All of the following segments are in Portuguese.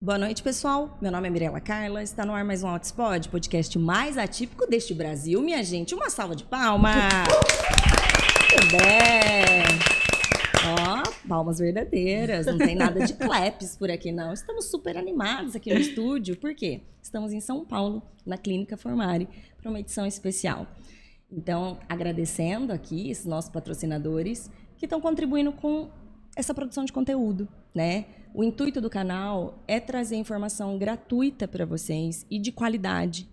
Boa noite, pessoal. Meu nome é Mirela Carla. Está no ar mais um Outspod, podcast mais atípico deste Brasil. Minha gente, uma salva de palmas. Muito bem. Ó, palmas verdadeiras. Não tem nada de claps por aqui, não. Estamos super animados aqui no estúdio. Por quê? Estamos em São Paulo, na Clínica Formari, para uma edição especial. Então, agradecendo aqui esses nossos patrocinadores que estão contribuindo com essa produção de conteúdo, né? O intuito do canal é trazer informação gratuita para vocês e de qualidade.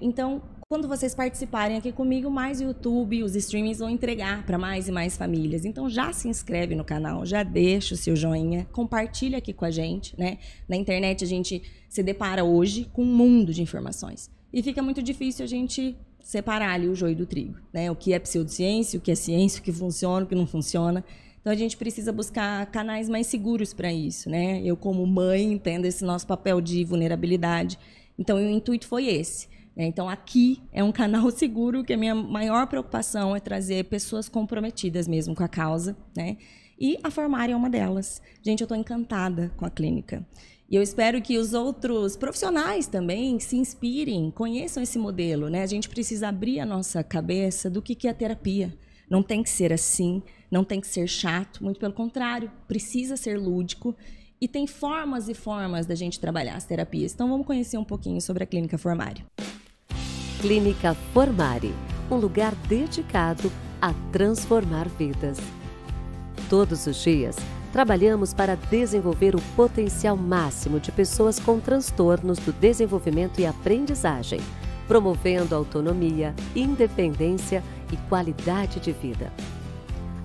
Então, quando vocês participarem aqui comigo, mais o YouTube, os streamings vão entregar para mais e mais famílias. Então, já se inscreve no canal, já deixa o seu joinha, compartilha aqui com a gente, né? Na internet, a gente se depara hoje com um mundo de informações. E fica muito difícil a gente separar ali o joio do trigo, né? O que é pseudociência, o que é ciência, o que funciona, o que não funciona. Então, a gente precisa buscar canais mais seguros para isso, né? Eu, como mãe, entendo esse nosso papel de vulnerabilidade. Então, o intuito foi esse, né? Então, aqui é um canal seguro, que a minha maior preocupação é trazer pessoas comprometidas mesmo com a causa, né? E a Formari é uma delas. Gente, eu estou encantada com a clínica. E eu espero que os outros profissionais também se inspirem, conheçam esse modelo, né? A gente precisa abrir a nossa cabeça do que é terapia. Não tem que ser assim, não tem que ser chato, muito pelo contrário, precisa ser lúdico e tem formas e formas da gente trabalhar as terapias. Então vamos conhecer um pouquinho sobre a Clínica Formari. Clínica Formari, um lugar dedicado a transformar vidas. Todos os dias, trabalhamos para desenvolver o potencial máximo de pessoas com transtornos do desenvolvimento e aprendizagem, promovendo autonomia, independência e qualidade de vida.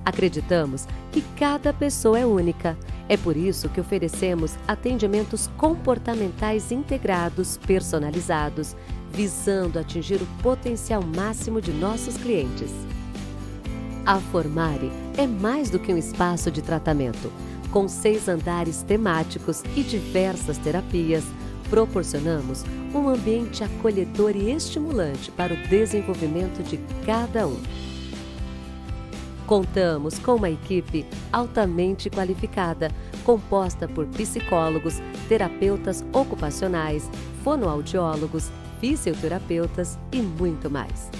Acreditamos que cada pessoa é única. É por isso que oferecemos atendimentos comportamentais integrados, personalizados, visando atingir o potencial máximo de nossos clientes. A Formari é mais do que um espaço de tratamento. Com 6 andares temáticos e diversas terapias, proporcionamos um ambiente acolhedor e estimulante para o desenvolvimento de cada um. Contamos com uma equipe altamente qualificada, composta por psicólogos, terapeutas ocupacionais, fonoaudiólogos, fisioterapeutas e muito mais.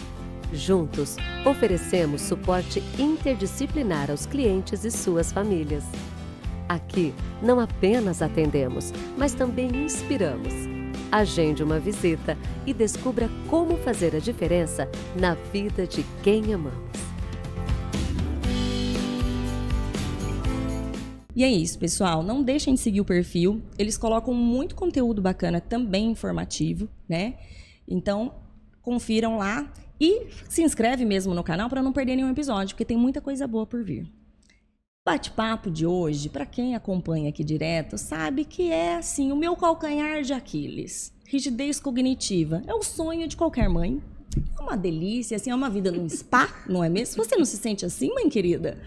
Juntos, oferecemos suporte interdisciplinar aos clientes e suas famílias. Aqui, não apenas atendemos, mas também inspiramos. Agende uma visita e descubra como fazer a diferença na vida de quem amamos. E é isso, pessoal. Não deixem de seguir o perfil. Eles colocam muito conteúdo bacana, também informativo, né? Então, confiram lá e se inscreve mesmo no canal para não perder nenhum episódio, porque tem muita coisa boa por vir. O bate-papo de hoje, para quem acompanha aqui direto, sabe que é assim, o meu calcanhar de Aquiles. Rigidez cognitiva. É o sonho de qualquer mãe. É uma delícia, assim, é uma vida num spa, não é mesmo? Você não se sente assim, mãe querida?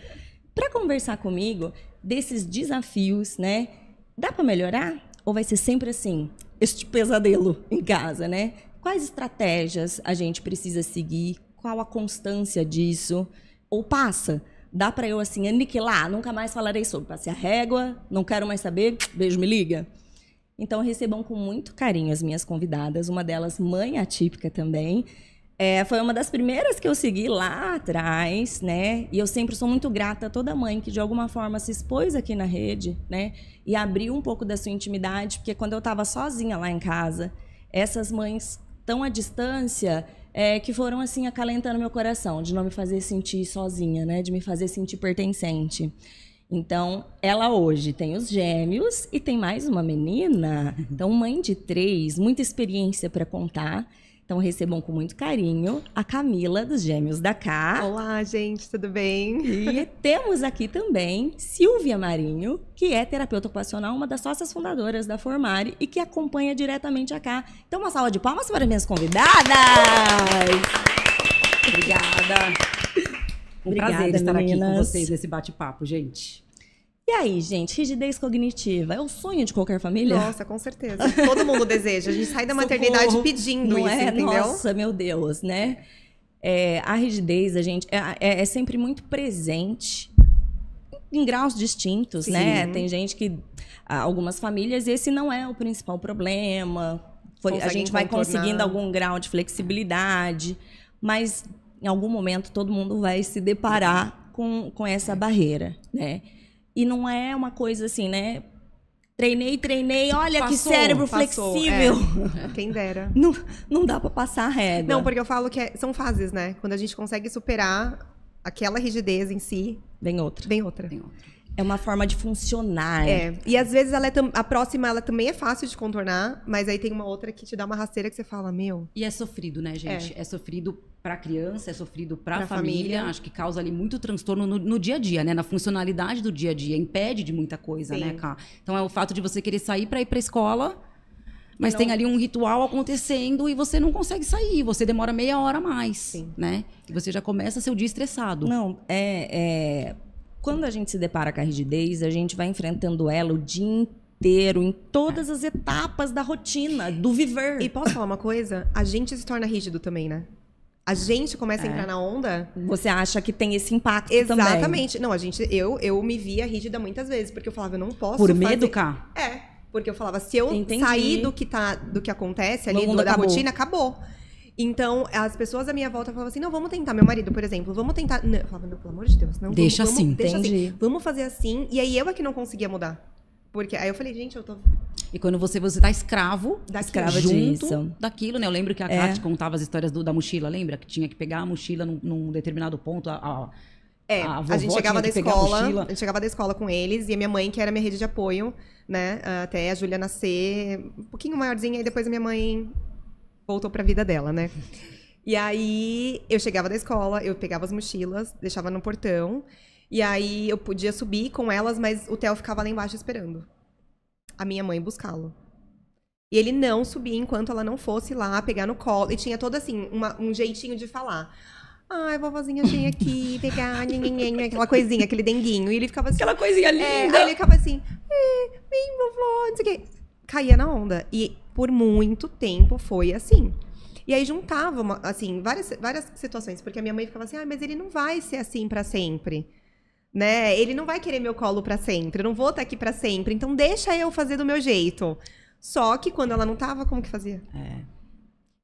Para conversar comigo desses desafios, né? Dá para melhorar? Ou vai ser sempre assim, este pesadelo em casa, né? Quais estratégias a gente precisa seguir? Qual a constância disso? Ou passa? Dá para eu, assim, aniquilar? Nunca mais falarei sobre. Passei a régua, não quero mais saber, beijo, me liga. Então, recebam com muito carinho as minhas convidadas. Uma delas, mãe atípica também. Foi uma das primeiras que eu segui lá atrás, né? E eu sempre sou muito grata a toda mãe que, de alguma forma, se expôs aqui na rede, né? E abriu um pouco da sua intimidade, porque quando eu estava sozinha lá em casa, essas mães tão à distância... que foram, assim, acalentando meu coração, de não me fazer sentir sozinha, né? De me fazer sentir pertencente. Então, ela hoje tem os gêmeos e tem mais uma menina. Então, mãe de 3, muita experiência para contar. Então, recebam com muito carinho a Camila, dos Gêmeos da Cá. Olá, gente, tudo bem? E temos aqui também Silvia Marinho, que é terapeuta ocupacional, uma das sócias fundadoras da Formari e que acompanha diretamente a Cá. Então, uma salva de palmas para minhas convidadas! Obrigada! Um prazer estar aqui com vocês nesse bate-papo, gente. E aí, gente, rigidez cognitiva é o sonho de qualquer família? Nossa, com certeza. Todo mundo deseja. A gente sai da maternidade pedindo isso, entendeu? Nossa, meu Deus, né? A rigidez, a gente, é sempre muito presente em graus distintos, Sim. né? Tem gente que, algumas famílias, esse não é o principal problema. A gente vai conseguindo algum grau de flexibilidade, mas em algum momento todo mundo vai se deparar com essa barreira, né? E não é uma coisa assim, né? Treinei, olha que cérebro flexível. Quem dera. Não dá pra passar a régua. Não, porque eu falo que são fases, né? Quando a gente consegue superar aquela rigidez em si, vem outra. É uma forma de funcionar. E às vezes a próxima ela também é fácil de contornar, mas aí tem uma outra que te dá uma rasteira que você fala, meu... E é sofrido, né, gente? É sofrido pra criança, é sofrido pra família. Acho que causa ali muito transtorno no dia a dia, né? Na funcionalidade do dia a dia. Impede de muita coisa, né, Cá? Então é o fato de você querer sair pra ir pra escola, mas tem ali um ritual acontecendo e você não consegue sair. Você demora meia hora a mais, né? E você já começa seu dia estressado. Não, quando a gente se depara com a rigidez, a gente vai enfrentando ela o dia inteiro, em todas as etapas da rotina, do viver. E posso falar uma coisa? A gente se torna rígido também, né? A gente começa a entrar na onda. Você acha que tem esse impacto também? Exatamente. Não, eu me via rígida muitas vezes, porque eu falava, eu não posso Por medo, Cá? Porque eu falava, se eu sair do que acontece ali, da rotina, acabou. Então, as pessoas à minha volta falavam assim, não, vamos tentar. Meu marido, por exemplo, vamos tentar... Não, eu falava, não, pelo amor de Deus. Não, deixa assim. Vamos fazer assim. E aí, eu é que não conseguia mudar. Porque aí eu falei, gente, eu tô... E quando você tá escravo junto disso. daquilo, né? Eu lembro que a Kátia contava as histórias da mochila, lembra? Que tinha que pegar a mochila num determinado ponto. A gente chegava da escola com eles, e a minha mãe, que era minha rede de apoio, né? Até a Júlia nascer um pouquinho maiorzinha, e depois a minha mãe voltou pra vida dela, né? E aí, eu chegava da escola, eu pegava as mochilas, deixava no portão, e aí eu podia subir com elas, mas o Theo ficava lá embaixo esperando a minha mãe buscá-lo. E ele não subia enquanto ela não fosse lá pegar no colo. E tinha todo assim, um jeitinho de falar. Ai, vovozinha tinha aqui, pegar, aquela coisinha, aquele denguinho. E ele ficava assim... Aquela coisinha linda. Aí ele ficava assim, vem, vovó, não sei o quê. Caía na onda. E por muito tempo foi assim. E aí juntava, assim, várias situações. Porque a minha mãe ficava assim, mas ele não vai ser assim pra sempre. Né? Ele não vai querer meu colo pra sempre. Eu não vou estar aqui pra sempre. Então deixa eu fazer do meu jeito. Só que quando ela não tava, como que fazia?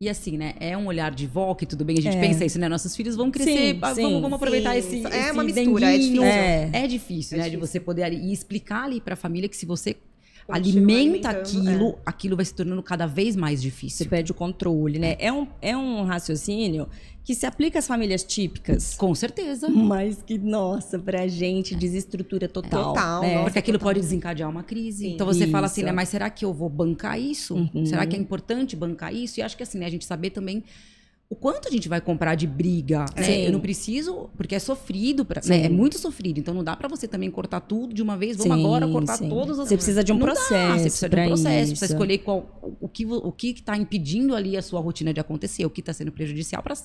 E assim, né? É um olhar de vó, que tudo bem, a gente pensa isso, né? Nossos filhos vão crescer, vamos aproveitar esse uma mistura, denguinho. É difícil, né? De você poder ali, e explicar ali pra família que se você alimenta aquilo vai se tornando cada vez mais difícil. Você perde o controle, né? É um raciocínio que se aplica às famílias típicas. Com certeza. Mas que, nossa, pra gente desestrutura total. Né? Porque aquilo pode desencadear uma crise. Então você fala assim, né? Mas será que eu vou bancar isso? Será que é importante bancar isso? E acho que assim, né? A gente saber também o quanto a gente vai comprar de briga, né? Eu não preciso, porque é sofrido, né? É muito sofrido. Então não dá pra você também cortar tudo de uma vez. Vamos agora cortar todas as... Você precisa de um processo. Você precisa de um processo. Precisa escolher o que tá impedindo ali a sua rotina de acontecer, o que tá sendo prejudicial pra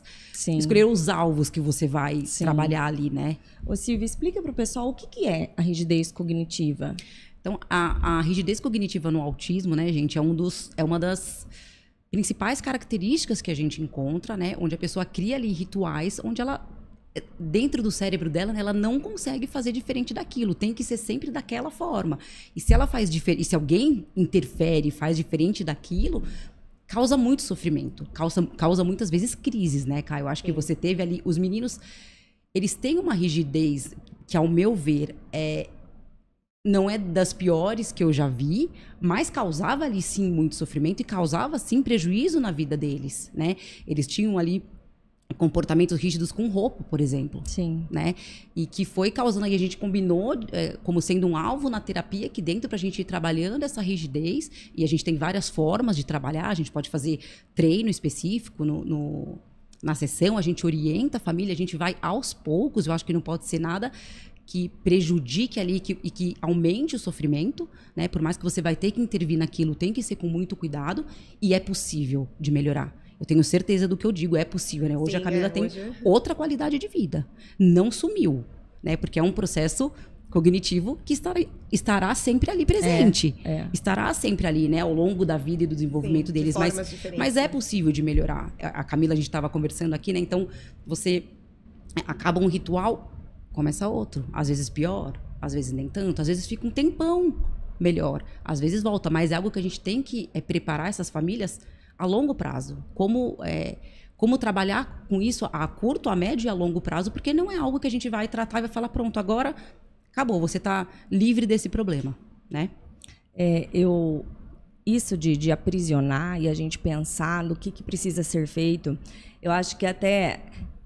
escolher os alvos que você vai trabalhar ali, né? Ô Silvia, explica pro pessoal o que é a rigidez cognitiva. Então, a rigidez cognitiva no autismo, né, gente, é uma das principais características que a gente encontra, né? Onde a pessoa cria ali rituais, onde ela, dentro do cérebro dela, né, ela não consegue fazer diferente daquilo. Tem que ser sempre daquela forma. E se ela faz diferente, se alguém interfere e faz diferente daquilo, causa muito sofrimento. Causa muitas vezes crises, né, Caio? Eu acho que você teve ali... Os meninos, eles têm uma rigidez que, ao meu ver, não é das piores que eu já vi, mas causava ali sim muito sofrimento e causava sim prejuízo na vida deles, né? Eles tinham ali comportamentos rígidos com roupa, por exemplo. Sim. Né? E que foi causando aí, a gente combinou como sendo um alvo na terapia aqui dentro pra gente ir trabalhando essa rigidez, e a gente tem várias formas de trabalhar, a gente pode fazer treino específico na sessão, a gente orienta a família, a gente vai aos poucos, eu acho que não pode ser nada que prejudique ali e que aumente o sofrimento, né? Por mais que você vai ter que intervir naquilo, tem que ser com muito cuidado, e é possível de melhorar. Eu tenho certeza do que eu digo, é possível, né? Hoje a Camila tem outra qualidade de vida. Não sumiu, né? Porque é um processo cognitivo que estará sempre ali presente. Estará sempre ali, né? Ao longo da vida e do desenvolvimento deles. Mas é possível de melhorar. A Camila, a gente estava conversando aqui, né? Então, você acaba um ritual... Começa outro, às vezes pior, às vezes nem tanto, às vezes fica um tempão melhor, às vezes volta, mas é algo que a gente tem que preparar essas famílias a longo prazo. Como trabalhar com isso a curto, a médio e a longo prazo, porque não é algo que a gente vai tratar e vai falar, pronto, agora acabou, você está livre desse problema, né? Isso de aprisionar e a gente pensar no que precisa ser feito, eu acho que até...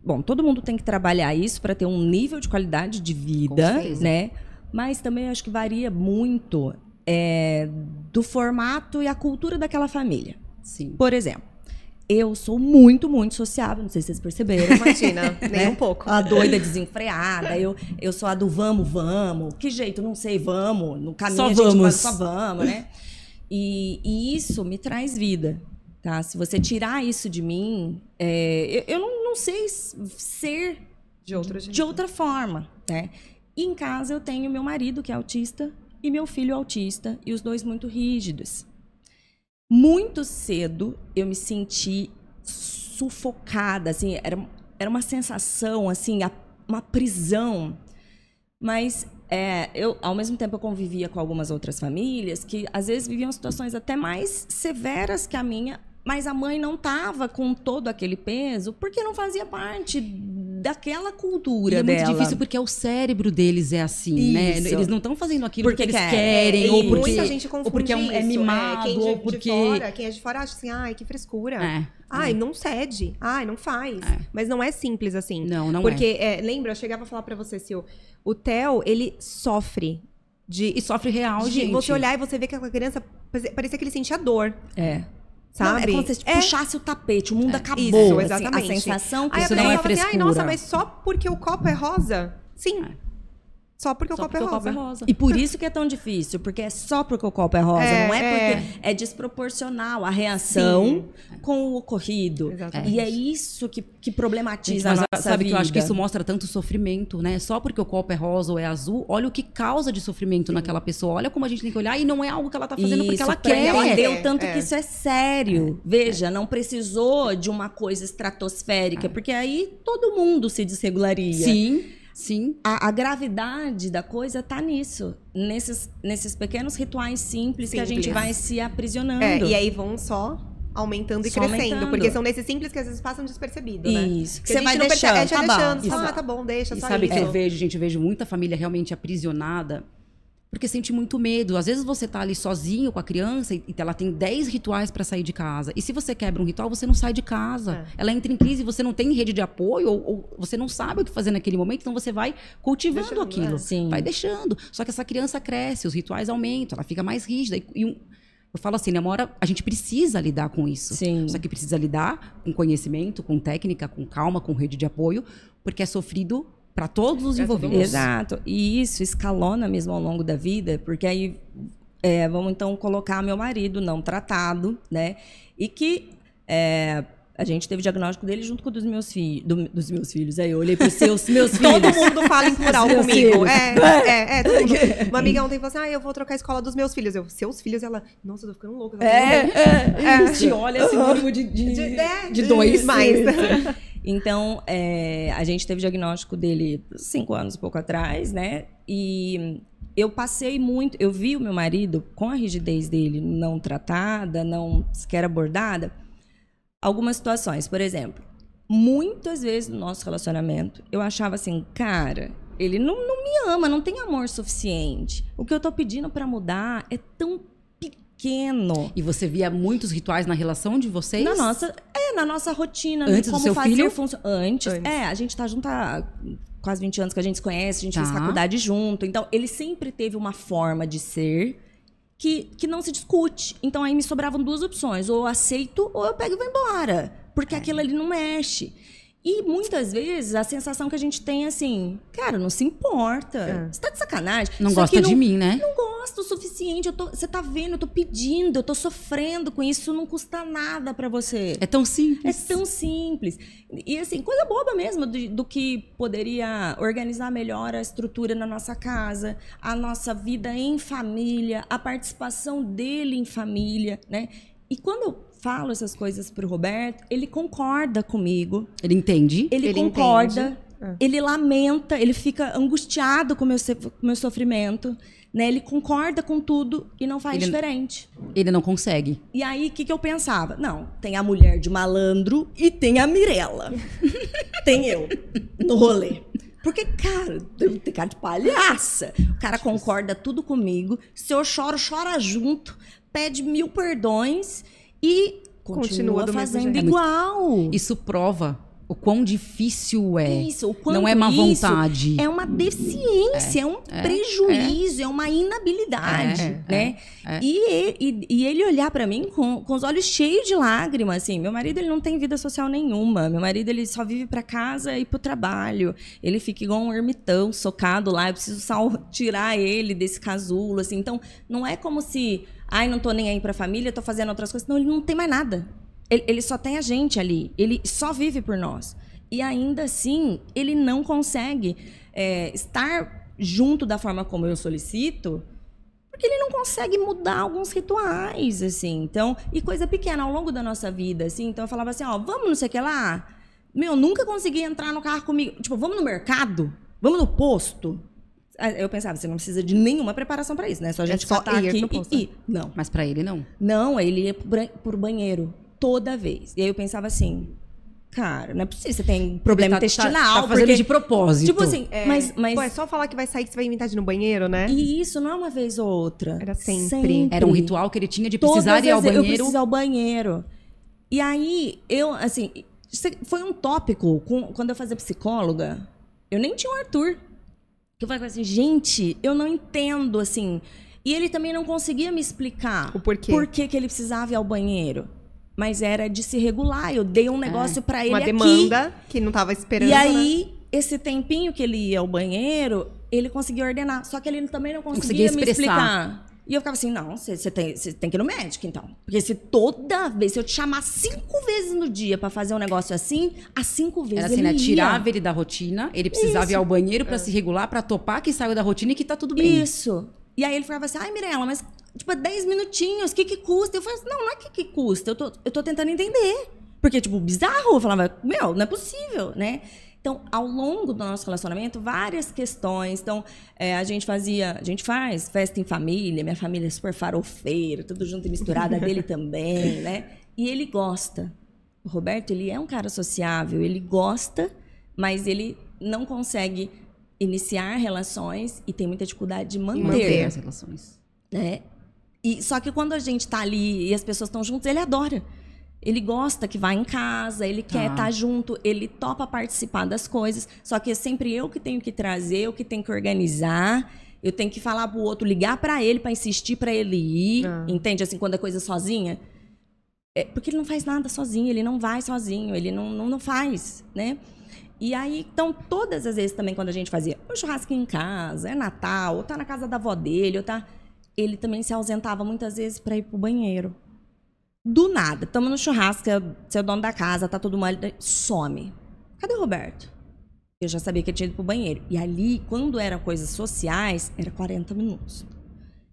Bom, todo mundo tem que trabalhar isso para ter um nível de qualidade de vida, né? Mas também acho que varia muito do formato e a cultura daquela família. Sim. Por exemplo, eu sou muito, muito sociável, não sei se vocês perceberam. Imagina, nem um pouco. A doida desenfreada, eu sou a do vamos. Que jeito, não sei, vamos. No caminho só a gente vamos. vai, só vamos, né? E isso me traz vida, tá? Se você tirar isso de mim, eu não sei ser de outra forma, né? E em casa eu tenho meu marido, que é autista, e meu filho autista, e os dois muito rígidos. Muito cedo eu me senti sufocada, assim, era uma sensação, assim, uma prisão. Mas ao mesmo tempo eu convivia com algumas outras famílias que às vezes viviam situações até mais severas que a minha, mas a mãe não estava com todo aquele peso porque não fazia parte daquela cultura dela. É muito difícil porque o cérebro deles é assim, né? Eles não estão fazendo aquilo porque eles querem, ou porque muita gente confunde ou porque é mimado, quem ou porque... Quem é de fora acha assim, ai, que frescura. Ai, não cede. Ai, não faz. Mas não é simples assim. Não porque, lembra, eu chegava a falar pra você, Sil, o Theo, ele sofre e sofre real, gente. Você olhar e você ver que aquela criança, parecia que ele sentia dor. Sabe? Não, é como se puxasse o tapete, o mundo acabou. Isso, exatamente. Assim, a sensação que isso não é frescura. Assim, ai, nossa, mas só porque o copo é rosa? Sim. Só porque o copo é rosa. E por isso que é tão difícil, porque é só porque o copo é rosa, não é porque é desproporcional a reação com o ocorrido. Exatamente. E é isso que problematiza a nossa sabe vida. Que eu acho que isso mostra tanto sofrimento, né? Só porque o copo é rosa ou é azul, olha o que causa de sofrimento naquela pessoa. Olha como a gente tem que olhar e não é algo que ela tá fazendo porque ela quer. Entendeu tanto que isso é sério. Veja, não precisou de uma coisa estratosférica, porque aí todo mundo se desregularia. Sim. A gravidade da coisa está nisso. Nesses pequenos rituais simples que a gente vai se aprisionando. E aí vão só aumentando e crescendo. Porque são nesses simples que às vezes passam despercebido, né? Isso. Que você vai deixando. Tá bom, deixa, e só sabe isso. Que eu vejo muita família realmente aprisionada porque sente muito medo. Às vezes você tá ali sozinho com a criança e ela tem 10 rituais para sair de casa. E se você quebra um ritual, você não sai de casa. Ela entra em crise, você não tem rede de apoio ou você não sabe o que fazer naquele momento, então você vai cultivando aquilo. Vai deixando. Só que essa criança cresce, os rituais aumentam, ela fica mais rígida. Eu falo assim, uma hora a gente precisa lidar com isso. Só que precisa lidar com conhecimento, com técnica, com calma, com rede de apoio, porque é sofrido para todos os envolvidos. Exato. E isso escalona mesmo ao longo da vida, porque aí vamos então colocar meu marido não tratado, né? E que a gente teve o diagnóstico dele junto com o dos meus filhos. Aí eu olhei para os meus filhos. Todo mundo fala em plural comigo. Todo mundo. Uma amiga ontem falou assim, eu vou trocar a escola dos meus filhos. Seus filhos? Ela, nossa, eu tô ficando louca. Te olha esse número de dois. Mais. Então, a gente teve o diagnóstico dele 5 anos, pouco atrás, né? E eu passei muito... Eu vi o meu marido com a rigidez dele não tratada, não sequer abordada. Algumas situações, por exemplo, muitas vezes no nosso relacionamento, eu achava assim, cara, ele não me ama, não tem amor suficiente. O que eu tô pedindo para mudar é tão pequeno. E você via muitos rituais na relação de vocês? Na nossa rotina. Antes como do seu fazer filho? Antes. A gente tá junto há quase 20 anos que a gente se conhece, a gente fez faculdade junto. Então, ele sempre teve uma forma de ser que não se discute. Então, aí me sobravam 2 opções. Ou eu aceito, ou eu pego e vou embora. Porque aquilo ali não mexe. E, muitas vezes, a sensação que a gente tem é assim... Cara, não se importa. Você tá de sacanagem. Não gosta de mim, né? Não gosta o suficiente. Você tá vendo, eu tô pedindo, eu tô sofrendo com isso. Isso não custa nada pra você. É tão simples. É tão simples. E, assim, coisa boba mesmo do que poderia organizar melhor a estrutura na nossa casa, a nossa vida em família, a participação dele em família, né? E quando eu falo essas coisas pro Roberto, ele concorda comigo. Ele entende? Ele concorda. ele lamenta, ele fica angustiado com o meu sofrimento, né? Ele concorda com tudo e não faz diferente. Ele não consegue. E aí, o que eu pensava? Não, tem a mulher de malandro e tem a Mirella. Tem eu no rolê. Porque, cara, tem cara de palhaça. O cara concorda tudo comigo. Se eu choro, chora junto. Pede 1000 perdões e continua fazendo igual. Isso prova o quão difícil é. Isso, o quanto não é má vontade. É uma deficiência, é um prejuízo, é uma inabilidade, né? E ele olhar pra mim com os olhos cheios de lágrimas, assim. Meu marido, ele não tem vida social nenhuma. Meu marido, ele só vive pra casa e pro trabalho. Ele fica igual um ermitão, socado lá. Eu preciso só tirar ele desse casulo, assim. Então, não é como se... Ai, não tô nem aí pra família, tô fazendo outras coisas. Não, ele não tem mais nada. Ele só tem a gente ali. Ele só vive por nós. E ainda assim, ele não consegue estar junto da forma como eu solicito, porque ele não consegue mudar alguns rituais, assim. Então, e coisa pequena ao longo da nossa vida, assim. Então, eu falava assim, ó, vamos não sei o que lá. Meu, nunca consegui entrar no carro comigo. Tipo, vamos no mercado? Vamos no posto? Eu pensava, você não precisa de nenhuma preparação para isso, né? Só a gente estar aqui e ir. Não. Mas para ele, não. Não, ele ia pro banheiro toda vez. E aí eu pensava assim, cara, não é possível, você tem problema intestinal. Tá fazendo de propósito. Tipo assim, mas... Pô, é só falar que vai sair, que você vai inventar de ir no banheiro, né? E isso não é uma vez ou outra. Era sempre. Era um ritual que ele tinha de precisar ir ao banheiro. Eu preciso ir ao banheiro. E aí, eu, assim, foi um tópico, quando eu fazia psicóloga, eu nem tinha o Arthur. Eu falei assim, gente, eu não entendo, assim. E ele também não conseguia me explicar o porquê. Por que ele precisava ir ao banheiro. Mas era de se regular. Eu dei um negócio pra ele aqui. Uma demanda que não tava esperando. E aí, esse tempinho que ele ia ao banheiro, ele conseguia ordenar. Só que ele também não conseguia me explicar. E eu ficava assim, não, você tem que ir no médico, então. Porque se toda vez, se eu te chamar 5 vezes no dia pra fazer um negócio assim, as 5 vezes era assim, né? Tirava ele da rotina, ele precisava ir ao banheiro pra se regular, pra topar que saiu da rotina e que tá tudo bem. Isso. E aí ele falava assim, ai, Mirella, mas tipo, 10 minutinhos, o que custa? Eu falei assim, não é que custa, eu tô tentando entender. Porque, tipo, bizarro. Eu falava, meu, não é possível, né? Então, ao longo do nosso relacionamento, várias questões. Então, a gente faz festa em família, minha família é super farofeira, tudo junto e misturado, a dele também, né? E ele gosta. O Roberto, ele é um cara sociável, ele gosta, mas ele não consegue iniciar relações e tem muita dificuldade de manter as relações. Né? Só que quando a gente tá ali e as pessoas estão juntas, ele adora. Ele gosta que vá em casa, ele quer estar junto, ele topa participar das coisas. Só que é sempre eu que tenho que trazer, eu que tenho que organizar. Eu tenho que falar pro outro, ligar pra ele, pra insistir pra ele ir. Entende? Assim, quando é coisa sozinha. Porque ele não faz nada sozinho, ele não vai sozinho, ele não faz, né? E aí, então, todas as vezes também, quando a gente fazia um churrasquinho em casa, é Natal, ou tá na casa da avó dele, ou tá... Ele também se ausentava muitas vezes pra ir pro banheiro. Do nada, estamos no churrasco, você é o dono da casa, tá todo mundo, some. Cadê o Roberto? Eu já sabia que ele tinha ido pro banheiro. E ali, quando eram coisas sociais, era 40 minutos.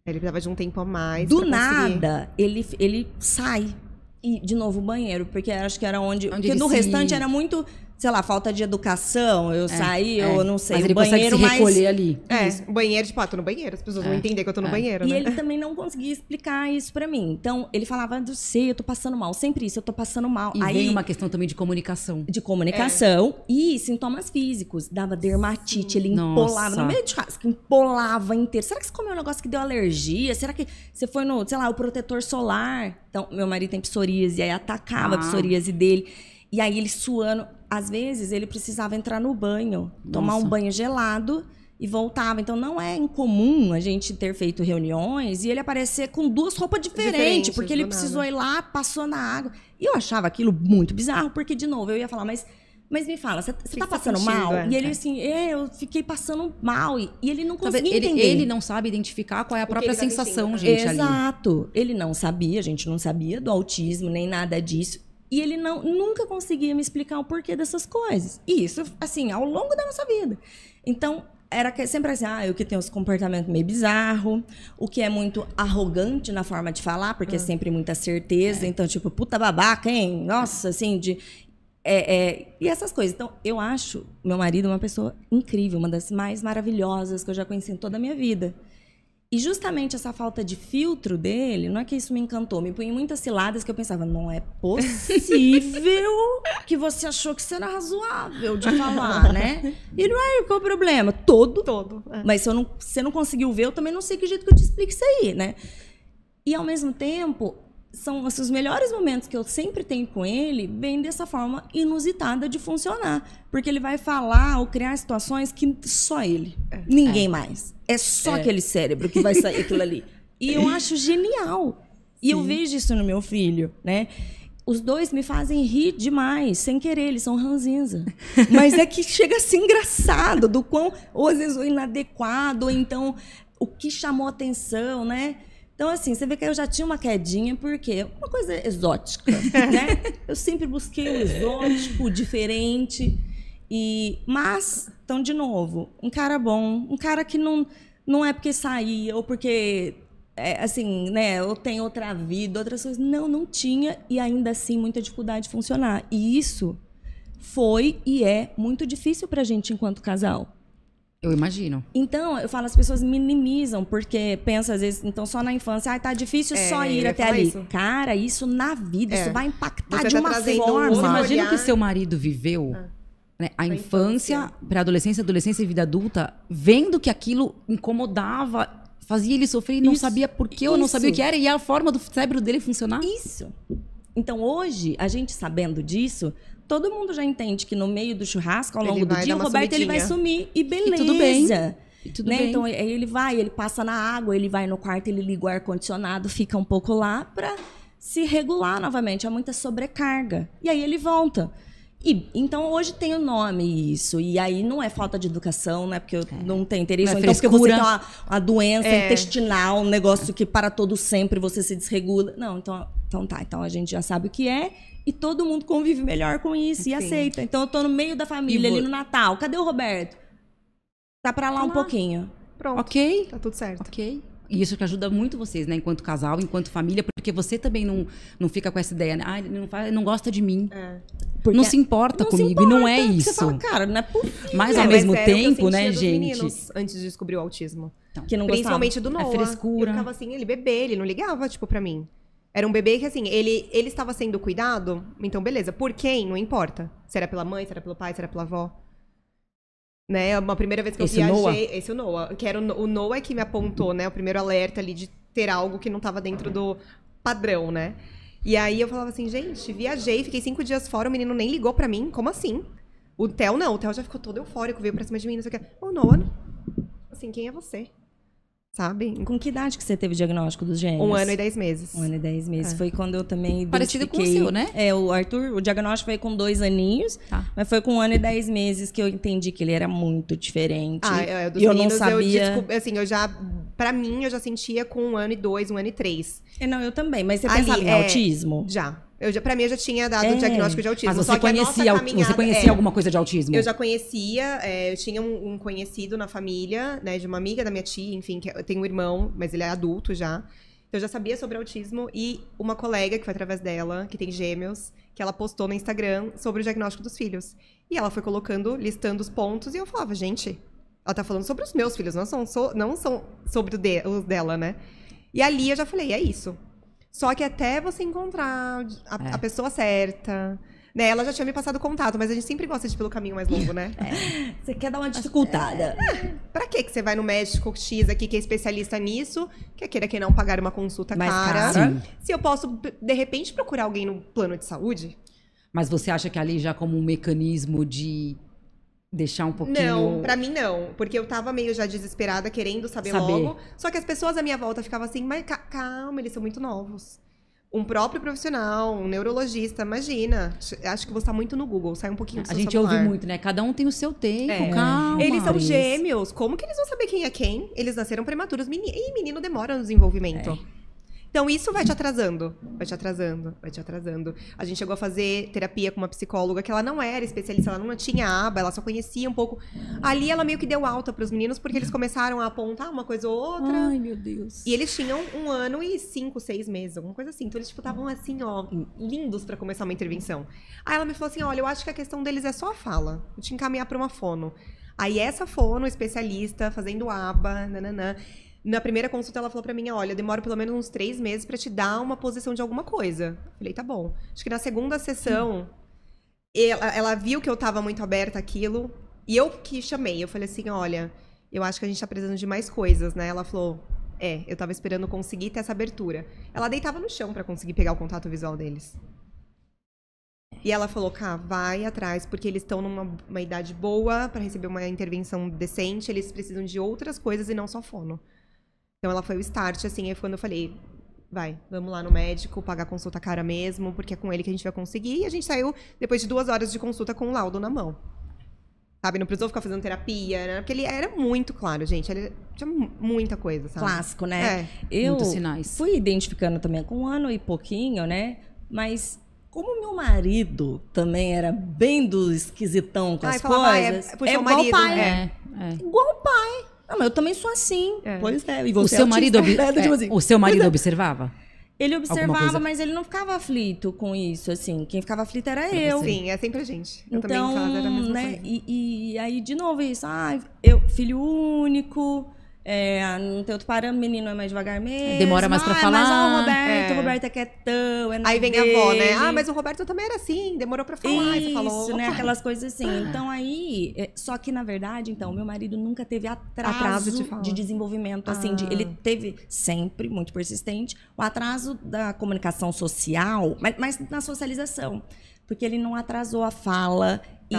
Ele precisava de um tempo a mais. Do nada, ele sai. E, de novo, o banheiro, porque acho que era onde porque no restante era muito, sei lá, falta de educação, eu saí, eu não sei, mas o ele banheiro consegue se recolher ali. O banheiro, tipo, tô no banheiro, as pessoas vão entender que eu tô no banheiro, né? E ele também não conseguia explicar isso pra mim. Então, ele falava, eu sei, eu tô passando mal, sempre isso, eu tô passando mal. E aí vem uma questão também de comunicação. De comunicação e sintomas físicos. Dava dermatite, ele empolava, no meio de churrasco, empolava inteiro. Será que você comeu um negócio que deu alergia? Será que você foi no, sei lá, o protetor solar? Então, meu marido tem psoríase, aí atacava a psoríase dele. E aí ele suando. Às vezes, ele precisava entrar no banho, tomar um banho gelado e voltava. Então, não é incomum a gente ter feito reuniões e ele aparecer com 2 roupas diferentes, porque ele precisou ir lá, passou na água. E eu achava aquilo muito bizarro, porque, de novo, eu ia falar, mas me fala, você tá passando mal? E ele assim, eu fiquei passando mal. E ele não conseguia entender. Ele não sabe identificar qual é a própria sensação, gente, ali. Exato. Ele não sabia, a gente não sabia do autismo, nem nada disso. E ele nunca conseguia me explicar o porquê dessas coisas. E isso, assim, ao longo da nossa vida. Então, era sempre assim, o que tem os comportamentos meio bizarro, o que é muito arrogante na forma de falar, porque é sempre muita certeza. Então, tipo, puta babaca, hein? Nossa, assim, E essas coisas. Então, eu acho meu marido uma pessoa incrível, uma das mais maravilhosas que eu já conheci em toda a minha vida. E justamente essa falta de filtro dele, não é que isso me encantou, me punha em muitas ciladas que eu pensava, não é possível que você achou que isso era razoável de falar, né? E não é, qual o problema? Todo. Mas se você não conseguiu ver, eu também não sei que jeito que eu te explico isso aí, né? E ao mesmo tempo, são assim, os melhores momentos que eu sempre tenho com ele, vêm dessa forma inusitada de funcionar. Porque ele vai falar ou criar situações que só ele, ninguém mais. É só aquele cérebro que vai sair aquilo ali. E eu acho genial. E eu vejo isso no meu filho, né? Os dois me fazem rir demais, sem querer, eles são ranzinza. Mas é que chega a ser engraçado, do quão, ou às vezes o inadequado, ou então o que chamou atenção, né? Então, assim, você vê que eu já tinha uma quedinha, porque uma coisa exótica, né? Eu sempre busquei o exótico, o diferente. Mas, então, de novo, um cara bom, um cara que não é porque saía, ou porque, assim, né, eu tenho outra vida, outras coisas. Não tinha, e ainda assim, muita dificuldade de funcionar. E isso foi e é muito difícil pra gente enquanto casal. Eu imagino. Então, eu falo, as pessoas minimizam, porque pensam, às vezes, então, só na infância, tá difícil só ir até ali. Isso. Cara, isso na vida, isso vai impactar de uma forma. Você imagina o que seu marido viveu, né? A infância, pré-adolescência, adolescência e vida adulta, vendo que aquilo incomodava, fazia ele sofrer e não sabia por quê, ou não sabia o que era, e a forma do cérebro dele funcionar. Isso. Então, hoje, a gente sabendo disso, todo mundo já entende que no meio do churrasco, ao longo do dia, o Roberto ele vai sumir e beleza. E tudo bem. E tudo bem. Então, ele passa na água, ele vai no quarto, ele liga o ar-condicionado, fica um pouco lá para se regular novamente. Há muita sobrecarga. E aí ele volta. Então, hoje tem o nome isso. E aí não é falta de educação, né? Porque eu não tenho interesse. Não é então, porque você tem frescura. uma doença intestinal, um negócio que para todo sempre você se desregula. Não, então tá. Então a gente já sabe o que é. E todo mundo convive melhor com isso e aceita. Então eu tô no meio da família, ali no Natal. Cadê o Roberto? Tá pra lá um pouquinho. Pronto. Ok. Tá tudo certo. Ok. E isso que ajuda muito vocês, né? Enquanto casal, enquanto família. Porque você também não fica com essa ideia, né? Ele não gosta de mim. Não se importa comigo. E não é isso. Você fala, cara, não é possível. Mas ao mesmo tempo, né, gente? Antes de descobrir o autismo. Então, que não principalmente do Noah. É frescura. Eu ficava assim, ele bebê, ele não ligava, tipo, pra mim. Era um bebê que, assim, ele estava sendo cuidado, então beleza. Por quem? Não importa. Se era pela mãe, se era pelo pai, se era pela avó. Né? Uma primeira vez que eu viajei... Esse é o Noah. Que era o Noah que me apontou, né? O primeiro alerta ali de ter algo que não estava dentro do padrão, né? E aí eu falava assim, gente, viajei, fiquei 5 dias fora, o menino nem ligou pra mim. Como assim? O Theo não. O Theo já ficou todo eufórico, veio pra cima de mim, não sei o que. O Noah, assim, quem é você? Sabe? Com que idade que você teve o diagnóstico dos gêmeos? 1 ano e 10 meses. 1 ano e 10 meses. Foi quando eu também parecido com o seu, né? O Arthur, o diagnóstico foi com 2 aninhos, mas foi com 1 ano e 10 meses que eu entendi que ele era muito diferente. Dos e eu meninos, não sabia... Pra mim, eu já sentia com 1 ano e 2, 1 ano e 3. Não, eu também. Mas você pensava em autismo? Já. Pra mim, eu já tinha dado o diagnóstico de autismo. Mas você conhecia alguma coisa de autismo? Eu já conhecia. Eu tinha um conhecido na família, né? De uma amiga da minha tia, enfim. Que eu tenho um irmão, mas ele é adulto já. Então, eu já sabia sobre autismo. E uma colega, que foi através dela, que tem gêmeos, que ela postou no Instagram sobre o diagnóstico dos filhos. E ela foi listando os pontos. E eu falava, gente, ela tá falando sobre os meus filhos. Não são sobre os dela, né? E ali eu já falei, é isso. Só que até você encontrar a pessoa certa, né? Ela já tinha me passado contato, mas a gente sempre gosta de ir pelo caminho mais longo, né? Você quer dar uma dificultada. Pra que você vai no médico X aqui, que é especialista nisso, que queira que não pagar uma consulta mais cara? Se eu posso, de repente, procurar alguém no plano de saúde? Mas você acha que ali já como um mecanismo de deixar um pouquinho... Não, pra mim não. Porque eu tava meio já desesperada, querendo saber logo. Só que as pessoas à minha volta ficavam assim, mas calma, eles são muito novos. Um próprio profissional, um neurologista, imagina. Acho que você tá muito no Google, sai um pouquinho do seu celular. A gente ouve muito, né? Cada um tem o seu tempo, calma. Eles são gêmeos, como que eles vão saber quem é quem? Eles nasceram prematuros, e menino demora no desenvolvimento. Então, isso vai te atrasando. Vai te atrasando, vai te atrasando. A gente chegou a fazer terapia com uma psicóloga que ela não era especialista, ela não tinha aba, ela só conhecia um pouco. Ali, ela meio que deu alta pros meninos, porque eles começaram a apontar uma coisa ou outra. Ai, meu Deus. E eles tinham 1 ano e 5, 6 meses, alguma coisa assim. Então, eles, tipo, estavam assim, ó, lindos pra começar uma intervenção. Aí ela me falou assim, olha, eu acho que a questão deles é só a fala. Vou te encaminhar pra uma fono. Aí, essa fono, especialista, fazendo aba, nananã. Na primeira consulta, ela falou pra mim, olha, eu demoro pelo menos uns 3 meses pra te dar uma posição de alguma coisa. Falei, tá bom. Acho que na segunda sessão, ela viu que eu tava muito aberta àquilo, e eu que chamei. Eu falei assim, olha, eu acho que a gente tá precisando de mais coisas, né? Ela falou, eu tava esperando conseguir ter essa abertura. Ela deitava no chão pra conseguir pegar o contato visual deles. E ela falou, Cá, vai atrás, porque eles estão numa idade boa pra receber uma intervenção decente, eles precisam de outras coisas e não só fono. Então, ela foi o start, assim, aí foi quando eu falei, vai, vamos lá no médico, pagar consulta cara mesmo, porque é com ele que a gente vai conseguir. E a gente saiu, depois de 2 horas de consulta, com o laudo na mão. Sabe, não precisou ficar fazendo terapia, né? Porque ele era muito claro, gente, ele tinha muita coisa, sabe? Clássico, né? Eu muitos sinais. Fui identificando também com 1 ano e pouquinho, né? Mas como meu marido também era bem do esquisitão com as coisas, é igual marido, pai, né? Igual o pai. Não, mas eu também sou assim. Pois é. E você o seu marido, tipo assim. o seu marido observava? Ele observava, mas ele não ficava aflito com isso, assim. Quem ficava aflito era eu. Sim, é sempre a gente. Eu então, também em casa era a mesma né? coisa. E aí, de novo, isso. Filho único. Não tem outro parâmetro, menino é mais devagar mesmo. Demora mais pra falar. Mas o Roberto é quietão, aí vem a avó, né? Mas o Roberto também era assim, demorou pra falar, isso, você falou. Isso, né? Aquelas coisas assim. Então aí, só que na verdade, então, meu marido nunca teve atraso de desenvolvimento, assim, ele teve sempre, muito persistente, o atraso da comunicação social, mas na socialização. Porque ele não atrasou a fala e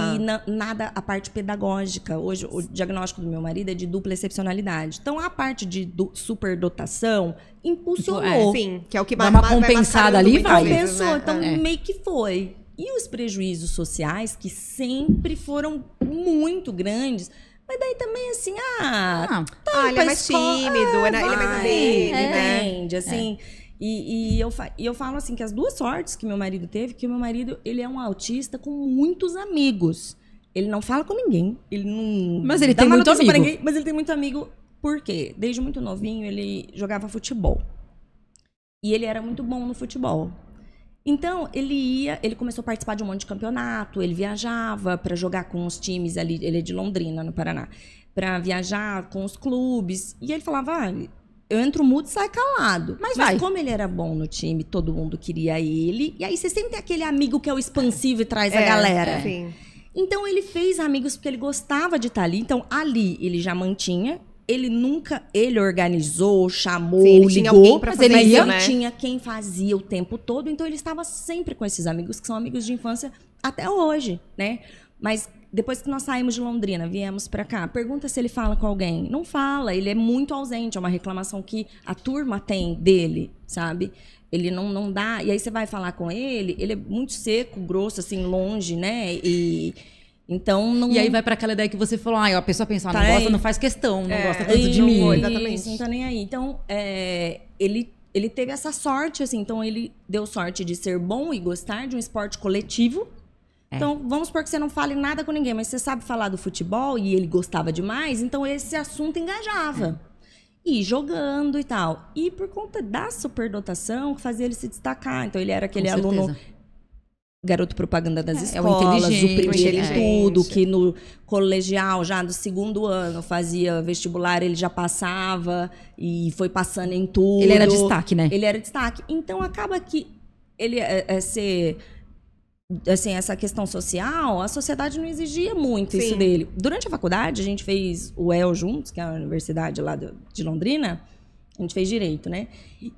nada a parte pedagógica. Hoje, o diagnóstico do meu marido é de dupla excepcionalidade. Então, a parte de superdotação impulsionou. Sim, que é o que dá uma compensada ali, vai. Compensou, né? Então meio que foi. E os prejuízos sociais, que sempre foram muito grandes, mas daí também assim, ele é mais tímido, ele é mais dele, né? Entende, assim... E eu falo assim, que as 2 sortes que meu marido teve, que o meu marido, ele é um autista com muitos amigos. Ele não fala com ninguém, ele não... Mas ele tem muito amigo. Ninguém, mas ele tem muito amigo, por quê? Desde muito novinho, ele jogava futebol. E ele era muito bom no futebol. Então, ele começou a participar de um monte de campeonato, ele viajava para jogar com os times ali, ele é de Londrina, no Paraná, para viajar com os clubes. E ele falava, eu entro mudo e saio calado. Mas como ele era bom no time, todo mundo queria ele. E aí você sempre tem aquele amigo que é o expansivo e traz a galera. Sim. Então ele fez amigos porque ele gostava de estar ali. Então ali ele já mantinha. Ele organizou, chamou, ele ligou. Tinha alguém pra fazer mas isso, ele né? tinha quem fazia o tempo todo. Então ele estava sempre com esses amigos, que são amigos de infância até hoje, né? Mas... Depois que nós saímos de Londrina, viemos pra cá, pergunta se ele fala com alguém. Não fala, ele é muito ausente, é uma reclamação que a turma tem dele, sabe? Ele não dá... E aí você vai falar com ele é muito seco, grosso, assim, longe, né? Então não... E aí vai pra aquela ideia que você falou, a pessoa pensa, não gosta, não faz questão, não gosta tanto de não mim. Exatamente. Isso, não tá nem aí. Então, ele teve essa sorte, assim, então ele deu sorte de ser bom e gostar de um esporte coletivo. Então, vamos supor que você não fale nada com ninguém, mas você sabe falar do futebol e ele gostava demais, então esse assunto engajava. E jogando e tal. E por conta da superdotação, que fazia ele se destacar. Então, ele era aquele aluno garoto propaganda das escolas, o primeiro em tudo, que no colegial, já do 2º ano, fazia vestibular, ele já passava e foi passando em tudo. Ele era destaque, né? Ele era destaque. Então, acaba que ele ser... Assim, essa questão social, a sociedade não exigia muito isso dele. Durante a faculdade, a gente fez o EL juntos, que é a universidade lá de Londrina. A gente fez direito, né?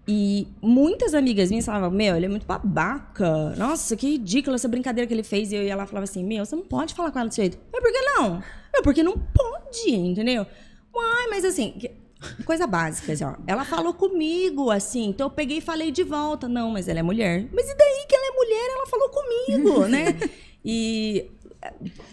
E muitas amigas minhas falavam, ele é muito babaca. Nossa, que ridícula essa brincadeira que ele fez. E eu ia lá e falava assim, você não pode falar com ela desse jeito. Mas por que não? Porque não pode, entendeu? Mas assim... Coisa básica, assim, ó. Ela falou comigo, assim, então eu peguei e falei de volta. Não, mas ela é mulher. Mas e daí que ela é mulher? Ela falou comigo, né? E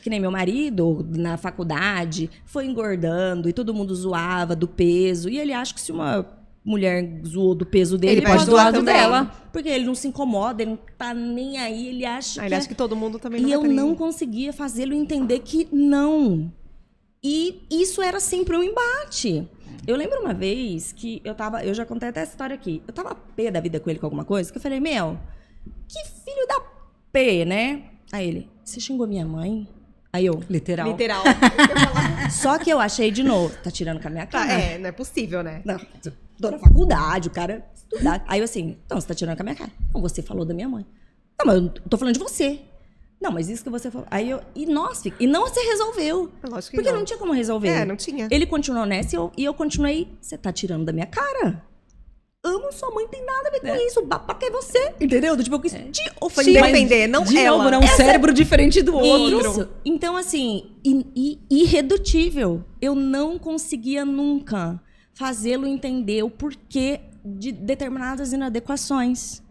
que nem meu marido, na faculdade, foi engordando e todo mundo zoava do peso. E ele acha que se uma mulher zoou do peso dele. Ele pode doar do dela. Porque ele não se incomoda, ele não tá nem aí, ele acha Ele acha que todo mundo também não E vai eu tá nem não aí. conseguia fazê-lo entender que não. E isso era sempre um embate. Eu lembro uma vez que eu já contei até essa história aqui. Eu tava pé da vida com ele com alguma coisa, que eu falei, meu, que filho da P, né? Aí ele, você xingou minha mãe? Aí eu, Literal. só que eu achei de novo, tá tirando com a minha cara. Não é possível, né? Não, tô na faculdade, o cara estudar. Aí eu assim, então, você tá tirando com a minha cara. Não, você falou da minha mãe. Não, mas eu tô falando de você. Não, mas isso que você falou. Aí eu. E nossa, e não se resolveu. Lógico que Porque não tinha como resolver. não tinha. Ele continuou nessa e eu continuei. Você tá tirando da minha cara? Amo sua mãe, tem nada a ver com isso. Babaca é você. Entendeu? Tipo, eu quis te ofender. Não De ela. novo, né? Um cérebro diferente do outro. Isso. Então, assim, irredutível. Eu não conseguia nunca fazê-lo entender o porquê de determinadas inadequações.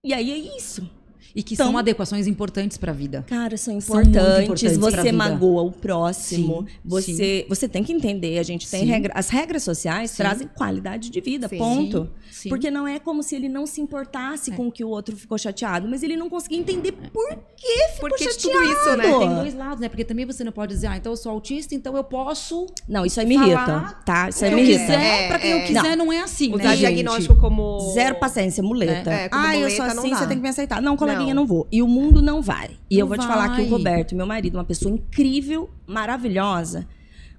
E aí é isso. E que são adequações importantes para a vida. Cara, são São muito importantes. importantes pra Você vida. magoa o próximo. Sim, Você tem que entender. A gente tem Sim. as regras sociais trazem qualidade de vida, Sim. ponto. Sim. Porque não é como se ele não se importasse com o que o outro ficou chateado, mas ele não conseguia entender por que ficou Porque de chateado. tudo isso, né? Tem dois lados, né? Porque também você não pode dizer, então eu sou autista, então eu posso Não, isso aí me falar irrita, tá? Isso aí o que me eu irrita. quiser, pra quem eu quiser, não é assim, Usar né, gente? diagnóstico como... Zero paciência, muleta. como Eu muleta sou não assim, dá. você tem que me aceitar. Não, coleguinha, Não. não vou. E o mundo não vai. E eu Não vou te falar que o vai. Roberto, meu marido, uma pessoa incrível, maravilhosa,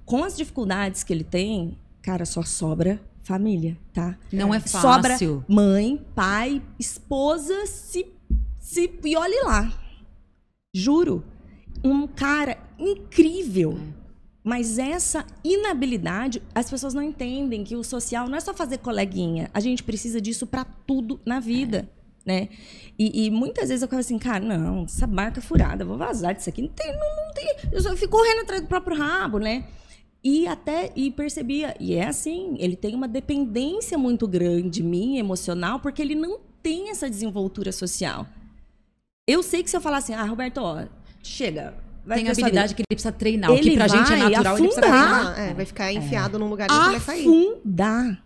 com as dificuldades que ele tem, cara, só sobra família, tá? Não é Sobra fácil. mãe, pai, esposa, e olhe lá. Juro. Um cara incrível. Mas essa inabilidade, as pessoas não entendem que o social não é só fazer coleguinha. A gente precisa disso pra tudo na vida, né? E muitas vezes eu falo assim, cara, não, essa barca furada, eu vou vazar disso aqui. Não tem. Eu só fico correndo atrás do próprio rabo, né? E percebia, e é assim, ele tem uma dependência muito grande minha, emocional, porque ele não tem essa desenvoltura social. Eu sei que se eu falar assim, Roberto, ó, chega. Vai Tem ter sua habilidade vida. que ele precisa treinar. O que pra gente é vai natural, ele precisa afundar. treinar. vai ficar enfiado num lugar e não vai sair. Afundar.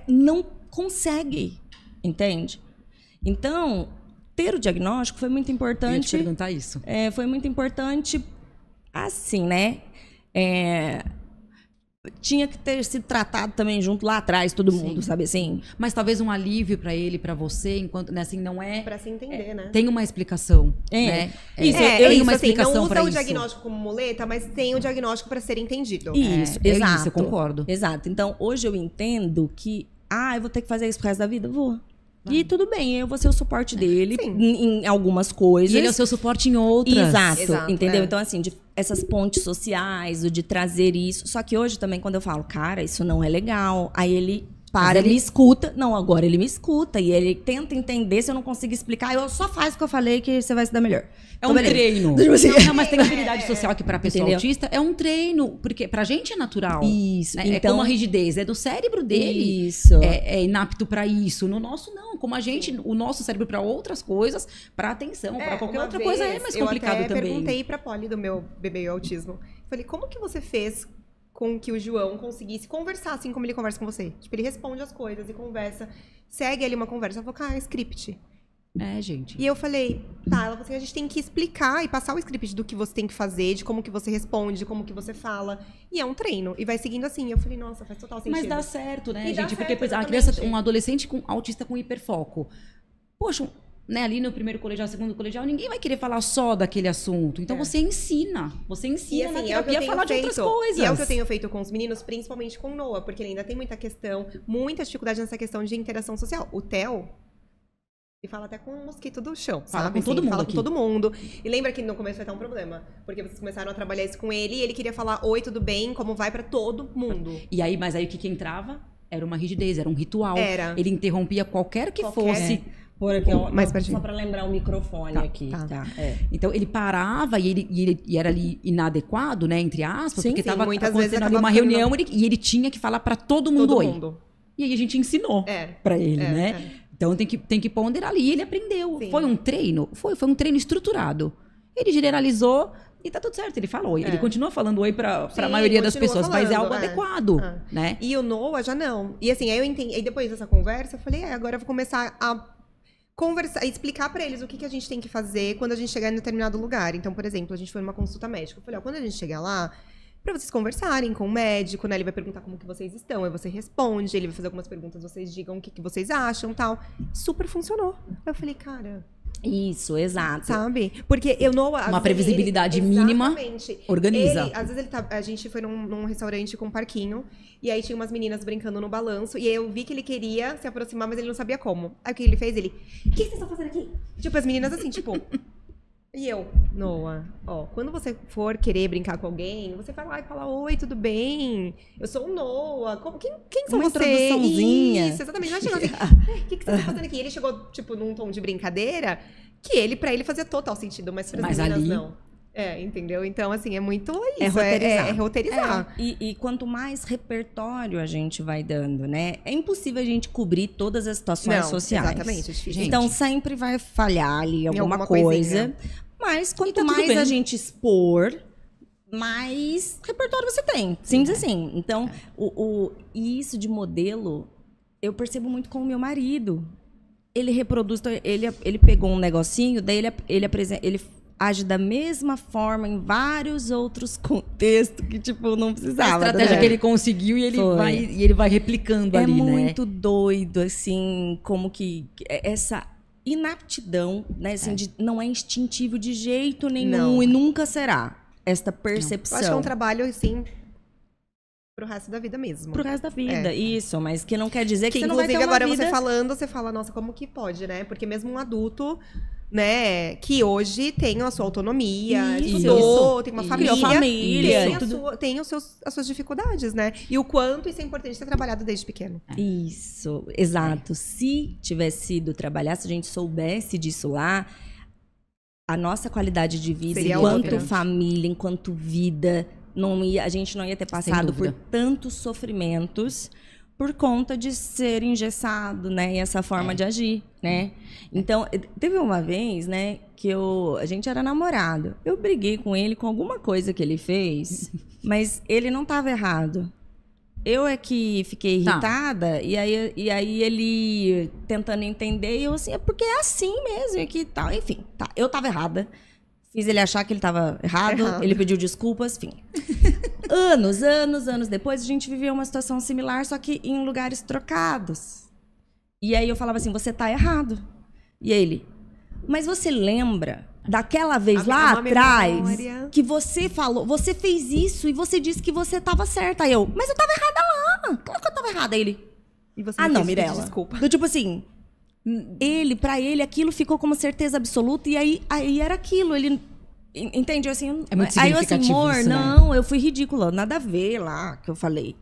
Não consegue, entende? Então, ter o diagnóstico foi muito Eu ia te importante. perguntar isso. Foi muito importante, assim, né? Tinha que ter sido tratado também junto lá atrás, todo mundo, sabe assim? Mas talvez um alívio pra ele, pra você, enquanto, né, assim, não é... Pra se entender, né? Tem uma explicação, né? Isso, eu tenho uma assim, explicação não pra usa o isso. diagnóstico como muleta, mas tem o diagnóstico pra ser entendido. Isso, é exato. isso, eu concordo. Exato. Então, hoje eu entendo que, eu vou ter que fazer isso pro resto da vida? Vou. E tudo bem, eu vou ser o suporte dele Sim. em algumas coisas. E ele é o seu suporte em outras. Exato, entendeu? é. Então, assim, essas pontes sociais, o de trazer isso. Só que hoje também, quando eu falo, cara, isso não é legal, aí ele para, ele- me escuta. Não, agora ele me escuta e ele tenta entender. Se eu não consigo explicar, eu só faço o que eu falei que você vai se dar melhor. É um beleza. treino. Tipo assim. Não, mas tem habilidade social que pra pessoa Entendeu? autista é um treino. Porque pra gente é natural. Isso, Né? É então- como a rigidez. É do cérebro dele. Isso. É inapto pra isso. No nosso, não. Como a gente, o nosso cérebro pra outras coisas, pra atenção, pra qualquer uma outra vez, coisa é mais complicado eu até também. perguntei pra Polly do meu bebê e autismo. Falei, como que você fez com que o João conseguisse conversar assim como ele conversa com você? Tipo, ele responde as coisas e conversa. Segue ali uma conversa. Ela falou, script. É, gente. E eu falei, ela falou assim, a gente tem que explicar e passar o script do que você tem que fazer, de como que você responde, de como que você fala. E é um treino. E vai seguindo assim. Eu falei, nossa, faz total sentido. Mas dá certo, né, E dá gente? Porque certo, pois, a exatamente. criança, um adolescente autista com hiperfoco. Poxa, né, ali no primeiro colegial, segundo colegial, ninguém vai querer falar só daquele assunto. Então você ensina. Você ensina na terapia a falar de outras coisas. E é o que eu tenho feito com os meninos, principalmente com o Noah, porque ele ainda tem muita dificuldade nessa questão de interação social. O Theo, ele fala até com o mosquito do chão, Fala sabe? com todo mundo Fala aqui. com todo mundo. E lembra que no começo foi até um problema, porque vocês começaram a trabalhar isso com ele e ele queria falar, oi, tudo bem, como vai pra todo mundo. E aí, mas aí o que entrava? Era uma rigidez, era um ritual. Era. Ele interrompia qualquer que fosse. Por aqui, ó, Mais pertinho. só pra lembrar o microfone aqui. tá. Então ele parava e ele era ali inadequado, né, entre aspas, Sim, porque sim, estava muitas vezes acontecendo ali acaba uma ficando- reunião e ele tinha que falar pra todo mundo Todo oi. mundo. E aí a gente ensinou pra ele, né? Então tem que ponderar ali. E ele aprendeu. Sim. Foi um treino? Foi um treino estruturado. Ele generalizou, e tá tudo certo. Ele fala oi. Ele continua falando oi pra maioria das pessoas, mas é algo adequado, né? E o Noah já não. E assim, aí eu entendi. Aí depois dessa conversa, eu falei, agora eu vou começar a conversar, explicar pra eles o que a gente tem que fazer quando a gente chegar em determinado lugar. Então, por exemplo, a gente foi numa consulta médica. Eu falei, quando a gente chegar lá, pra vocês conversarem com o médico, né? Ele vai perguntar como que vocês estão, aí você responde, ele vai fazer algumas perguntas, vocês digam o que vocês acham, tal. Super funcionou. Eu falei, cara... Isso, exato. Sabe? Porque eu não... Uma previsibilidade mínima, organiza. Às vezes a gente foi num restaurante com um parquinho, e aí tinha umas meninas brincando no balanço, e aí eu vi que ele queria se aproximar, mas ele não sabia como. Aí o que ele fez? Ele, o que vocês estão fazendo aqui? Tipo, as meninas assim, tipo... E eu, Noah, quando você for querer brincar com alguém, você vai lá e fala, oi, tudo bem? Eu sou o Noah. Quem são uma vocês? introduçãozinha. Isso, exatamente. Não chegou assim, o que você tá fazendo aqui? E ele chegou, tipo, num tom de brincadeira, que pra ele fazia total sentido, mas para as meninas ali... não. Entendeu? Então, assim, é muito isso. É roteirizar. E quanto mais repertório a gente vai dando, né? É impossível a gente cobrir todas as situações sociais. Exatamente, é difícil. Então, sempre vai falhar ali alguma coisa. Coisinha. Mas quanto mais a gente expor, mais repertório você tem. Simples assim. Então, e isso de modelo, eu percebo muito com o meu marido. Ele reproduz, ele pegou um negocinho, daí ele age da mesma forma em vários outros contextos que, tipo, não precisava. A estratégia que ele conseguiu e ele vai replicando ali, né? É muito doido, assim, como que essa inaptidão, né, assim, não é instintivo de jeito nenhum e nunca será. Esta percepção. Eu acho que é um trabalho, assim, pro resto da vida mesmo. Pro resto da vida, isso. Mas que não quer dizer que você não vai ter uma agora vida... você falando, você fala, nossa, como que pode, né? Porque mesmo um adulto, né, que hoje tem a sua autonomia, estudou, tem uma família, tem as suas dificuldades, né? E o quanto isso é importante ser trabalhado desde pequeno. Isso, exato. Se tivesse sido trabalhar, se a gente soubesse disso lá, a nossa qualidade de vida, enquanto família, enquanto vida, a gente não ia ter passado por tantos sofrimentos por conta de ser engessado, né? E essa forma de agir, né? Então, teve uma vez, né, que a gente era namorado. Eu briguei com ele com alguma coisa que ele fez, mas ele não estava errado. Eu é que fiquei irritada, e aí ele tentando entender, e eu assim, é porque é assim mesmo, e que tal, enfim, eu estava errada. Fiz ele achar que ele estava errado, ele pediu desculpas, enfim. Anos depois, a gente viveu uma situação similar, só que em lugares trocados. E aí eu falava assim, você tá errado. E ele, mas você lembra daquela vez lá atrás que você falou, você fez isso e você disse que você estava certa. Aí eu, mas eu estava errada lá. Claro que eu estava errada. Aí ele, e você não, Mirella. Desculpa. Do tipo assim... Pra ele, aquilo ficou como certeza absoluta, e aí era aquilo, ele... Entende? Assim, é muito aí eu assim, amor, isso, não, eu fui ridícula, nada a ver lá, que eu falei.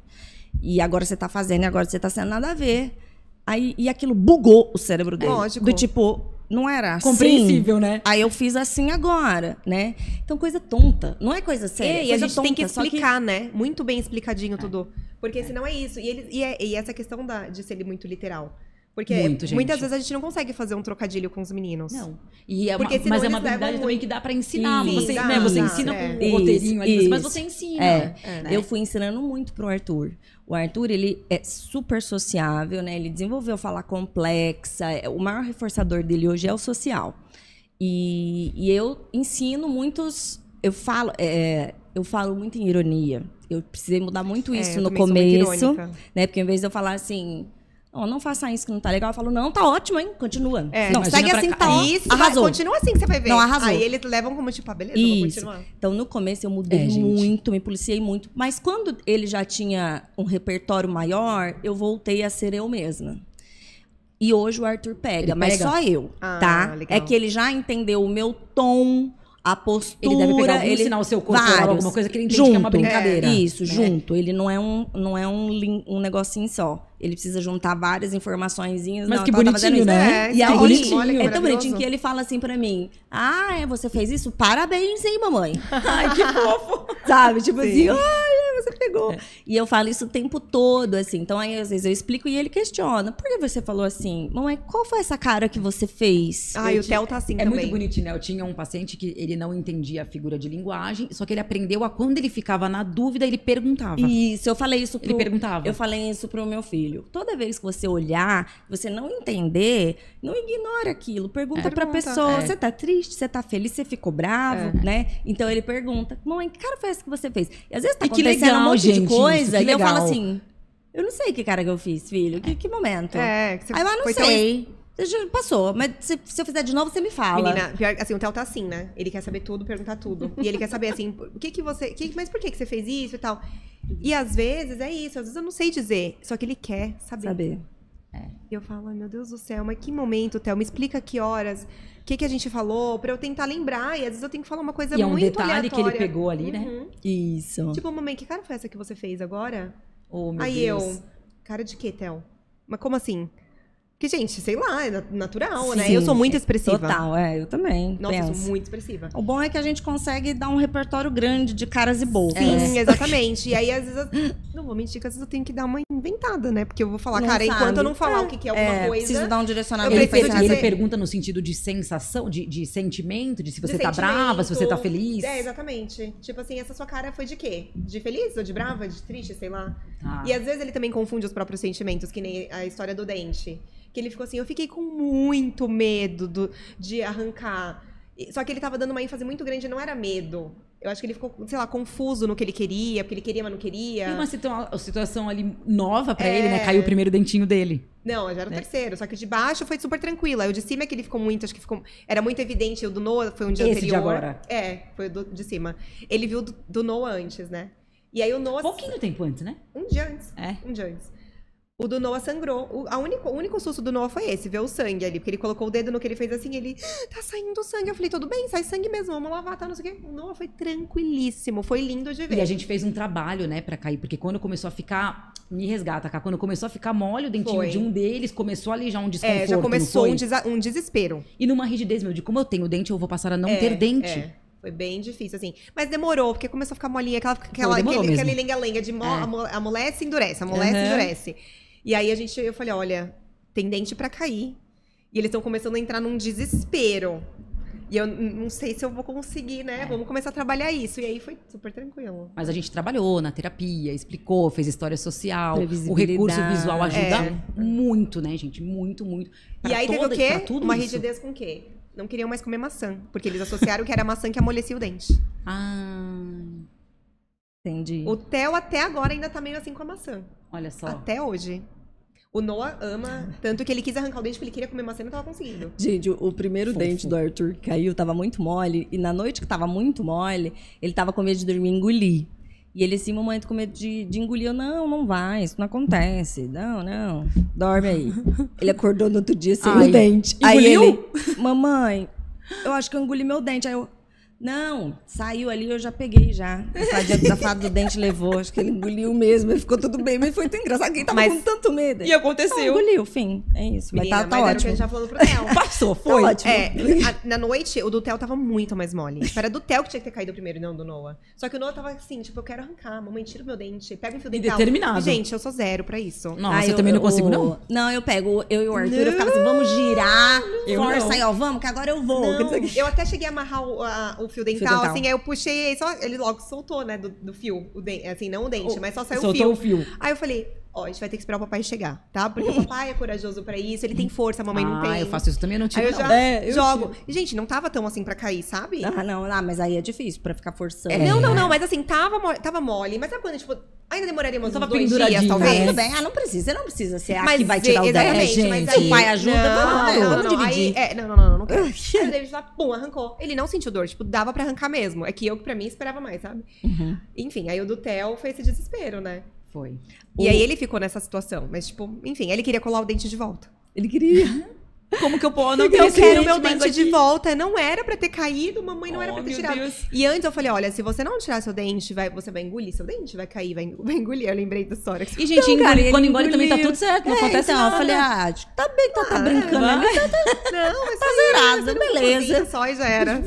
E agora você tá fazendo, e agora você tá sendo nada a ver. E aquilo bugou o cérebro dele. Lógico. Do tipo, não era assim. Compreensível, né? Aí eu fiz assim agora, né? Então, coisa tonta. Não é coisa séria. E a gente tem que explicar, né? Muito bem explicadinho tudo. Porque senão é isso. E essa questão de ser muito literal. Porque muitas vezes a gente não consegue fazer um trocadilho com os meninos. Não. Mas é uma habilidade também que dá pra ensinar. Isso, você ensina com o roteirinho ali, mas você ensina. Né? Eu fui ensinando muito pro Arthur. O Arthur, ele é super sociável, né? Ele desenvolveu fala complexa. O maior reforçador dele hoje é o social. E eu ensino muitos... Eu falo muito em ironia. Eu precisei mudar muito isso no começo. Né? Porque em vez de eu falar assim... Não faça isso que não tá legal. Eu falo, não, tá ótimo, hein? Continua. Não, segue assim, tá ótimo. Isso, arrasou. Continua assim que você vai ver. Não, arrasou. Aí eles levam como tipo, beleza, vou continuar. Então, no começo eu mudei muito, me policiei muito. Mas quando ele já tinha um repertório maior, eu voltei a ser eu mesma. E hoje o Arthur pega, mas só eu, tá? Legal. É que ele já entendeu o meu tom, a postura. Ele deve pegar algum sinal seu corpo, alguma coisa que ele entende que é uma brincadeira. Isso, junto. Ele não é um negocinho só. Ele precisa juntar várias informaçõezinhas. Mas que bonitinho, né? E aí, bonitinho. É tão bonitinho que ele fala assim pra mim, você fez isso? Parabéns, hein, mamãe? Ai, que fofo. Sabe? Tipo assim, você pegou. E eu falo isso o tempo todo, assim. Então, aí, às vezes, eu explico e ele questiona. Por que você falou assim? Mamãe, qual foi essa cara que você fez? E o Theo tá assim também. muito bonitinho, né? Eu tinha um paciente que ele não entendia a figura de linguagem, só que ele aprendeu a quando ele ficava na dúvida, ele perguntava. Isso, eu falei isso Ele perguntava. Eu falei isso pro meu filho. Toda vez que você olhar, você não entender, não ignora aquilo. Pergunta pra pessoa, você tá triste, você tá feliz, você ficou bravo, né? Então ele pergunta, mãe, que cara foi essa que você fez? E às vezes tá acontecendo legal, um monte gente, de coisa, isso, e eu falo assim, eu não sei que cara que eu fiz, filho, que momento? Aí eu não sei. Passou, mas se eu fizer de novo, você me fala. Menina, pior, assim, o Theo tá assim, né? Ele quer saber tudo, perguntar tudo. E ele quer saber, assim, mas por que você fez isso e tal? E às vezes é isso, às vezes eu não sei dizer. Só que ele quer saber. E eu falo, ai meu Deus do céu, mas que momento, Theo? Me explica que horas, o que a gente falou, pra eu tentar lembrar. E às vezes eu tenho que falar uma coisa muito aleatória. E é um detalhe que ele pegou ali, né? Isso. Tipo, mamãe, que cara foi essa que você fez agora? Oh, meu Aí Deus. cara de quê, Theo? Mas como assim? Que, gente, sei lá, é natural, né? Eu sou muito expressiva. Total, eu também. Nossa, eu sou muito expressiva. O bom é que a gente consegue dar um repertório grande de caras e bocas. Sim, exatamente. E aí, às vezes, não vou mentir que às vezes eu tenho que dar uma inventada, né? Porque eu vou falar, Não cara, sabe. enquanto eu não falar o que é alguma coisa... Preciso dar um direcionamento. Ele pergunta no sentido de sensação, de sentimento, de se você tá brava, se você tá feliz. Exatamente. Tipo assim, essa sua cara foi de quê? De feliz ou de brava? De triste, sei lá. Ah. E às vezes ele também confunde os próprios sentimentos, que nem a história do dente. Que ele ficou assim, eu fiquei com muito medo de arrancar. Só que ele tava dando uma ênfase muito grande, não era medo. Eu acho que ele ficou, sei lá, confuso no que ele queria, porque ele queria, mas não queria. E uma situação ali nova pra ele, né? Caiu o primeiro dentinho dele. Não, já era o terceiro. Só que o de baixo foi super tranquilo. Aí o de cima é que ele ficou muito, acho que ficou... Era muito evidente. O do Noah foi um dia Esse anterior. De agora. Foi o de cima. Ele viu do Noah antes, né? E aí o Noah... Pouquinho tempo antes, né? Um dia antes. Um dia antes. O do Noah sangrou. O único susto do Noah foi esse, ver o sangue ali. Porque ele colocou o dedo no que ele fez assim, ele... Tá saindo sangue. Eu falei, tudo bem, sai sangue mesmo, vamos lavar, tá, não sei o quê. O Noah foi tranquilíssimo, foi lindo de ver. E a gente fez um trabalho, né, pra cair. Porque quando começou a ficar... Me resgata, cá. Quando começou a ficar mole o dentinho de um deles, começou ali já um desconforto, já começou um desespero. E numa rigidez, de como eu tenho dente, eu vou passar a não ter dente. Foi bem difícil, assim. Mas demorou, porque começou a ficar molinha, aquele lenga-lenga de amolece e endurece, amolece e endurece. E aí eu falei, olha, tem dente pra cair. E eles estão começando a entrar num desespero. E eu não sei se eu vou conseguir, né? Vamos começar a trabalhar isso. E aí foi super tranquilo. Mas a gente trabalhou na terapia, explicou, fez história social. O recurso visual ajuda muito, né, gente? Muito, muito. E aí teve o quê? Uma rigidez com o quê? Não queriam mais comer maçã. Porque eles associaram que era a maçã que amolecia o dente. Entendi. O Theo até agora ainda tá meio assim com a maçã. Olha só. Até hoje. O Noah ama, tanto que ele quis arrancar o dente porque ele queria comer maçã e não tava conseguindo. Gente, o primeiro dente do Arthur que caiu tava muito mole. E na noite que tava muito mole, ele tava com medo de dormir e engolir. E ele assim, mamãe, tô com medo de engolir. Eu, não vai, isso não acontece. Não, dorme aí. Ele acordou no outro dia sem o dente. Engoliu? Aí ele, mamãe, eu acho que eu engoli meu dente. Aí eu, não, saiu ali, eu já peguei já. A fada do dente levou, acho que ele engoliu mesmo, ele ficou tudo bem, mas foi tão engraçado, quem tava com tanto medo. E aconteceu. Não, engoliu, fim, é isso. Menina, mas tá era o que a ótimo. gente já falou pro Theo. Passou, foi. Tá ótimo. Na noite, o do Theo tava muito mais mole. Era do Theo que tinha que ter caído primeiro, não do Noah. Só que o Noah tava assim, tipo, eu quero arrancar, mamãe, tira o meu dente, pega o fio dental. Determinado. E, gente, eu sou zero pra isso. Nossa, eu também não consigo, não. Não, eu pego, eu e o Arthur, eu ficava assim, vamos girar, força aí, ó, vamos, que agora eu vou. Não, eu até cheguei a amarrar o fio dental, assim, aí eu puxei, ele logo soltou, né, do fio, o dente, assim, não o dente, mas só saiu o fio. Soltou o fio. Aí eu falei, a gente vai ter que esperar o papai chegar, tá? Porque o papai é corajoso pra isso, ele tem força, a mamãe não tem. Eu faço isso também, eu não tive, aí eu já jogo. E, gente, não tava tão assim pra cair, sabe? Não, mas aí é difícil pra ficar forçando. Não, mas assim, tava mole, mas sabe quando, tipo, ainda demoraria uns 2 dias, talvez? Tudo bem, não precisa, você não precisa ser a que vai tirar o dente, gente. Mas aí, o pai ajuda, vamos dividir. Não quero. Aí o David lá, pum, arrancou. Ele não sentiu dor, tipo, dava pra arrancar mesmo. É que eu, pra mim, esperava mais, sabe? Enfim, aí o do Theo foi esse desespero, né? Foi. E aí ele ficou nessa situação. Mas, tipo, enfim, ele queria colar o dente de volta. Ele queria. Como que eu posso? Não eu quero meu dente de volta. Não era pra ter caído, mamãe não era pra ter tirado. Deus. E antes eu falei, olha, se você não tirar seu dente, você vai engolir seu dente, vai cair, vai engolir. Eu lembrei da história. Que e, gente, quando engole também tá tudo certo, não acontece então, nada. Eu falei, tá bem, tá brincando ali. Não, mas tá zerado, beleza. Só e já era.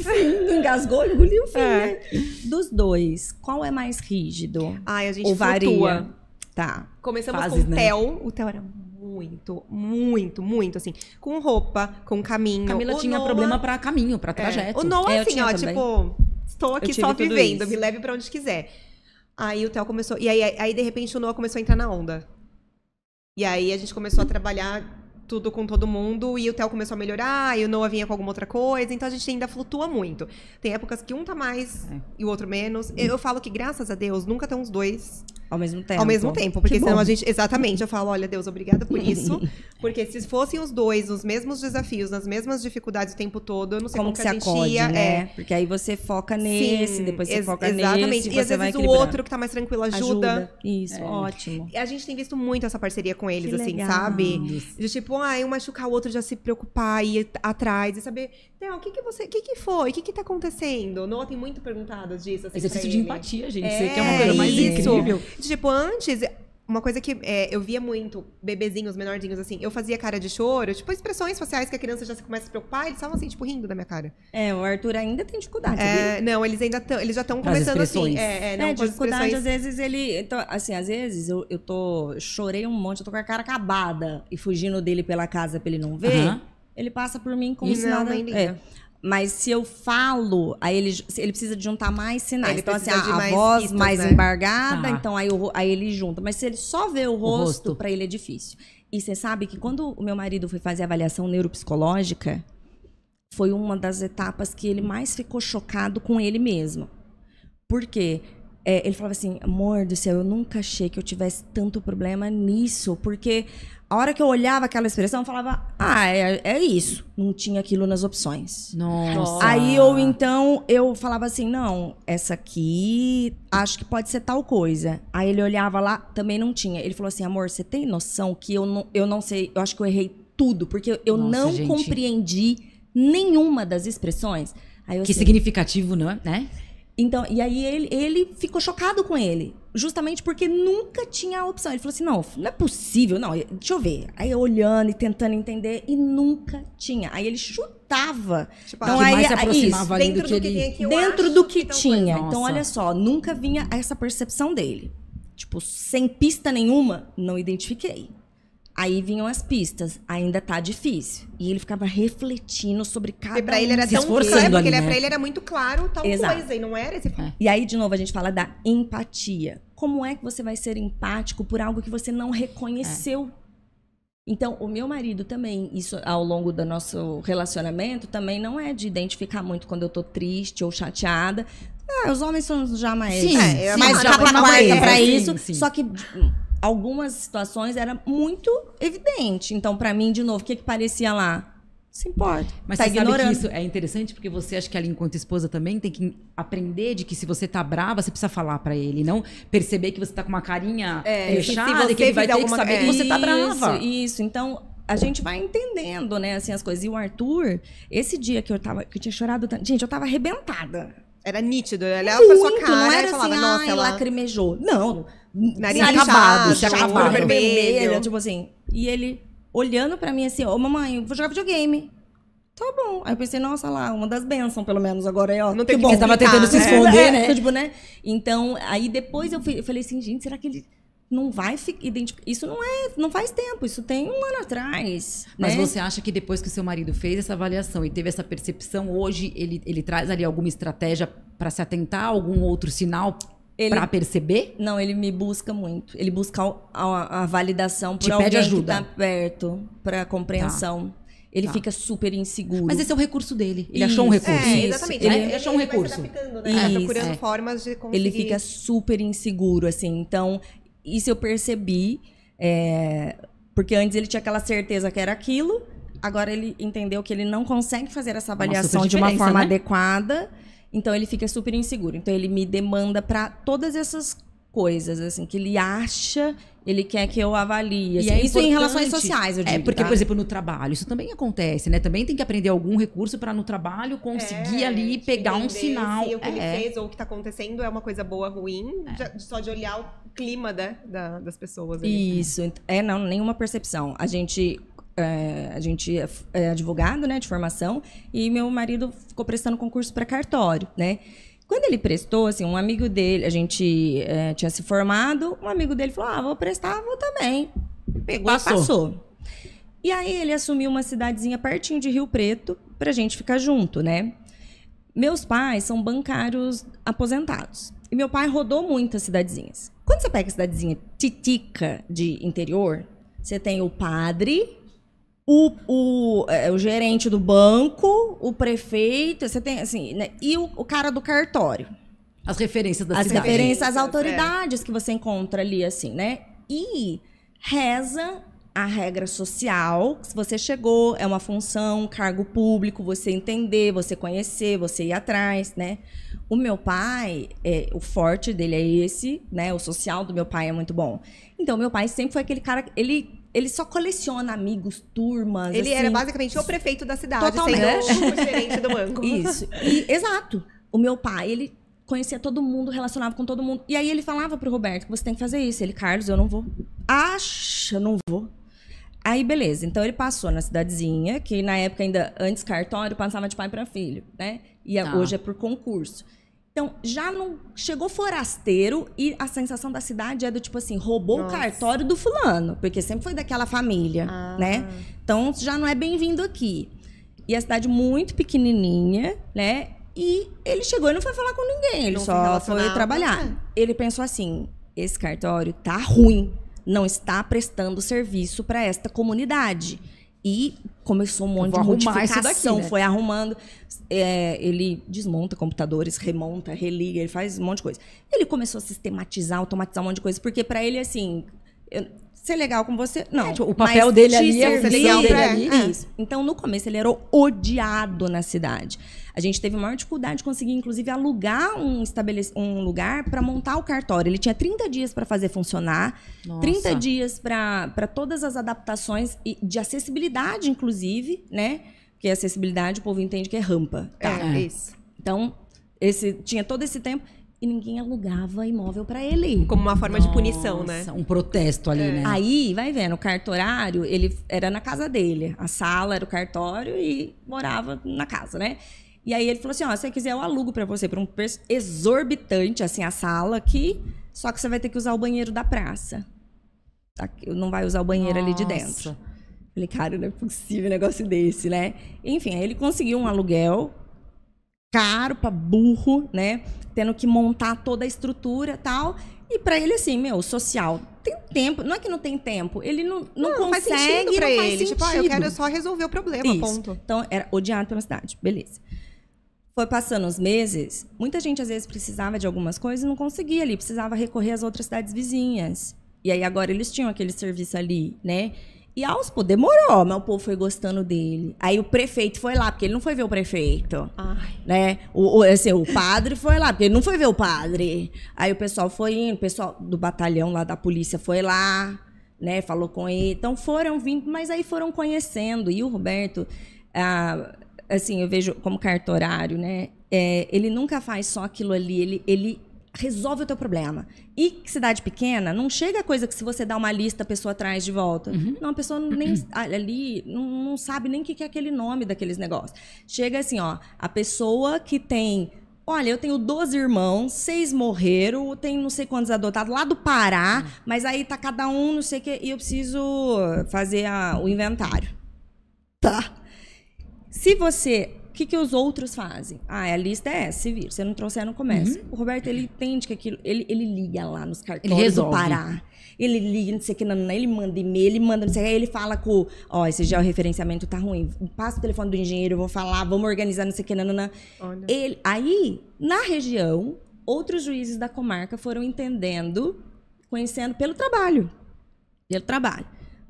Engasgou, engoliu, fim, né? Dos dois, qual é mais rígido? Ai, a gente ou flutua. Varia? Tá. Começamos Fases, com o Theo. O Theo era muito, assim. Com roupa, com caminho. Camila tinha problema pra caminho, pra trajeto. O Noah, assim, ó, também. tipo, estou aqui só vivendo, me leve pra onde quiser. Aí o Theo começou... E aí, de repente, o Noah começou a entrar na onda. E aí, a gente começou a trabalhar tudo com todo mundo, e o Theo começou a melhorar, e o Noah vinha com alguma outra coisa, então a gente ainda flutua muito. Tem épocas que um tá mais e o outro menos. Eu falo que, graças a Deus, nunca estão os dois ao mesmo tempo. Ao mesmo tempo, porque senão a gente... Exatamente, eu falo, olha, Deus, obrigada por isso, porque se fossem os dois os mesmos desafios, nas mesmas dificuldades o tempo todo, eu não sei como que a gente acode, ia... né? Porque aí você foca nesse, depois você foca exatamente. nesse, e às vezes o outro que tá mais tranquilo ajuda. Isso, ótimo. E a gente tem visto muito essa parceria com eles, que assim, legal. sabe? De tipo, um machucar o outro, já se preocupar, ir atrás e saber, Theo, o que foi? O que tá acontecendo? Noah tem muito perguntado disso, assim, exercício de empatia, gente. Você que é uma coisa mais incrível. Tipo, antes... Uma coisa que eu via muito, bebezinhos, menorzinhos, assim, eu fazia cara de choro, tipo, expressões faciais que a criança já se começa a se preocupar, eles estavam assim, tipo, rindo da minha cara. O Arthur ainda tem dificuldade, viu? Não, eles já estão começando assim. Não, dificuldade, às vezes ele... Então, assim, às vezes eu chorei um monte, eu tô com a cara acabada e fugindo dele pela casa pra ele não ver, ele passa por mim como se nada... Mas se eu falo, aí ele precisa de juntar mais sinais. Então, assim, a voz pistas, mais embargada, então aí ele junta. Mas se ele só vê o rosto, pra ele é difícil. E você sabe que quando o meu marido foi fazer a avaliação neuropsicológica, foi uma das etapas que ele mais ficou chocado com ele mesmo. Por quê? Ele falava assim, amor do céu, eu nunca achei que eu tivesse tanto problema nisso, porque... A hora que eu olhava aquela expressão, eu falava, é isso. Não tinha aquilo nas opções. Nossa. Aí eu falava assim, não, essa aqui acho que pode ser tal coisa. Aí ele olhava lá, também não tinha. Ele falou assim, amor, você tem noção que eu não sei, eu acho que eu errei tudo, porque eu não compreendi nenhuma das expressões. Aí que significativo, não é? Né? Então, e aí ele ficou chocado com ele. Justamente porque nunca tinha a opção. Ele falou assim, não é possível. Não, deixa eu ver. Aí eu olhando e tentando entender. E nunca tinha. Aí ele chutava. Tipo, então, aí se aproximava ali do que ele... Dentro do que tinha. Então, olha só. Nunca vinha essa percepção dele. Tipo, sem pista nenhuma, não identifiquei. Aí vinham as pistas, ainda tá difícil. E ele ficava refletindo sobre cada E pra ele era tão claro, porque pra ele era muito claro tal coisa, e não era esse... E aí, de novo, a gente fala da empatia. Como é que você vai ser empático por algo que você não reconheceu? Então, o meu marido também, isso ao longo do nosso relacionamento, também não é de identificar muito quando eu tô triste ou chateada. Os homens são já mais... mais capa na guarda pra isso. Sim. Só que... algumas situações era muito evidente. Então, pra mim, de novo, o que parecia lá? Se importa. Mas você sabe que isso é interessante porque você acha que ela, enquanto esposa, também tem que aprender de que se você tá brava, você precisa falar pra ele. Não perceber que você tá com uma carinha fechada e que ele vai ter que saber que você tá brava. Isso. Então, a gente vai entendendo, né, assim, as coisas. E o Arthur, esse dia que eu tinha chorado tanto... Gente, eu tava arrebentada. Era nítido. Ele olhava pra sua cara não era e falava, assim, nossa, ela lacrimejou. Não. Nariz acabado, olho vermelho. Tipo assim. E ele olhando pra mim assim, mamãe, eu vou jogar videogame. Tá bom. Aí eu pensei, nossa lá, uma das bênçãos, pelo menos, agora é, ó. Não tem que bom. Você tava tentando se esconder, né? Tipo, né? Então, aí depois eu falei assim, gente, será que ele não vai identificar? Isso não faz tempo, isso tem 1 ano atrás. Mas né? você acha que depois que o seu marido fez essa avaliação e teve essa percepção, hoje ele traz ali alguma estratégia pra se atentar a algum outro sinal pra perceber? Não, ele me busca muito. Ele busca a validação por Te alguém pede ajuda. que tá perto, pra compreensão. Ele fica super inseguro. Mas esse é o recurso dele. Ele achou um recurso. Exatamente. Ele achou um recurso. Vai se adaptando, né? Procurando formas de conseguir... Ele fica super inseguro, assim. Então, isso eu percebi. Porque antes ele tinha aquela certeza que era aquilo. Agora ele entendeu que ele não consegue fazer essa avaliação de uma forma adequada. Então, ele fica super inseguro. Então, ele me demanda para todas essas coisas, assim, que ele acha ele quer que eu avalie. Assim, é isso em relações sociais, eu digo. Porque, tá? por exemplo, no trabalho, isso também acontece, né? Também tem que aprender algum recurso para no trabalho conseguir ali pegar um sinal. Se o que ele fez ou o que tá acontecendo é uma coisa boa ou ruim, só de olhar o clima, né, das pessoas. Ali. Isso. Não, nenhuma percepção. A gente é advogado, né, de formação, e meu marido ficou prestando concurso para cartório, né? Quando ele prestou, assim, um amigo dele, a gente tinha se formado, um amigo dele falou, vou prestar, vou também. Pegou, passou. E aí ele assumiu uma cidadezinha pertinho de Rio Preto pra gente ficar junto, né? Meus pais são bancários aposentados. E meu pai rodou muitas cidadezinhas. Quando você pega a cidadezinha titica de interior, você tem o padre, o gerente do banco, o prefeito, você tem assim, né? E o cara do cartório. As referências da cidade. As referências, as autoridades que você encontra ali, assim, né? E reza a regra social. Se você chegou, é uma função, cargo público, você entender, você conhecer, você ir atrás, né? O meu pai, o forte dele é esse, né? O social do meu pai é muito bom. Então, meu pai sempre foi aquele cara... Ele só coleciona amigos, turmas. Ele assim, era basicamente o prefeito da cidade, totalmente. sendo o gerente do banco. Isso. Exato. O meu pai, ele conhecia todo mundo, relacionava com todo mundo. E aí ele falava pro Roberto que você tem que fazer isso. Ele, Carlos, eu não vou. Eu não vou. Aí, beleza. Então, ele passou na cidadezinha, que na época ainda, antes cartório, passava de pai para filho, né? E hoje é por concurso. Então, já não chegou forasteiro e a sensação da cidade é do tipo assim, roubou o cartório do fulano, porque sempre foi daquela família, né? Então, já não é bem-vindo aqui. E a cidade muito pequenininha, né? E ele chegou e não foi falar com ninguém, ele só foi trabalhar. Ele pensou assim, esse cartório tá ruim, não está prestando serviço para esta comunidade. E começou um monte de modificação, daqui, né? Foi arrumando. Ele desmonta computadores, remonta, religa, ele faz um monte de coisa. Ele começou a sistematizar, automatizar um monte de coisa, porque para ele, assim, ser legal com você, não. Tipo, o papel dele ali é ser legal dele ali. Isso. Então, no começo, ele era odiado na cidade. A gente teve maior dificuldade de conseguir, inclusive, alugar um lugar para montar o cartório. Ele tinha 30 dias para fazer funcionar, 30 dias para todas as adaptações de acessibilidade, inclusive, né? Porque acessibilidade, o povo entende que é rampa. Tá? Isso. Então, tinha todo esse tempo e ninguém alugava imóvel para ele. Como uma forma de punição, né? Um protesto ali, né? Aí, vai vendo, o cartorário, ele era na casa dele. A sala era o cartório e morava na casa, né? E aí ele falou assim, se você quiser eu alugo pra você por um preço exorbitante, assim, a sala aqui, só que você vai ter que usar o banheiro da praça. Não vai usar o banheiro ali de dentro. Falei, cara, não é possível um negócio desse, né? Enfim, aí ele conseguiu um aluguel caro pra burro, né? Tendo que montar toda a estrutura e tal. E pra ele, assim, social, tem tempo. Não é que não tem tempo, ele não consegue, faz sentido pra ele. Tipo, eu quero só resolver o problema, ponto. Então, era odiado pela cidade. Beleza. Foi passando os meses, muita gente às vezes precisava de algumas coisas e não conseguia ali, precisava recorrer às outras cidades vizinhas. E aí agora eles tinham aquele serviço ali, né? E demorou, mas o povo foi gostando dele. Aí o prefeito foi lá, porque ele não foi ver o prefeito. Né? O padre foi lá, porque ele não foi ver o padre. Aí o pessoal foi indo, o pessoal do batalhão lá da polícia foi lá, né? Falou com ele. Então foram vindo, mas aí foram conhecendo. E o Roberto... assim, eu vejo como cartorário, né? Ele nunca faz só aquilo ali, ele resolve o teu problema. E cidade pequena, não chega a coisa que se você dá uma lista, a pessoa traz de volta. Não, a pessoa nem ali não sabe nem o que é aquele nome daqueles negócios. Chega assim, a pessoa que tem... Olha, eu tenho 12 irmãos, 6 morreram, tenho não sei quantos adotados lá do Pará, mas aí tá cada um, não sei o que, e eu preciso fazer o inventário. Tá? Se você... O que os outros fazem? A lista é essa, se vir. Se não trouxer, não começa. O Roberto, ele entende que aquilo... Ele liga lá nos cartórios do Pará. Ele liga, não sei o que, ele manda e-mail, ele manda, não sei o que, aí ele fala com... esse georreferenciamento tá ruim. Passa o telefone do engenheiro, eu vou falar, vamos organizar, não sei o que, nanana. Aí, na região, outros juízes da comarca foram entendendo, conhecendo pelo trabalho.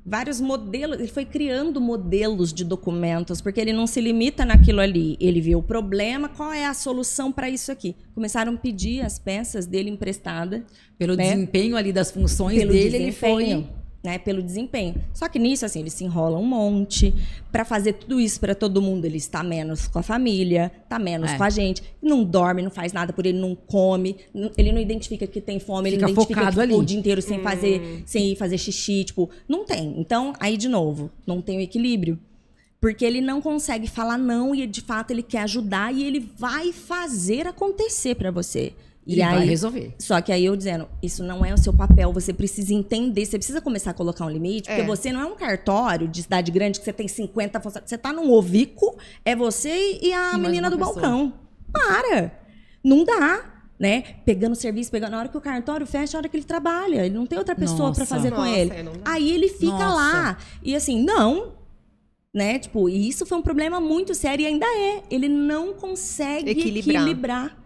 vários modelos, ele foi criando modelos de documentos, porque ele não se limita naquilo ali. Ele viu o problema, qual é a solução para isso aqui? Começaram a pedir as peças dele emprestadas. Pelo desempenho ali das funções dele, ele foi... Né, pelo desempenho. Só que nisso, assim, ele se enrola um monte. Para fazer tudo isso para todo mundo, ele está menos com a família, está menos com a gente. Não dorme, não faz nada por ele, não come. Ele não identifica que tem fome, Fica ele não identifica que ali. o dia inteiro sem ir fazer xixi. Tipo, não tem. Então, aí de novo, não tem o equilíbrio. Porque ele não consegue falar não e, de fato, ele quer ajudar e ele vai fazer acontecer para você. E aí, vai resolver. Só que aí eu dizendo, isso não é o seu papel, você precisa entender, você precisa começar a colocar um limite, porque você não é um cartório de cidade grande que você tem 50 funcionários. Você tá num ovico, é você e a menina do balcão. Para! Não dá, né? Pegando serviço, na hora que o cartório fecha, a hora que ele trabalha. Ele não tem outra pessoa para fazer com ele. Aí ele fica lá. E assim, não... Né? Tipo, e isso foi um problema muito sério e ainda é. Ele não consegue equilibrar.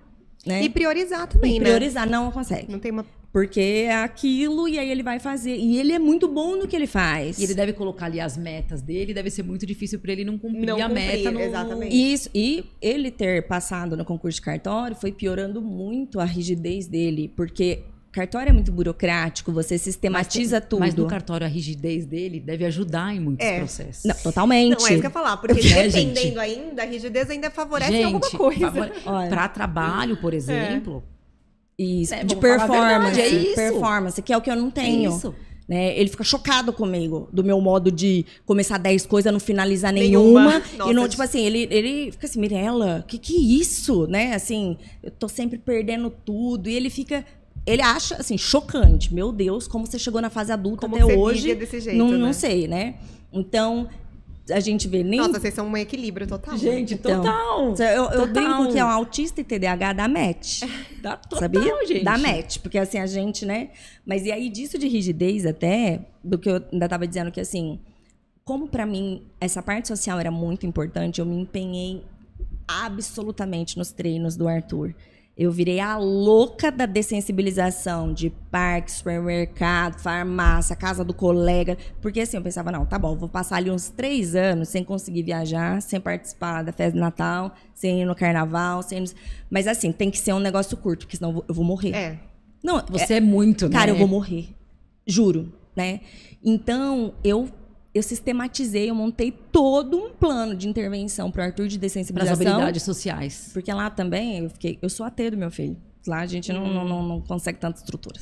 Né? E priorizar também, né? Priorizar, não consegue. Não tem uma... Porque é aquilo e aí ele vai fazer. E ele é muito bom no que ele faz. E ele deve colocar ali as metas dele, deve ser muito difícil para ele não cumprir a meta. Exatamente. Isso. E ele ter passado no concurso de cartório foi piorando muito a rigidez dele. Porque cartório é muito burocrático, você sistematiza tudo. Mas no cartório a rigidez dele deve ajudar em muitos processos. Não, totalmente. Não, é isso que eu ia falar, porque dependendo ainda, a rigidez ainda favorece alguma coisa. Para trabalho, por exemplo... Isso, de performance. É isso. Performance, que é o que eu não tenho. É isso. Né? Ele fica chocado comigo, do meu modo de começar 10 coisas, não finalizar nenhuma. Nossa, e não, tipo assim, ele fica assim, Mirella, que é isso? Né? Assim, eu tô sempre perdendo tudo. E ele fica... Ele acha, assim, chocante. Meu Deus, como você chegou na fase adulta como até você hoje. vive desse jeito, não, né? não sei, né? Então, a gente vê nem... Nossa, vocês são um equilíbrio total. Gente, então, total. Eu brinco que é um autista e TDAH da match. Sabia? Gente. Da match. Porque, assim, a gente, né? Mas e aí, disso de rigidez até, do que eu ainda tava dizendo que, assim, como pra mim essa parte social era muito importante, eu me empenhei absolutamente nos treinos do Arthur. Eu virei a louca da dessensibilização de parque, supermercado, farmácia, casa do colega. Porque assim, eu pensava, não, tá bom, vou passar ali uns 3 anos sem conseguir viajar, sem participar da festa de Natal, sem ir no carnaval, sem... Mas assim, tem que ser um negócio curto, porque senão eu vou morrer. Não, você é muito, né? Cara, eu vou morrer. Juro, né? Então, eu sistematizei, eu montei todo um plano de intervenção pro Arthur de dessensibilização. Para as habilidades sociais. Porque lá também, eu sou AT do meu filho. Lá a gente não consegue tanta estrutura.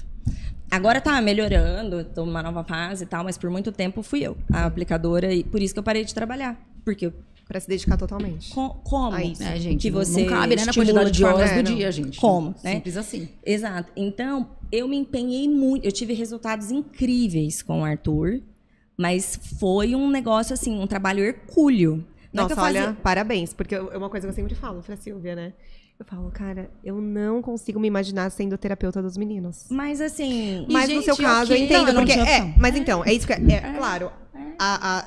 Agora tá melhorando, tô numa nova fase e tal, mas por muito tempo fui eu, a aplicadora, e por isso que eu parei de trabalhar. Porque para se dedicar totalmente. Como? Isso. Gente, que você não cabe, né, na quantidade de horas do dia, gente. Como, né? Simples assim. Exato. Então, eu me empenhei muito, eu tive resultados incríveis com o Arthur. Mas foi um negócio, assim, um trabalho hercúleo. Nossa, olha, parabéns. Porque é uma coisa que eu sempre falo pra Silvia, né? Eu falo, cara, eu não consigo me imaginar sendo terapeuta dos meninos. Mas assim... Mas gente, no seu caso, eu entendo. Não, porque mas então, é isso que... claro,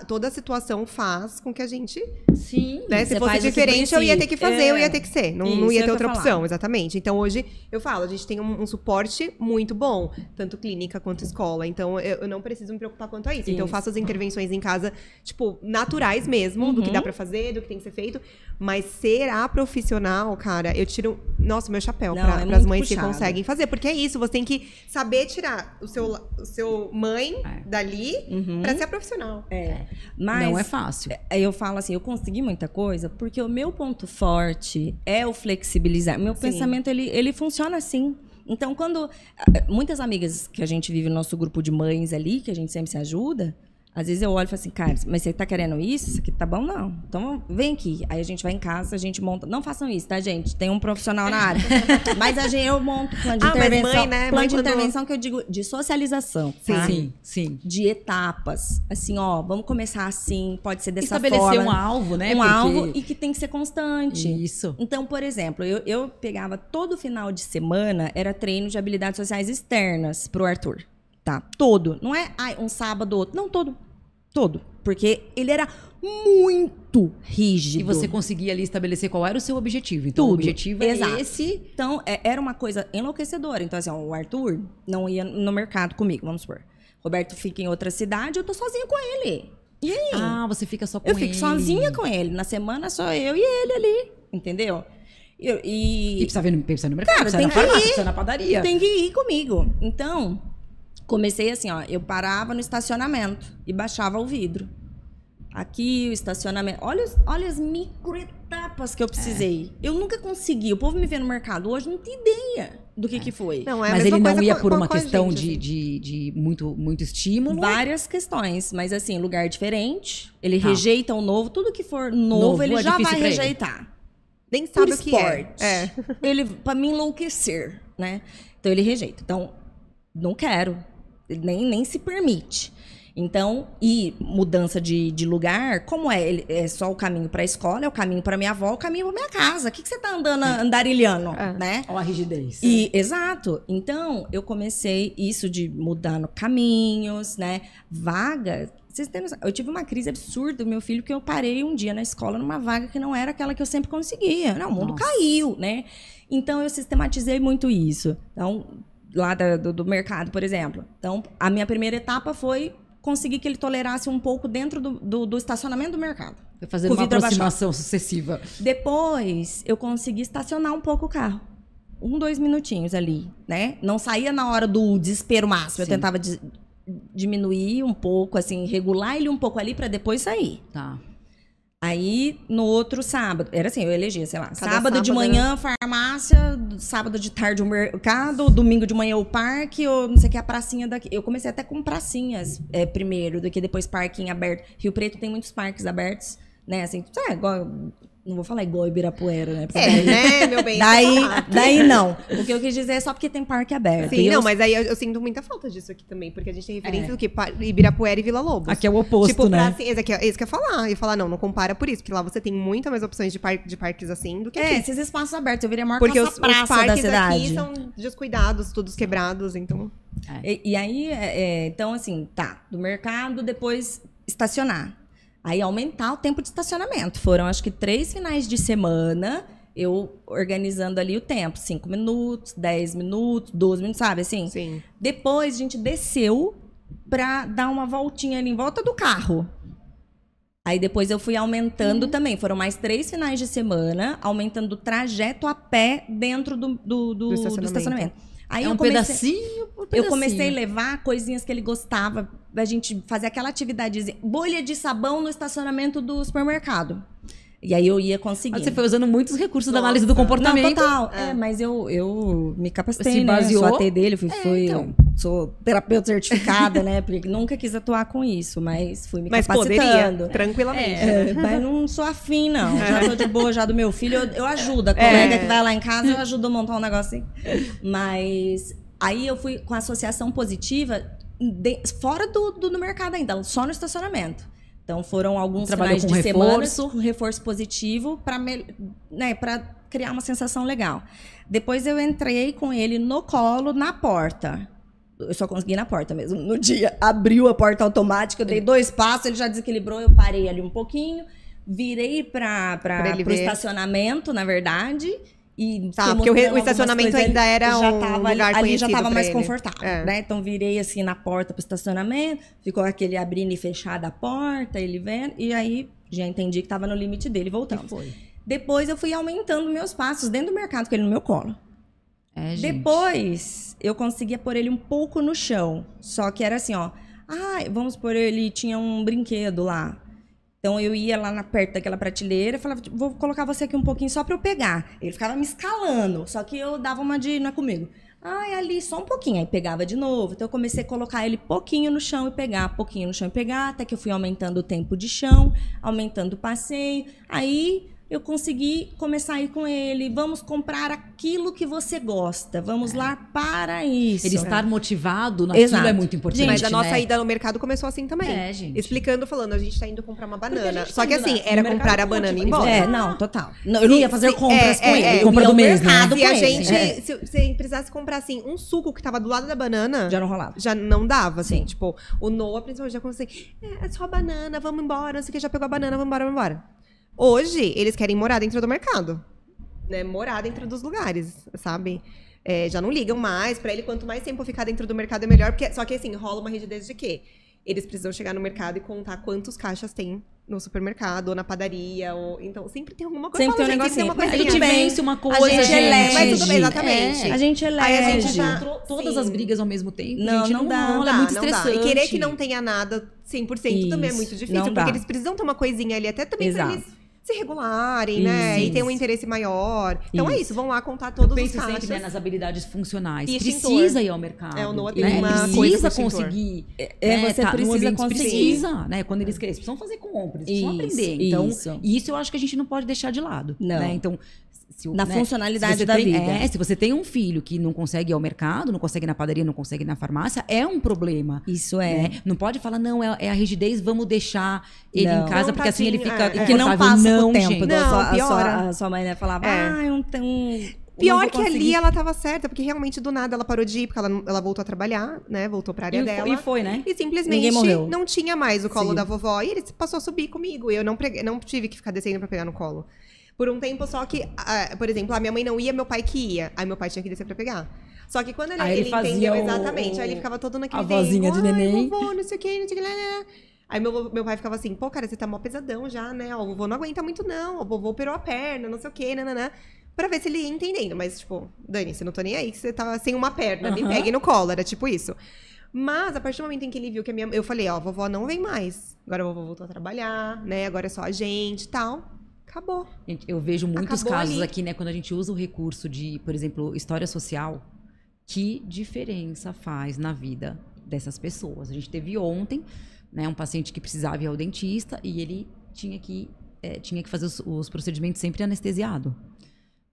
toda a situação faz com que a gente... Sim. Né, se fosse diferente, eu ia ter que fazer, eu ia ter que ser. Não ia ter outra opção, exatamente. Então, hoje, eu falo, a gente tem um suporte muito bom. Tanto clínica quanto escola. Então, eu não preciso me preocupar quanto a isso. Então, eu faço as intervenções em casa, tipo, naturais mesmo. Do que dá pra fazer, do que tem que ser feito. Mas ser a profissional, cara, eu tiro... Nossa, meu chapéu para as mães que conseguem fazer. Porque é isso, você tem que saber tirar o seu mãe dali pra ser a profissional. Mas não é fácil. Eu falo assim, eu consegui muita coisa porque o meu ponto forte é o flexibilizar. Meu pensamento, ele funciona assim. Então, quando... Muitas amigas que a gente vive no nosso grupo de mães ali, que a gente sempre se ajuda... Às vezes eu olho e falo assim, cara, mas você tá querendo isso? Isso aqui tá bom? Não. Então, vem aqui. Aí a gente vai em casa, a gente monta... Não façam isso, tá, gente? Tem um profissional na área. Mas eu monto plano de intervenção. Mas mãe, né? Plano de intervenção que eu digo de socialização. Tá? Sim. De etapas. Assim, ó, vamos começar assim, pode ser dessa forma. Estabelecer um alvo, né? Alvo e que tem que ser constante. Isso. Então, por exemplo, eu pegava todo final de semana, era treino de habilidades sociais externas pro Arthur. Tá? Todo. Não é um sábado, outro. Não, todo. Porque ele era muito rígido. E você conseguia ali estabelecer qual era o seu objetivo. Então, Tudo. O objetivo é esse. Então, era uma coisa enlouquecedora. Então, assim, o Arthur não ia no mercado comigo, vamos supor. Roberto fica em outra cidade, eu tô sozinha com ele. E aí? Ah, você fica só com ele. Eu fico sozinha com ele. Na semana só eu e ele ali, entendeu? E precisa ver no mercado, cara, precisa ir na farmácia, precisa ir na padaria. Tem que ir comigo. Então, comecei assim, ó. Eu parava no estacionamento e baixava o vidro. Aqui, o estacionamento. Olha as microetapas que eu precisei. Eu nunca consegui. O povo me vê no mercado hoje, não tem ideia do que foi. Não, mas ele não ia por uma questão de muito estímulo? Várias questões. Mas assim, lugar diferente. Ele rejeita o novo. Tudo que for novo ele já vai rejeitar. Nem sabe o que é. Ele, pra me enlouquecer, né? Então, ele rejeita. Então, não quero. Nem se permite. Então, e mudança de lugar, como é só o caminho para a escola, é o caminho para minha avó, o caminho para minha casa. O que você tá andarilhando, né? Olha a rigidez. Exato. Então, eu comecei isso de mudando caminhos, né? Vaga. Vocês têm noção? Eu tive uma crise absurda do meu filho, porque eu parei um dia na escola numa vaga que não era aquela que eu sempre conseguia. Não, o mundo caiu, né? Então, eu sistematizei muito isso. Então, lá do mercado, por exemplo. Então, a minha primeira etapa foi conseguir que ele tolerasse um pouco dentro do estacionamento do mercado. Foi fazendo uma aproximação sucessiva. Depois, eu consegui estacionar um pouco o carro. 2 minutinhos ali, né? Não saía na hora do desespero máximo. Sim. Eu tentava diminuir um pouco, assim, regular ele um pouco ali para depois sair. Tá. Aí, no outro sábado, era assim, eu elegia, sei lá, sábado de manhã, farmácia, sábado de tarde o mercado, domingo de manhã o parque, ou não sei o que, a pracinha daqui. Eu comecei até com pracinhas primeiro, do que depois parquinho aberto. Rio Preto tem muitos parques abertos, né, assim, igual... Não vou falar igual Ibirapuera, né? Né, meu bem? Daí não. O que eu quis dizer é só porque tem parque aberto. Sim, não, mas aí eu sinto muita falta disso aqui também, porque a gente tem referência do que? Ibirapuera e Vila Lobos. Aqui é o oposto, tipo, né? Assim, esse que eu ia falar. E falar, não compara por isso, porque lá você tem muito mais opções de parques assim do que aqui. Esses espaços abertos. Eu virei a maior porque os parques da cidade. Aqui são descuidados, todos quebrados, então... E aí, então assim, do mercado, depois estacionar. Aí aumentar o tempo de estacionamento. Foram, acho que 3 finais de semana, eu organizando ali o tempo. 5 minutos, 10 minutos, 12 minutos, sabe assim? Sim. Depois a gente desceu pra dar uma voltinha ali em volta do carro. Aí depois eu fui aumentando também. Foram mais 3 finais de semana, aumentando o trajeto a pé dentro do estacionamento. Aí pedacinho por pedacinho. Eu comecei a levar coisinhas que ele gostava, da gente fazer aquela atividade, bolha de sabão no estacionamento do supermercado. E aí eu ia conseguir. Você foi usando muitos recursos da análise do comportamento. Não, total. Mas eu me capacitei, se baseou. Sou AT dele, sou terapeuta certificada, né? Porque nunca quis atuar com isso, mas fui me capacitando. Poderia, tranquilamente. Mas não sou afim, não. Já tô de boa já do meu filho, eu ajudo. A colega que vai lá em casa, eu ajudo a montar um negócio assim. Mas aí eu fui com a associação positiva fora do mercado ainda, só no estacionamento. Então, foram alguns finais de semana com reforço positivo para criar uma sensação legal. Depois, eu entrei com ele no colo, na porta. Eu só consegui na porta mesmo. No dia, abriu a porta automática, eu dei 2 passos, ele já desequilibrou, eu parei ali um pouquinho, virei para o estacionamento, na verdade. Porque o estacionamento ainda era um lugar conhecido ali já estava mais ele. confortável, né? Então virei assim na porta pro estacionamento, ficou aquele abrindo e fechado a porta, ele vendo, e aí já entendi que estava no limite dele, voltamos. Depois eu fui aumentando meus passos dentro do mercado com ele no meu colo. Depois eu conseguia pôr ele um pouco no chão, só que era assim, ó, vamos pôr ele tinha um brinquedo lá. Então, eu ia lá perto daquela prateleira e falava, vou colocar você aqui um pouquinho só para eu pegar. Ele ficava me escalando, só que eu dava uma de, não é comigo. Ali, só um pouquinho. Aí, pegava de novo. Então, eu comecei a colocar ele pouquinho no chão e pegar, pouquinho no chão e pegar, até que eu fui aumentando o tempo de chão, aumentando o passeio. Aí, eu consegui começar a ir com ele. Vamos comprar aquilo que você gosta. Vamos lá para isso. Ele estar motivado naquilo é muito importante. Mas a nossa ida no mercado começou assim também. Gente. Explicando, falando, a gente está indo comprar uma banana. Só que assim, era comprar a banana e ir embora. Não, total. Eu não ia fazer compras com ele. Compra do mês, né? E a gente, se precisasse comprar assim, um suco que tava do lado da banana... Já não rolava. Já não dava, assim. Tipo, o Noah, principalmente, já começou assim, é só a banana, vamos embora, não sei o que, já pegou a banana, vamos embora. Hoje, eles querem morar dentro do mercado, né? Morar dentro dos lugares, sabe? já não ligam mais. Pra ele, quanto mais tempo ficar dentro do mercado é melhor. Só que assim, rola uma rigidez de quê? Eles precisam chegar no mercado e contar quantos caixas tem no supermercado, ou na padaria, então sempre tem alguma coisa. Sempre tem um negocinho. A gente vence uma coisa, a gente elege. Mas tudo bem, exatamente. A gente elege. Aí a gente todas as brigas ao mesmo tempo. Não, gente, não dá. É muito estressante. E querer que não tenha nada 100% também é muito difícil, porque eles precisam ter uma coisinha ali, até também pra eles se regularem, né? E ter um interesse maior. Então é isso, vão lá contar todos os caixas. Sempre, né, nas habilidades funcionais. E precisa ir ao mercado. O Noah né? tem uma coisa precisa conseguir. Você precisa conseguir. Precisa, né? Quando eles precisam fazer compras, precisam aprender. Então, isso eu acho que a gente não pode deixar de lado. Não. Né? Então, na funcionalidade da vida. Se você tem um filho que não consegue ir ao mercado, não consegue ir na padaria, não consegue ir na farmácia, é um problema. Isso é. Né? Não pode falar, não, é a rigidez, vamos deixar ele em casa, porque assim ele fica que não passa o tempo. Não, a sua mãe né, falava, Pior que ali ela tava certa, porque realmente do nada ela parou de ir, porque ela voltou a trabalhar, né? Voltou pra área dela. E foi, né? E simplesmente não tinha mais o colo da vovó. E ele passou a subir comigo. E eu não tive que ficar descendo pra pegar no colo. Por um tempo, só que, por exemplo, a minha mãe não ia, meu pai que ia. Aí meu pai tinha que descer pra pegar. Só que quando ele entendeu exatamente, aí ele ficava todo naquele a vozinha de neném. Vovô, não sei o que, não sei o que. Aí meu pai ficava assim, pô, cara, você tá mó pesadão já, né? O vovô não aguenta muito, não. O vovô operou a perna, não sei o que, nananã. Pra ver se ele ia entendendo. Mas, tipo, Dani, você não tô nem aí que você tá sem uma perna, me pegue no colo. Era tipo isso. Mas, a partir do momento em que ele viu que eu falei, ó, vovó não vem mais. Agora a vovó voltou a trabalhar, né? Agora é só a gente e tal. Acabou. Gente, eu vejo muitos casos ali. aqui, né? Quando a gente usa o recurso de, por exemplo, história social, que diferença faz na vida dessas pessoas. A gente teve ontem, né, um paciente que precisava ir ao dentista e ele tinha que fazer os procedimentos sempre anestesiado.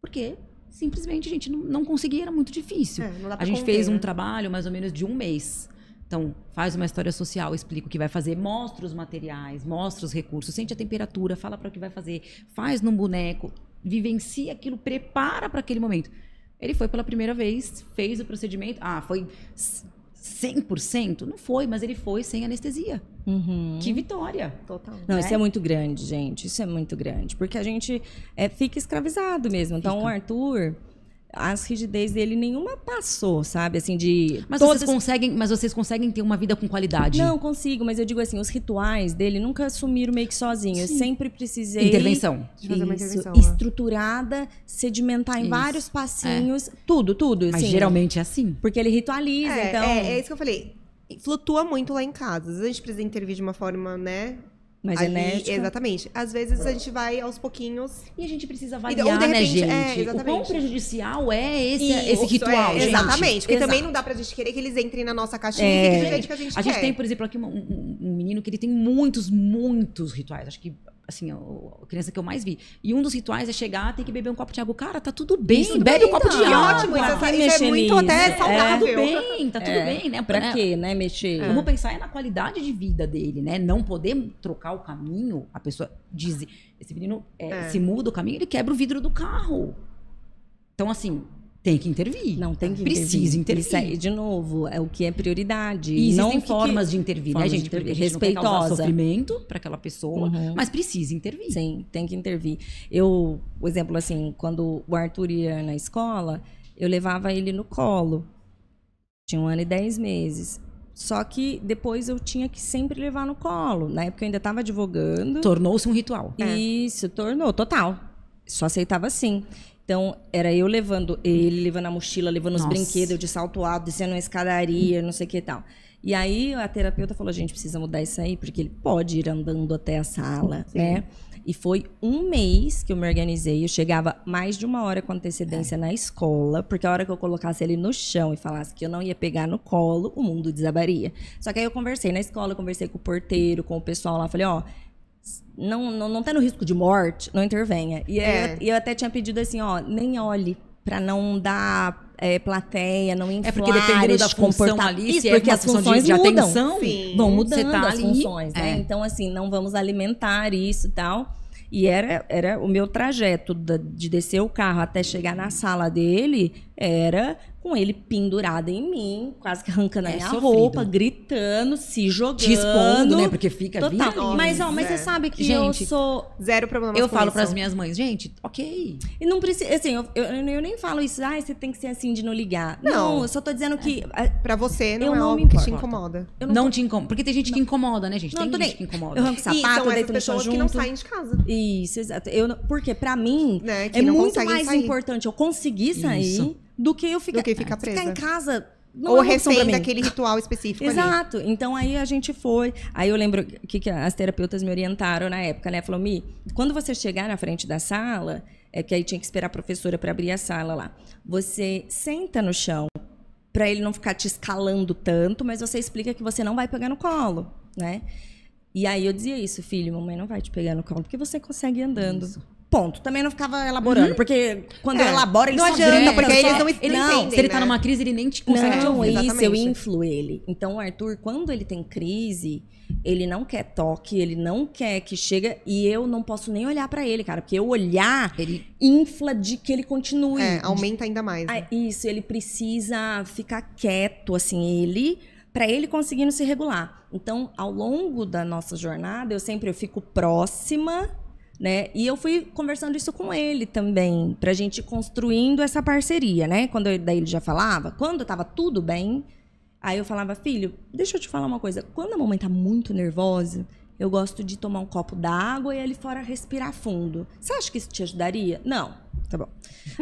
Porque simplesmente a gente não conseguia, era muito difícil. A gente fez um trabalho mais ou menos de 1 mês. Então, faz uma história social, explica o que vai fazer, mostra os materiais, mostra os recursos, sente a temperatura, fala para o que vai fazer, faz num boneco, vivencia aquilo, prepara para aquele momento. Ele foi pela primeira vez, fez o procedimento. Foi 100%? Não foi, mas ele foi sem anestesia. Que vitória. Total. Não, isso é muito grande, gente. Isso é muito grande. Porque a gente fica escravizado mesmo. Então, o Arthur, as rigidez dele nenhuma passou, sabe? Assim, de... Mas vocês conseguem ter uma vida com qualidade? Não, consigo. Mas eu digo assim, os rituais dele nunca sumiram meio que sozinho. Eu sempre precisei... Intervenção. Fazer uma intervenção, estruturada, sedimentar em vários passinhos. Tudo, assim. Mas geralmente é assim. Porque ele ritualiza, então... É isso que eu falei. Flutua muito lá em casa. Às vezes a gente precisa intervir de uma forma, né... mais enérgica. Exatamente. Às vezes a gente vai aos pouquinhos. E a gente precisa avaliar, né, gente? O quão prejudicial é esse ritual, gente? Exatamente. Porque também não dá pra gente querer que eles entrem na nossa caixinha e fiquem do jeito que a gente quer. A gente tem, por exemplo, aqui um menino que ele tem muitos rituais. Acho que, assim, a criança que eu mais vi. E um dos rituais é chegar, tem que beber um copo de água. Cara, tá tudo bem. Bebe um copo de água. Ótimo. Isso é muito até saudável. Tá tudo bem, né? Pra quê, né, mexer? Vamos pensar na qualidade de vida dele, né? Não poder trocar o caminho, a pessoa diz, esse menino se muda o caminho, ele quebra o vidro do carro. Então, assim, tem que intervir. Não, tem que Precisa intervir. Isso aí, de novo, é o que é prioridade. E existem formas de intervir, né, gente? Porque a gente não quer causar sofrimento para aquela pessoa, mas precisa intervir. Sim, tem que intervir. Por exemplo, assim, quando o Arthur ia na escola, eu levava ele no colo. Tinha 1 ano e 10 meses. Só que depois eu tinha que sempre levar no colo. Na época eu ainda estava advogando. Tornou-se um ritual. Isso, tornou, total. Só aceitava assim. Então, era eu levando ele, levando a mochila, levando os brinquedos, eu de salto alto, descendo uma escadaria, não sei o que e tal. E aí a terapeuta falou, a gente precisa mudar isso aí, porque ele pode ir andando até a sala, né? E foi 1 mês que eu me organizei. Eu chegava mais de 1 hora com antecedência na escola, porque a hora que eu colocasse ele no chão e falasse que eu não ia pegar no colo, o mundo desabaria. Só que aí eu conversei na escola, eu conversei com o porteiro, com o pessoal lá, falei, não tá no risco de morte, não intervenha. E eu até tinha pedido assim, nem olhe pra não dar plateia, não inflar. Porque dependendo da função ali, se porque as funções de mudam, atenção vão mudando as funções, né? É. Então, assim, não vamos alimentar isso e tal. E era o meu trajeto de descer o carro até chegar na sala dele, era com ele pendurado em mim, quase que arrancando a minha sofrido. roupa, gritando, se jogando. Te expondo, né? Porque fica total. Mas você sabe que gente, eu sou... Zero problema Eu com falo isso. pras minhas mães, gente, ok. E não precisa... Assim, eu nem falo isso. Você tem que ser assim de não ligar. Não, eu só tô dizendo que... Pra você, não eu é não algo me que importo. te incomoda. Não te incomoda. Porque tem gente que incomoda, né, gente? Não, Tem tô gente nem. que incomoda. Eu arranco E sapato, são eu deito essas no chão pessoas junto. que não saem de casa. Isso, exato. Porque pra mim, Né, que é não muito conseguem mais sair. importante eu conseguir sair Isso. do que eu ficar presa. Ficar em casa não Ou é uma opção pra refém mim. daquele ritual específico ali. Exato. Então aí a gente foi. Aí eu lembro que as terapeutas me orientaram na época, né? Falou, Mi, quando você chegar na frente da sala, que aí tinha que esperar a professora para abrir a sala lá. Você senta no chão para ele não ficar te escalando tanto, mas você explica que você não vai pegar no colo, né? E aí eu dizia isso, filho, mamãe não vai te pegar no colo porque você consegue ir andando. Isso. Ponto. Também não ficava elaborando, porque quando eu elaboro, ele não só adianta, grita, porque eles não entendem, Se ele tá né? numa crise, ele nem te consegue te Não, ouvir. isso, eu Exatamente. inflo ele. Então, o Arthur, quando ele tem crise, ele não quer toque, ele não quer que chega, e eu não posso nem olhar pra ele, cara, porque eu olhar, ele infla de que ele continue. Aumenta ainda mais. Né? Isso, ele precisa ficar quieto, assim, pra ele conseguindo se regular. Então, ao longo da nossa jornada, eu fico próxima, né? E eu fui conversando isso com ele também, pra gente ir construindo essa parceria, né? Daí ele já falava, quando tava tudo bem, aí eu falava, filho, deixa eu te falar uma coisa, quando a mamãe tá muito nervosa, eu gosto de tomar um copo d'água e ali fora respirar fundo. Você acha que isso te ajudaria? Não. Tá bom.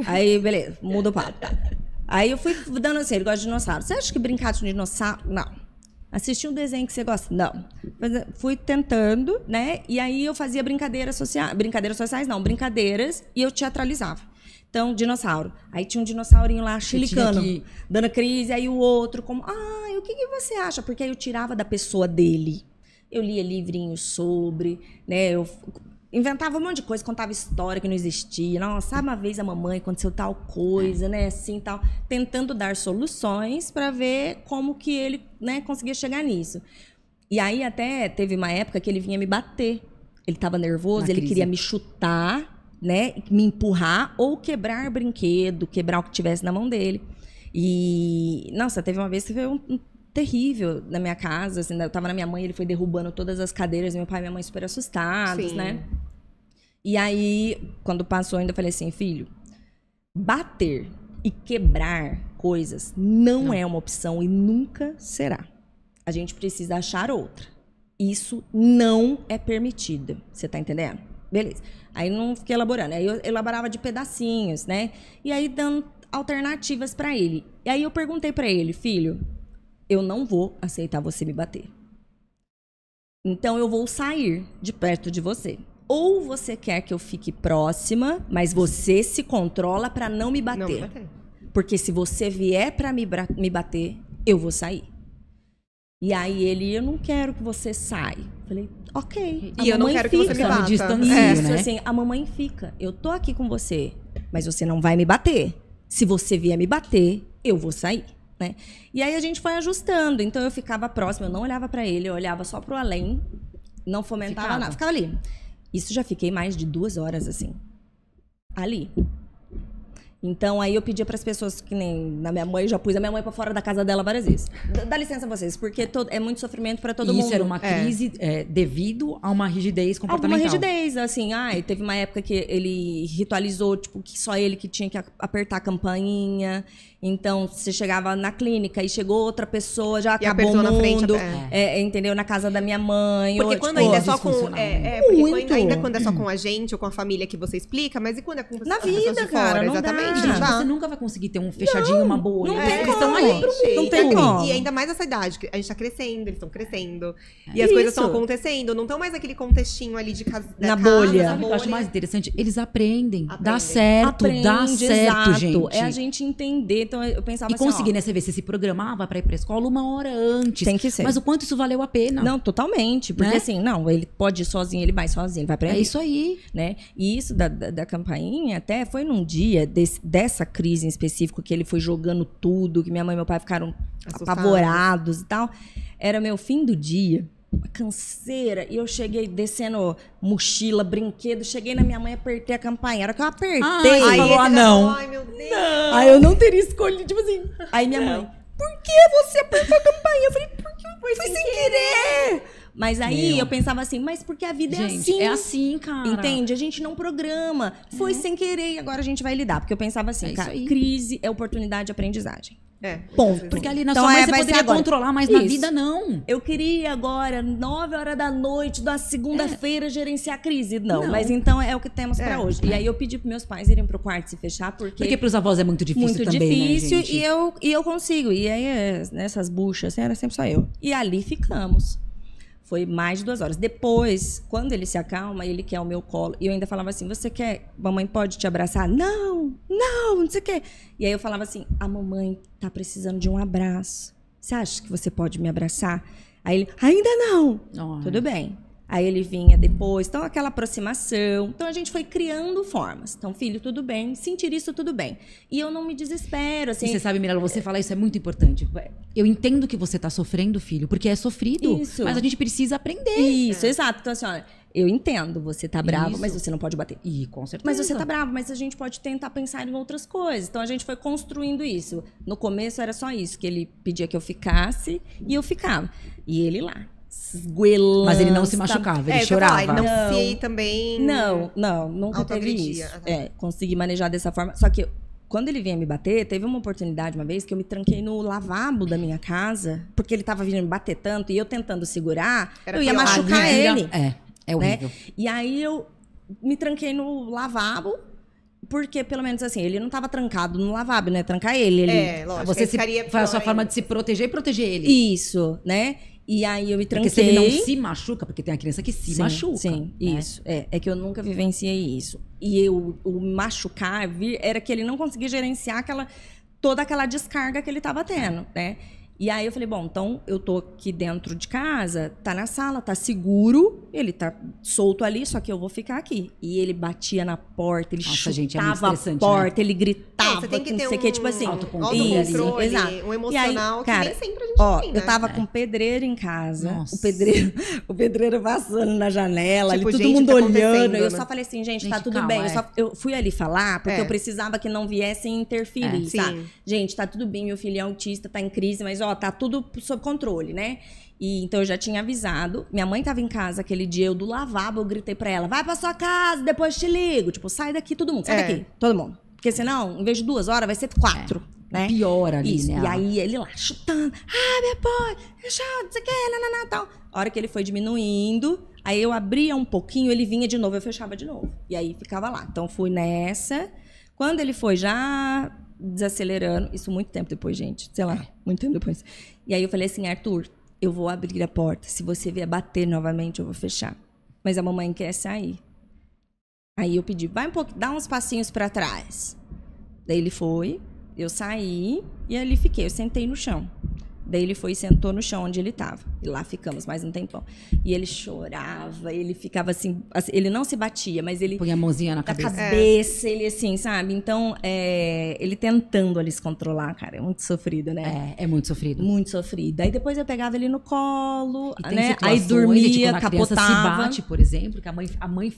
Aí, beleza, muda o papo. Tá. Aí eu fui dando assim, ele gosta de dinossauro. Você acha que brincar de dinossauro? Não. Assistir um desenho que você gosta? Não. Mas fui tentando, né? E aí eu fazia brincadeiras sociais. Brincadeiras sociais, não. Brincadeiras e eu teatralizava. Então, dinossauro. Aí tinha um dinossaurinho lá, chilicano, dando crise. Aí o outro, como... o que você acha? Porque aí eu tirava da pessoa dele. Eu lia livrinhos sobre, né? Eu inventava um monte de coisa, contava história que não existia. Nossa, sabe uma vez a mamãe aconteceu tal coisa, né? Assim, tal. Tentando dar soluções para ver como que ele, né, conseguia chegar nisso. E aí até teve uma época que ele vinha me bater. Ele tava nervoso, ele queria me chutar, né? Me empurrar ou quebrar brinquedo, quebrar o que tivesse na mão dele. E, nossa, teve uma vez que foi um terrível na minha casa, assim, eu tava na minha mãe, ele foi derrubando todas as cadeiras, meu pai e minha mãe super assustados, né? E aí, quando passou, ainda falei assim, filho, bater e quebrar coisas não é uma opção e nunca será. A gente precisa achar outra. Isso não é permitido. Você tá entendendo? Beleza. Aí não fiquei elaborando. Aí eu elaborava de pedacinhos, né? E aí dando alternativas pra ele. E aí eu perguntei pra ele, filho, eu não vou aceitar você me bater. Então eu vou sair de perto de você. Ou você quer que eu fique próxima, mas você se controla pra não me bater. Não me bater. Porque se você vier pra me bater, eu vou sair. E aí eu não quero que você saia. Falei, ok. E eu não quero que você me bata. Isso, né? assim, a mamãe fica. Eu tô aqui com você, mas você não vai me bater. Se você vier me bater, eu vou sair. Né? E aí a gente foi ajustando. Então eu ficava próxima, eu não olhava pra ele, eu olhava só pro além, não fomentava nada, ficava ali. Isso já fiquei mais de 2 horas assim, ali. Então aí eu pedia pras pessoas, que nem na minha mãe, já pus a minha mãe pra fora da casa dela várias vezes. Dá licença a vocês, porque é muito sofrimento pra todo mundo. Isso era uma crise devido a uma rigidez comportamental. Alguma rigidez, assim, teve uma época que ele ritualizou, tipo, que só ele que tinha que apertar a campainha. Então, você chegava na clínica e chegou outra pessoa, já acabou o mundo. Na frente, entendeu? Na casa da minha mãe. Porque quando ainda é só com... quando é só com a gente ou com a família que você explica, mas e quando é com na vida, cara, não exatamente. Dá. Você nunca vai conseguir ter um fechadinho, uma bolha. Não tem Eles estão como. ali. Não tem como. E ainda mais essa idade, que a gente tá crescendo, eles estão crescendo. E as coisas estão acontecendo. Não estão mais aquele contextinho ali de casa. Na bolha. Sabe o que eu acho mais interessante? Eles aprendem. Dá certo, gente. É a gente entender. Então eu pensava assim, conseguir, né? Você vê, você se programava pra ir pra escola 1 hora antes. Tem que ser. Mas o quanto isso valeu a pena. Não, totalmente. Porque assim, ele pode ir sozinho, ele vai sozinho, ele vai aprender. É isso aí. Né? E isso da campainha até foi num dia dessa crise em específico, que ele foi jogando tudo, que minha mãe e meu pai ficaram apavorados e tal. Era meu fim do dia. uma canseira. E eu cheguei descendo mochila, brinquedo. Cheguei na minha mãe, apertei a campainha. A hora que eu apertei... Aí falou, não. Ai, meu Deus. Não. Aí eu não teria escolhido, tipo assim... Aí minha mãe, por que você apertou a campainha? Eu falei, porque foi sem querer. Mas aí eu pensava assim, mas porque a vida Gente, é assim. é assim, cara. Entende? A gente não programa. Foi sem querer e agora a gente vai lidar. Porque eu pensava assim, cara, crise é oportunidade de aprendizagem. Ponto. Porque ali na então, sua mãe você vai poderia ser controlar, mas na vida não. Eu queria agora, 9 horas da noite, da segunda-feira, gerenciar a crise. Não, mas então é o que temos pra hoje. E aí eu pedi pros meus pais irem pro quarto se fechar, porque pros avós é muito difícil também, difícil, né, gente? E eu consigo. E aí, nessas buchas, assim, era sempre só eu. E ali ficamos. Foi mais de 2 horas. Depois, quando ele se acalma, ele quer o meu colo. E eu ainda falava assim, você quer? Mamãe pode te abraçar? Não sei o quê. E aí eu falava assim, a mamãe tá precisando de um abraço. Você acha que você pode me abraçar? Aí ele, ainda não. Tudo bem. Aí ele vinha depois. Então, aquela aproximação. Então, a gente foi criando formas. Então, filho, tudo bem. Sentir isso, tudo bem. E eu não me desespero, assim. E você sabe, Mirella, você falar isso é muito importante. Eu entendo que você tá sofrendo, filho, porque é sofrido. Isso. Mas a gente precisa aprender. Isso, exato. Então, assim, olha, eu entendo, você tá bravo, mas você não pode bater. E com certeza. Mas você tá bravo, mas a gente pode tentar pensar em outras coisas. Então, a gente foi construindo isso. No começo, era só isso, que ele pedia que eu ficasse e eu ficava. E ele lá. Esguelando, mas ele não se machucava, ele chorava. Ele não se também. Nunca teve isso. Consegui manejar dessa forma. Só que quando ele vinha me bater, teve uma oportunidade uma vez que eu me tranquei no lavabo da minha casa, porque ele tava vindo me bater tanto e eu tentando segurar, eu ia machucar ele. É horrível. Né? E aí eu me tranquei no lavabo, porque pelo menos assim, ele não tava trancado no lavabo, né? Trancar ele. Lógico. Você foi a sua forma de se proteger e proteger ele. Isso, né? E aí eu me tranquei. Porque se ele não se machuca, porque tem a criança que se machuca. Sim, né? Isso. É que eu nunca vivenciei isso. E o machucar era que ele não conseguia gerenciar toda aquela descarga que ele estava tendo, né? E aí eu falei, bom, então eu tô aqui dentro de casa, tá na sala, tá seguro, ele tá solto ali, só que eu vou ficar aqui. E ele batia na porta, ele chutava a porta, né? Ele gritava, você tem que ter não sei o que, tipo assim. Autocontrole, exato. Um emocional aí, cara, que nem sempre a gente tem, né? Eu tava com pedreiro em casa, o pedreiro passando na janela, tipo, ali, todo mundo olhando. Eu só falei assim, gente, tá tudo calma, bem. Eu fui ali falar, porque eu precisava que não viessem interferir, sabe? Gente, tá tudo bem, meu filho é autista, tá em crise, mas tá tudo sob controle, né? E então eu já tinha avisado. Minha mãe tava em casa aquele dia, eu do lavabo, eu gritei pra ela, vai pra sua casa, depois te ligo. Tipo, sai daqui todo mundo, sai daqui, todo mundo. Porque senão, em vez de 2 horas, vai ser 4, né? Pior ali, isso. né? E aí ele lá, chutando, minha porra, fechado, não sei o que, tal. A hora que ele foi diminuindo, aí eu abria um pouquinho, ele vinha de novo, eu fechava de novo. E aí ficava lá. Então fui nessa. Quando ele foi já desacelerando, isso muito tempo depois, gente, sei lá, muito tempo depois. E aí eu falei assim, Arthur, eu vou abrir a porta, se você vier bater novamente, eu vou fechar. Mas a mamãe quer sair. Aí eu pedi, vai um pouco, dá uns passinhos pra trás. Daí ele foi, eu saí e ali fiquei, eu sentei no chão. Daí ele foi e sentou no chão onde ele estava. E lá ficamos mais um tempão. E ele chorava, ele ficava assim, ele não se batia, mas ele... Põe a mãozinha na cabeça. Ele assim, sabe? Então, ele tentando ali se controlar, cara, é muito sofrido, né? É muito sofrido. Muito sofrido. Aí depois eu pegava ele no colo, e tem né? Aí dormia, tipo, capotava. Se bate, por exemplo, que a mãe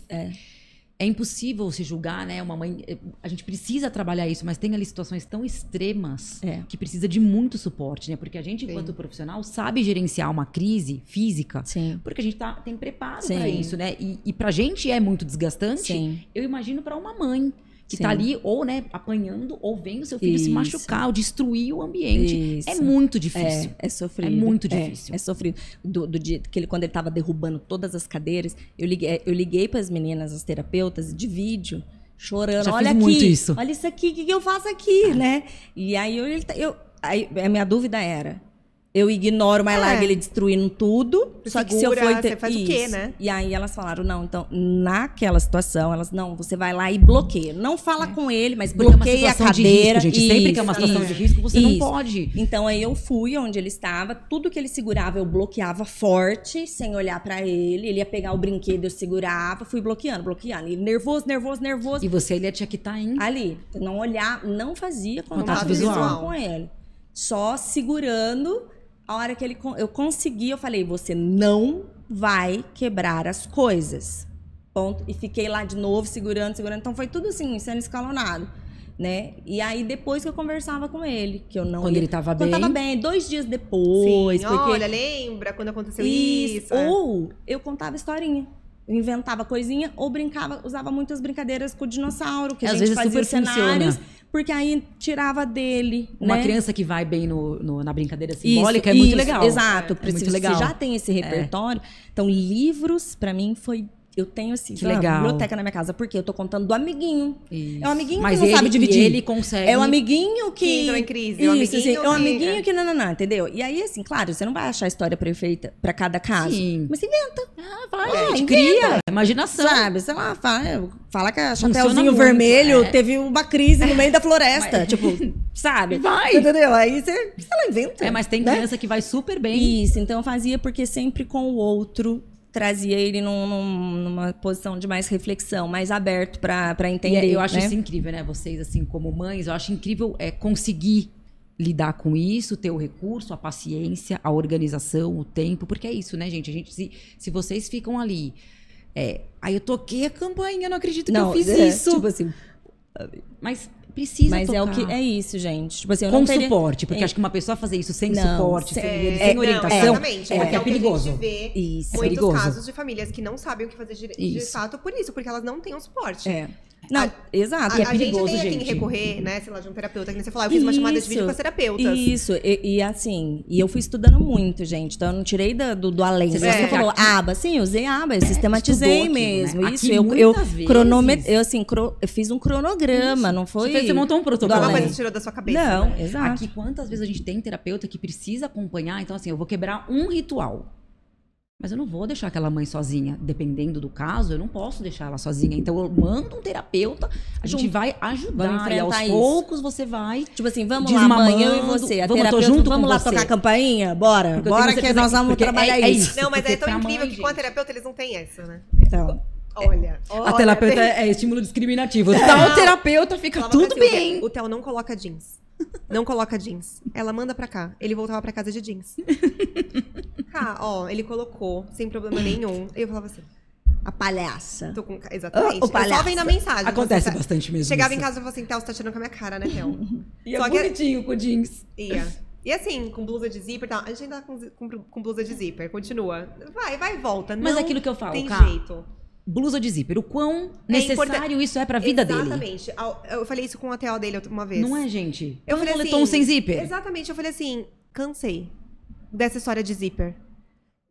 é impossível se julgar, né? Uma mãe, a gente precisa trabalhar isso, mas tem ali situações tão extremas que precisa de muito suporte, né? Porque a gente, enquanto profissional, sabe gerenciar uma crise física, porque a gente tem preparo para isso, né? E pra gente é muito desgastante. Eu imagino para uma mãe que tá ali, ou, né, apanhando, ou vendo seu filho se machucar, ou destruir o ambiente. É muito difícil. É sofrido. É muito difícil. É sofrido. Do dia que quando ele tava derrubando todas as cadeiras, eu liguei para as meninas, as terapeutas, de vídeo, chorando. Já olha fiz aqui, muito isso. olha isso aqui, o que eu faço aqui, né? E aí, aí a minha dúvida era... Eu ignoro, mas larga ele destruindo tudo. Só que se eu for... Você faz o quê, né? E aí elas falaram, não, então, naquela situação, você vai lá e bloqueia. Não fala com ele, mas bloqueia a cadeira. De risco, gente. Sempre que é uma situação de risco, você não pode. Então, aí eu fui onde ele estava, tudo que ele segurava, eu bloqueava forte, sem olhar pra ele. Ele ia pegar o brinquedo, eu segurava, fui bloqueando. Ele nervoso. E você, ele tinha que estar ali. Não olhar, não fazia contato visual com ele. Só segurando a hora que eu consegui, eu falei, você não vai quebrar as coisas. Ponto. E fiquei lá de novo, segurando. Então foi tudo assim, sendo escalonado, né? E aí depois que eu conversava com ele, que eu não... Quando ele tava bem? Quando tava bem, 2 dias depois. Sim, porque... olha, lembra quando aconteceu isso? Ou eu contava historinha. Eu inventava coisinha ou usava muitas brincadeiras com o dinossauro, que a gente fazia cenários, porque aí tirava dele, Uma né? criança que vai bem na brincadeira simbólica é muito legal. Exato, é muito legal. Você já tem esse repertório. Então, livros, pra mim, foi... Eu tenho assim, que legal. Uma biblioteca na minha casa, porque eu tô contando do amiguinho. Isso. É um amiguinho Mas que não sabe dividir. Ele consegue. É um amiguinho que entrou em crise. Isso, assim, é um amiguinho que não, entendeu? E aí, assim, claro, você não vai achar a história perfeita pra cada caso. Sim. Mas você inventa. Vai, gente, cria. Imaginação. Sabe, sei lá, fala que a Funciona Chapeuzinho muito, Vermelho teve uma crise no meio da floresta. Tipo, sabe? Vai. Entendeu? Aí você inventa. Mas tem né? criança que vai super bem. Isso, então eu fazia porque sempre com o outro trazia ele numa posição de mais reflexão, mais aberto pra entender. E eu acho né? isso incrível, né? Vocês, assim, como mães, eu acho incrível conseguir lidar com isso, ter o recurso, a paciência, a organização, o tempo, porque é isso, né, gente? Se vocês ficam ali... aí eu toquei a campainha, não acredito que eu fiz isso. Tipo assim... Mas precisa Mas tocar. É isso, gente. Tipo assim, eu com não teria... suporte, porque acho que uma pessoa fazer isso sem Não, suporte, sem orientação, exatamente. é perigoso. A gente vê Isso, muitos perigoso. casos de famílias que não sabem o que fazer de fato por isso, porque elas não têm o suporte. Não, exato. E é A gente perigoso, tem gente. que recorrer, né, sei lá, de um terapeuta, que nem você falou, eu fiz uma chamada de vídeo com as terapeutas. Isso, e assim, e eu fui estudando muito, gente, então eu não tirei do além. Você falou aqui, aba, sim, eu usei aba, eu sistematizei aquilo, mesmo. né? Isso, Aqui, eu vezes... eu fiz um cronograma, não foi? Você montou um protocolo. Não é uma coisa que tirou da sua cabeça. Não, né? exato. Aqui, quantas vezes a gente tem terapeuta que precisa acompanhar? Então, assim, eu vou quebrar um ritual. Mas eu não vou deixar aquela mãe sozinha. Dependendo do caso, eu não posso deixar ela sozinha. Então, eu mando um terapeuta, a gente vai ajudar. Vamos E aos enfrentar isso. poucos você vai... Tipo assim, vamos lá, mãe, eu e você. A vamos, terapeuta, junto vamos com lá você. tocar a campainha? Bora, Porque eu bora tenho que certeza nós vamos porque trabalhar isso. Não, mas é tão pra incrível mãe, que com a gente. terapeuta eles não têm essa, né? Então, Olha, A terapeuta é estímulo discriminativo. Tal terapeuta fica falava tudo pra Silvia, bem. O Theo não coloca jeans. Não coloca jeans. Ela manda pra cá. Ele voltava pra casa de jeans. Ele colocou, sem problema nenhum. Eu falava assim, a palhaça. tô com... Exatamente. O Eu só palhaço. vem na mensagem. Acontece você... bastante mesmo. Chegava em isso. casa e falava assim, Theo, você tá tirando com a minha cara, né, Theo? E Só é que- bonitinho com jeans. Ia. E assim, com blusa de zíper e tal. A gente ainda tá com blusa de zíper. Continua. Vai e volta. Mas não é aquilo que eu falo, tem Ká, jeito. Blusa de zíper. O quão necessário isso é pra vida dele. Exatamente. Eu falei isso com a Theo dele uma vez. Não é, gente? Eu Um falei moletom assim, sem zíper. Exatamente. Eu falei assim, cansei dessa história de zíper.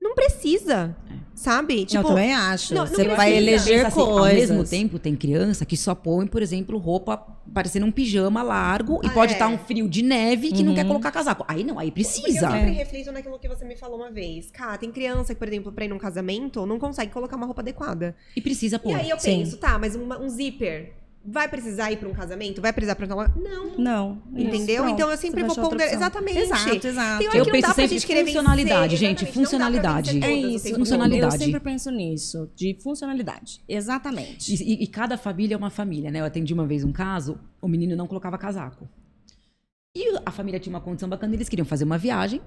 Não precisa, sabe? Eu também acho. não Você precisa. vai eleger Pensa assim, coisas. Ao mesmo tempo, tem criança que só põe, por exemplo, roupa parecendo um pijama largo e pode estar um frio de neve que não quer colocar casaco. Aí não, aí Porque eu precisa. sempre reflito naquilo que você me falou uma vez. Cara, tem criança que, por exemplo, pra ir num casamento, não consegue colocar uma roupa adequada. E precisa pôr. E aí eu Sim. penso, tá, mas um zíper vai precisar ir pra um casamento? Vai precisar pra lá? Não. Não. Entendeu? Pronto. Então eu sempre Você vou vai achar outra ponderar. opção. Exatamente. Exato. Tem hora Eu que não penso dá pra sempre gente querer funcionalidade, vencer, gente, exatamente, não dá pra funcionalidade. vencer É todas, isso. tem Funcionalidade. Eu sempre penso nisso, de funcionalidade. Exatamente. E cada família é uma família, né? Eu atendi uma vez um caso, o menino não colocava casaco. E a família tinha uma condição bacana, eles queriam fazer uma viagem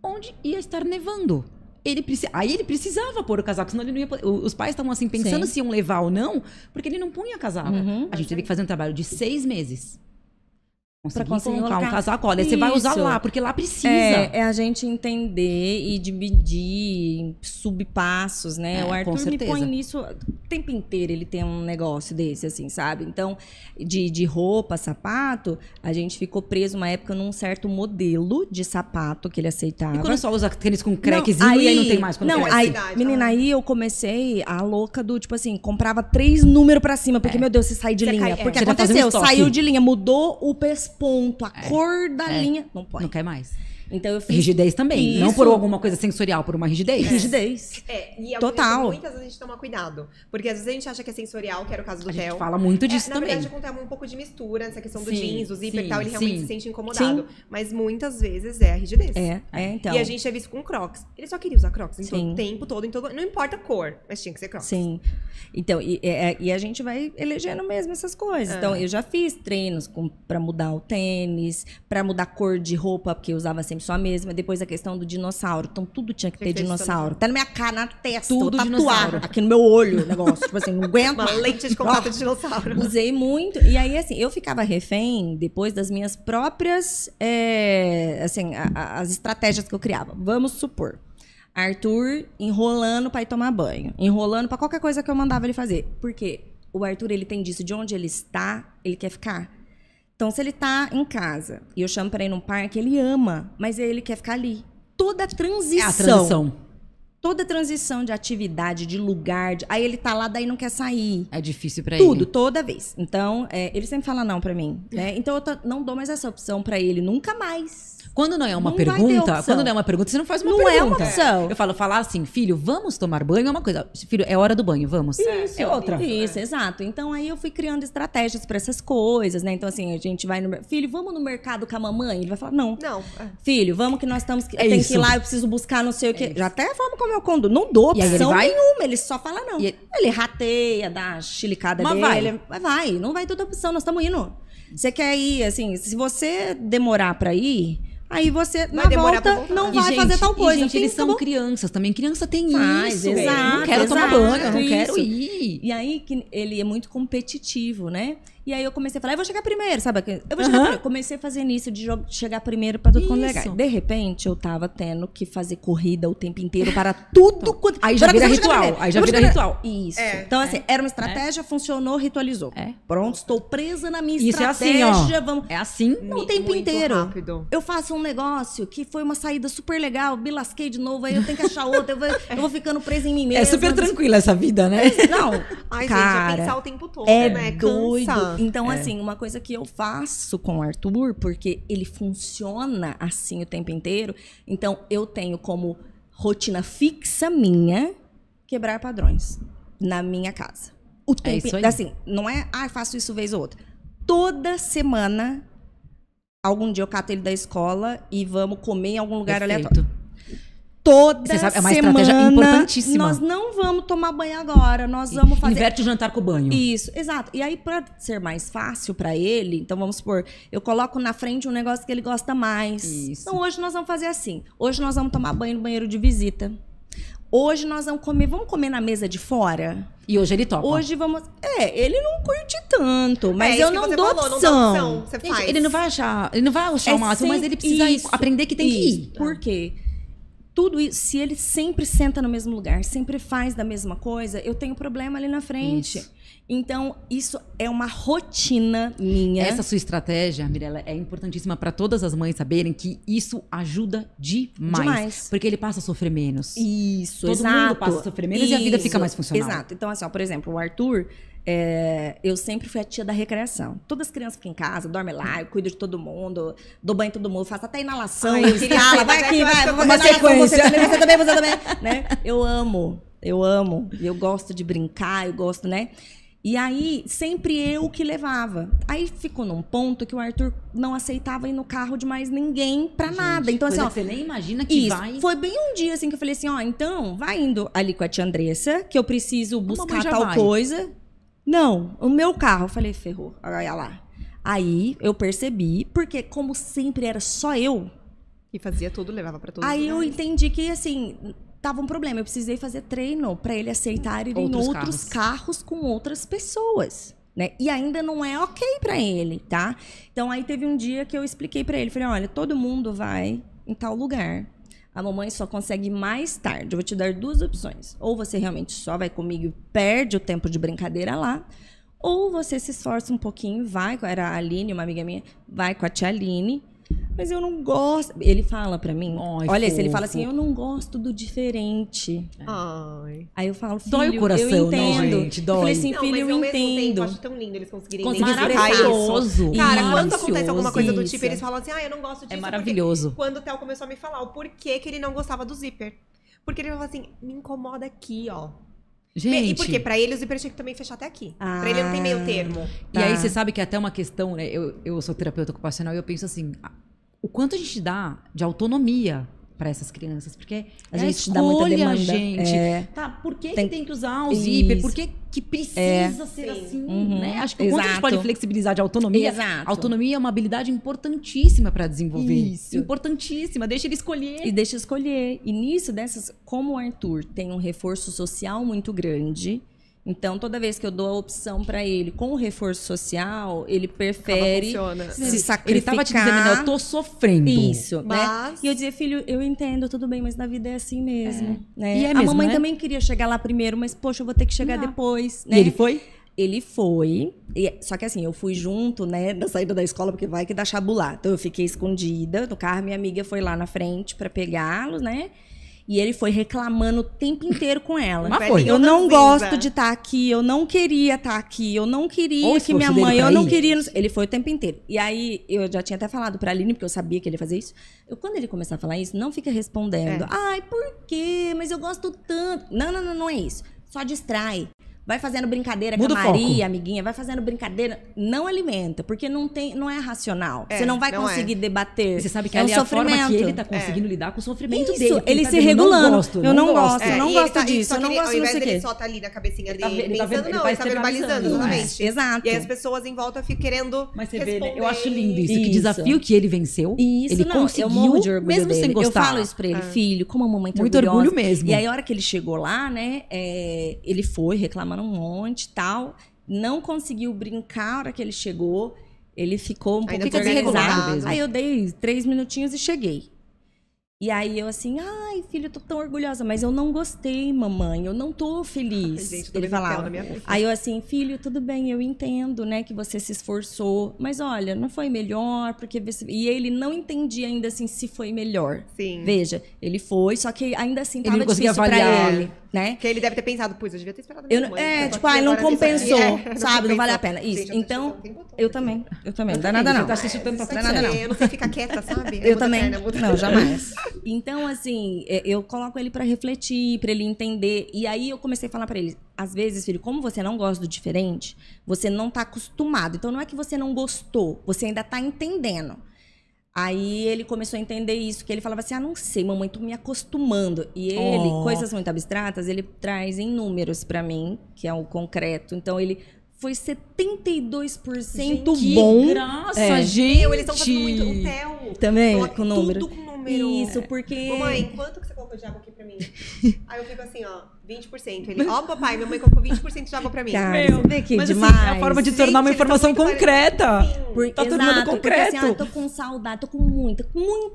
onde ia estar nevando. Aí ele precisava pôr o casaco, senão ele não ia poder. Os pais estavam assim pensando Sim. se iam levar ou não, porque ele não punha casaco. Uhum. A gente teve que fazer um trabalho de 6 meses. Pra Conseguir conseguir colocar um colocar. casaco. Olha, você vai usar Isso. lá, porque lá precisa. É a gente entender e dividir em subpassos, né? É, O com Arthur me certeza. põe nisso o tempo inteiro, ele tem um negócio desse, assim, sabe? Então, de roupa, sapato, a gente ficou preso uma época num certo modelo de sapato que ele aceitava. E quando só usa tênis com crackzinho e aí não tem mais quando Não, cresce? aí, Verdade, menina, aí eu comecei a louca do, tipo assim, comprava 3 números pra cima, porque, meu Deus, você sai de Você linha. cai- Porque Você tá fazendo aconteceu, estoque. saiu de linha, mudou o pesponto, a cor da linha. Não pode. Não quer mais. Então eu fiz Rigidez também. Não Isso. por alguma coisa sensorial, por uma rigidez. rigidez. E é Total. muitas vezes a gente toma cuidado. Porque às vezes a gente acha que é sensorial, que era o caso do A gente Theo. fala muito disso Na também. verdade, acontece um pouco de mistura nessa questão do Sim, jeans, do zíper sim, e tal. Ele realmente sim. se sente incomodado. Mas muitas vezes é a rigidez. Então. E a gente é visto com Crocs. Ele só queria usar Crocs em Sim. todo o tempo todo, em todo. Não importa a cor, mas tinha que ser Crocs. Sim. Então, e a gente vai elegendo mesmo essas coisas. Então, eu já fiz treinos pra mudar o tênis, pra mudar a cor de roupa, porque eu usava sempre sou a mesma. Depois a questão do dinossauro. Então, tudo tinha que ter dinossauro. Tá na minha cara, na testa. Tudo dinossauro. Aqui no meu olho o negócio. Tipo assim, não aguento. Uma lente de contato de dinossauro. Usei muito. E aí, assim, eu ficava refém depois das minhas próprias, assim, as estratégias que eu criava. Vamos supor. Arthur enrolando pra ir tomar banho. Enrolando pra qualquer coisa que eu mandava ele fazer. Por quê? O Arthur, ele tem disso. De onde ele está, ele quer ficar. Então, se ele tá em casa e eu chamo pra ir num parque, ele ama, mas ele quer ficar ali. Toda transição. É a transição. Toda transição de atividade, de lugar. Aí ele tá lá, daí não quer sair. É difícil pra ele. Tudo, toda vez. Então, ele sempre fala não pra mim. Né? Então, eu não dou mais essa opção pra ele. Nunca mais. Quando não é uma Não vai ter pergunta, opção. quando não é uma pergunta, você não faz uma Não pergunta. é uma opção. Eu falo, falar assim, filho, vamos tomar banho é uma coisa. Filho, é hora do banho, vamos. Isso, é outra. Isso, exato. Então aí eu fui criando estratégias pra essas coisas, né? Então assim, a gente vai no filho, vamos no mercado com a mamãe? Ele vai falar, não. Não. Filho, vamos que nós estamos tem que isso. ir lá, eu preciso buscar não sei o quê. Já até a forma como eu conduzo. Não dou E aí ele opção vai? nenhuma, ele só fala não. E Ele rateia, dá a chilicada Mas dele. Vai, não vai ter opção, nós estamos indo. Você quer ir, assim, se você demorar pra ir, aí você, na demorar pra volta, voltar. não vai fazer tal coisa. Gente, eles Fim, são acabou. crianças também. Criança tem Faz, isso. exato, Não quero tomar exato, banho, eu não quero isso. ir. E aí que ele é muito competitivo, né? E aí eu comecei a falar, eu vou chegar primeiro, sabe? Eu vou chegar primeiro. Comecei a fazer nisso de chegar primeiro pra tudo quanto é lugar. Isso. De repente, eu tava tendo que fazer corrida o tempo inteiro para tudo quanto... Aí já Agora vira eu vou chegar ritual, primeiro. aí já Eu vou vira chegar ritual. primeiro. Isso. É. Então, assim, era uma estratégia, funcionou, ritualizou. É. Pronto, estou presa na minha Isso é estratégia. assim, ó. Vamos... É assim. Não, o tempo Muito inteiro. rápido. Eu faço um negócio que foi uma saída super legal, me lasquei de novo, aí eu tenho que achar outra, eu vou ficando presa em mim mesma. É super tranquila essa vida, né? Não, Ai, cara, gente, é pensar o tempo todo, é né? doido. Cansa. Então, assim, uma coisa que eu faço com o Arthur, porque ele funciona assim o tempo inteiro, então eu tenho como rotina fixa minha quebrar padrões na minha casa. O tempo, isso aí. assim, não é, faço isso vez ou outra. Toda semana, algum dia eu cato ele da escola e vamos comer em algum lugar Perfeito. aleatório. Toda Você sabe, é uma semana, estratégia importantíssima. nós não vamos tomar banho agora, nós vamos fazer... Inverte o jantar com o banho. Isso, exato. E aí, pra ser mais fácil pra ele, então vamos supor, eu coloco na frente um negócio que ele gosta mais. Isso. Então hoje nós vamos fazer assim. Hoje nós vamos tomar banho no banheiro de visita. Hoje nós vamos comer na mesa de fora. E hoje ele topa. Hoje vamos... ele não curte tanto, mas isso eu que não você dou falou, opção. não dá opção. Você Gente, faz. ele não vai achar o máximo, mas ele precisa aprender que tem que ir. Por quê? Tudo isso, se ele sempre senta no mesmo lugar, sempre faz da mesma coisa, eu tenho problema ali na frente. Isso. Então, isso é uma rotina minha. Essa sua estratégia, Mirella, é importantíssima para todas as mães saberem que isso ajuda demais. Porque ele passa a sofrer menos. Isso, Todo exato. mundo passa a sofrer menos e a vida fica mais funcional. Exato. Então, assim, ó, por exemplo, o Arthur, eu sempre fui a tia da recreação. Todas as crianças ficam em casa, dormem lá, eu cuido de todo mundo, dou banho em todo mundo, faço até inalação, Ai, eu queria escala, ser, vai mas aqui, é que eu acho vai, que vou eu fazer vou inalação, fazer você também, né? Eu amo, e eu gosto de brincar, eu gosto, né? E aí, sempre eu que levava. Aí ficou num ponto que o Arthur não aceitava ir no carro de mais ninguém pra nada. Então, assim, Coisa ó, que você nem imagina que isso, vai... foi bem um dia assim que eu falei assim, ó, então, vai indo ali com a tia Andressa, que eu preciso buscar já tal vai. coisa. Não, o meu carro. Eu falei, ferrou, olha lá. Aí eu percebi, porque como sempre era só eu, E fazia tudo, levava pra todos os aí eu lugares. entendi que, assim, tava um problema. Eu precisei fazer treino pra ele aceitar ir em outros carros com outras pessoas. Né? E ainda não é ok pra ele, tá? Então aí teve um dia que eu expliquei pra ele, falei, olha, todo mundo vai em tal lugar. A mamãe só consegue mais tarde. Eu vou te dar duas opções. Ou você realmente só vai comigo e perde o tempo de brincadeira lá, ou você se esforça um pouquinho, vai, era a Aline, uma amiga minha, vai com a tia Aline. Mas eu não gosto. Ele fala pra mim, Ai, olha, se fofo. ele fala assim, eu não gosto do diferente. Ai. Aí eu falo, filho, Dói o coração, eu não, entendo. gente, dói. Eu falei assim, Não, filho, mas eu ao mesmo tempo, entendo. eu acho tão lindo eles conseguirem Conseguir identificar maravilhoso. Cara, Isso. quando acontece alguma coisa do tipo, Isso. eles falam assim, eu não gosto disso. É maravilhoso. Quando o Theo começou a me falar o porquê que ele não gostava do zíper. Porque ele falava assim, me incomoda aqui, ó. Gente... E por quê? Pra ele, o zíper tinha que também fechar até aqui. Pra ele não tem meio termo. E aí você sabe que é até uma questão, né? Eu sou terapeuta ocupacional e eu penso assim, o quanto a gente dá de autonomia para essas crianças? Porque a gente dá muita demanda. Gente. Tá, por que tem que usar o zíper? Por que precisa ser assim? Né? Acho que quando a gente pode flexibilizar de autonomia, autonomia é uma habilidade importantíssima para desenvolver. Isso. Importantíssima. Deixa ele escolher. E deixa escolher. E nisso, como o Arthur tem um reforço social muito grande, então toda vez que eu dou a opção para ele com o reforço social, ele prefere se sacrificar. Ele tava te dizendo, eu tô sofrendo. Isso, né? E eu dizia, filho, eu entendo, tudo bem, mas na vida é assim mesmo. Né? E é a mesmo, mamãe né? também queria chegar lá primeiro, mas poxa, eu vou ter que chegar depois. Né? E ele foi? Ele foi, só que assim, eu fui junto, né, da saída da escola, porque vai que dá chabular. Então eu fiquei escondida no carro, minha amiga foi lá na frente para pegá-los, né? E ele foi reclamando o tempo inteiro com ela. Mas foi. Eu não gosto de estar aqui, eu não queria estar aqui, eu não queria que minha mãe, eu não queria... Ele foi o tempo inteiro. E aí, eu já tinha até falado pra Aline, porque eu sabia que ele ia fazer isso. Quando ele começar a falar isso, não fica respondendo. Ai, por quê? Mas eu gosto tanto. Não é isso. Só distrai. Vai fazendo brincadeira com a Maria, amiguinha. Vai fazendo brincadeira. Não alimenta, porque não é racional. Você não vai conseguir debater. E você sabe que ali é a forma que ele tá conseguindo lidar com o sofrimento dele. Ele se regulando. Eu não gosto disso. Eu não gosto ao invés disso dele só tá ali na cabecinha dele pensando, ele tá verbalizando. Exatamente. Exato. E aí as pessoas em volta ficam querendo Mas você vê, eu acho lindo isso. Que desafio que ele venceu. Ele conseguiu, eu morro de orgulho mesmo dele. sem gostar. Eu falo isso pra ele, filho, como a mamãe tá muito orgulhosa. Orgulho mesmo. E aí, a hora que ele chegou lá, né, ele foi reclamando um monte e tal, não conseguiu brincar a hora que ele chegou, ele ficou um pouco desregulado mesmo. Aí eu dei 3 minutinhos e cheguei. E aí eu assim, ai, filho, eu tô tão orgulhosa, mas eu não gostei, mamãe, eu não tô feliz. Gente, eu tô ele falava. Aí eu assim, filho, tudo bem, eu entendo, né, que você se esforçou, mas olha, não foi melhor, porque... E ele não entendia ainda assim se foi melhor. Sim. Veja, ele foi, só que ainda assim tava difícil pra ele, né? Que ele deve ter pensado, pois, eu devia ter esperado a minha mãe. Tipo, não compensou, sabe? Não vale a pena. Isso. Gente, então, eu também. Não dá nada não. Tá assistindo pra nada não. Eu não sei ficar quieta, sabe? Eu também. Não, jamais. Então, assim, eu coloco ele pra refletir, pra ele entender. E aí eu comecei a falar pra ele, às vezes, filho, como você não gosta do diferente, você não tá acostumado. Então, não é que você não gostou, você ainda tá entendendo. Aí ele começou a entender isso, que ele falava assim, não sei, mamãe, tô me acostumando. E ele, coisas muito abstratas, ele traz em números pra mim, que é o concreto. Então, ele foi 72% bom. Graça, gente! Eles estão fazendo muito o Theo. Também, com número. Tudo com número. Isso, porque... Mamãe, quanto que você colocou de água aqui pra mim? Aí eu fico assim, ó, 20%. Ele, papai, minha mãe colocou 20% de água pra mim. Cara, você vê que mas demais. Assim, é a forma de tornar uma informação concreta. Tá tornando concreto. Porque assim, tô com saudade, tô com muita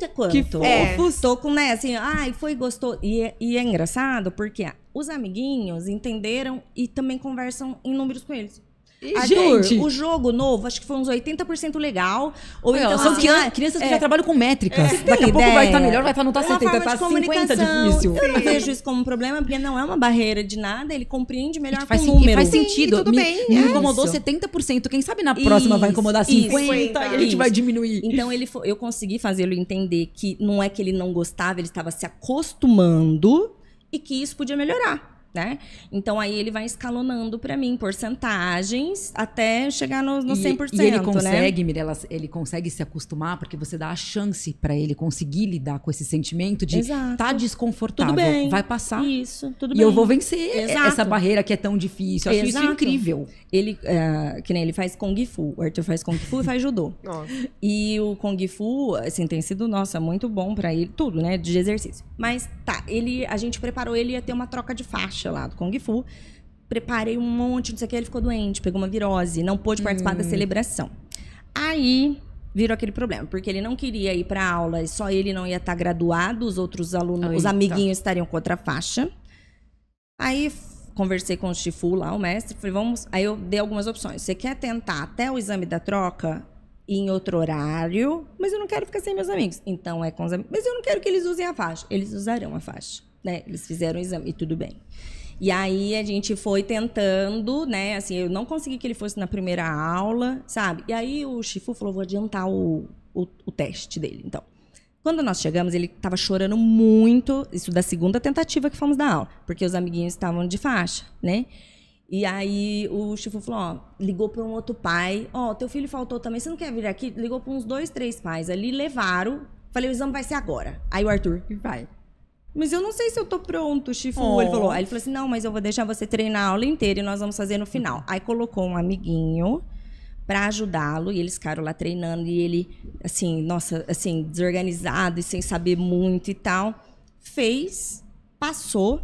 quanto. Que fofos. Tô com, né, assim, foi gostoso. E é engraçado porque os amiguinhos entenderam e também conversam em números com eles. Arthur, gente, o jogo novo, acho que foi uns 80% legal. Ou então, são crianças que já trabalham com métricas. Daqui a pouco vai estar melhor, vai estar não tá 70, tá 50 difícil. Eu não vejo isso como um problema, porque não é uma barreira de nada, ele compreende melhor com o número. Faz sentido. Tudo bem. Me incomodou 70%. Quem sabe na próxima vai incomodar 50% e a gente vai diminuir. Então eu consegui fazê-lo entender que não é que ele não gostava, ele estava se acostumando e que isso podia melhorar. Né? Então, aí ele vai escalonando para mim porcentagens até chegar no 100%. E ele consegue, né? Mirella, ele consegue se acostumar porque você dá a chance para ele conseguir lidar com esse sentimento de tá desconfortável. Tudo bem. Vai passar. Isso, tudo bem. E eu vou vencer essa barreira que é tão difícil. Eu acho isso incrível. Ele, que nem ele faz Kung Fu. O Arthur faz Kung Fu e faz Judô. Nossa. E o Kung Fu, assim, tem sido, muito bom para ele. Tudo, né? De exercício. Mas a gente preparou ele a ter uma troca de faixa lá do Kung Fu, preparei um monte, não sei o que, ele ficou doente, pegou uma virose, não pôde participar da celebração. Aí virou aquele problema, porque ele não queria ir para aula e só ele não ia estar graduado, os outros alunos, os amiguinhos estariam com outra faixa. Aí conversei com o Shifu lá, o mestre, falei, aí eu dei algumas opções. Você quer tentar até o exame da troca em outro horário, mas eu não quero ficar sem meus amigos. Então é com os amigos, mas eu não quero que eles usem a faixa. Eles usarão a faixa, né? Eles fizeram o exame e tudo bem. E aí a gente foi tentando, né? Assim, eu não consegui que ele fosse na primeira aula, sabe? E aí o Shifu falou, vou adiantar o teste dele. Então, quando nós chegamos, ele estava chorando muito, isso da segunda tentativa que fomos dar aula, porque os amiguinhos estavam de faixa, né? E aí o Shifu falou, ligou para um outro pai, teu filho faltou também, você não quer vir aqui? Ligou para uns 2, 3 pais ali, levaram, Falei, o exame vai ser agora. Aí o Arthur, vai. Mas eu não sei se eu tô pronto, Chifu. Ele falou. Aí ele falou assim, não, mas eu vou deixar você treinar a aula inteira e nós vamos fazer no final. Aí colocou um amiguinho pra ajudá-lo e eles ficaram lá treinando e ele, assim, nossa, assim, desorganizado e sem saber muito e tal. Fez, passou.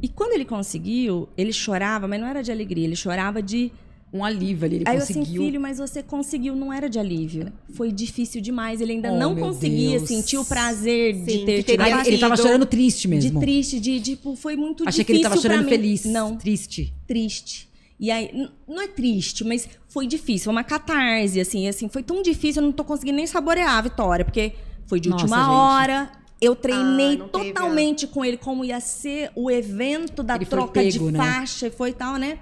E quando ele conseguiu, ele chorava, mas não era de alegria, ele chorava de... Um alívio ali, ele Aí conseguiu. eu assim, filho, mas você conseguiu, não era de alívio. Foi difícil demais, ele ainda não conseguia sentir o prazer de ter tirado. Ele tava chorando triste mesmo. De triste, tipo, foi muito Achei difícil. Que ele tava chorando pra feliz. Não. Triste. Triste. E aí, não é triste, mas foi difícil, foi uma catarse, assim, foi tão difícil, eu não tô conseguindo nem saborear a vitória, porque foi de última hora. Eu treinei totalmente com ele como ia ser o evento da troca de faixa, foi tal, né?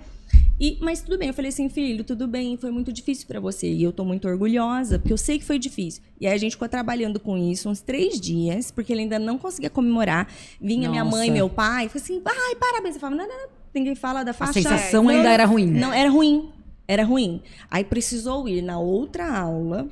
Mas tudo bem, eu falei assim, filho, tudo bem, foi muito difícil pra você. E eu tô muito orgulhosa, porque eu sei que foi difícil. E aí a gente ficou trabalhando com isso uns 3 dias, porque ele ainda não conseguia comemorar. Vinha minha mãe e meu pai, falei assim, ai, parabéns. Eu falava, não, ninguém fala da faixa. A sensação ainda era ruim. Não, era ruim. Era ruim. Aí precisou ir na outra aula.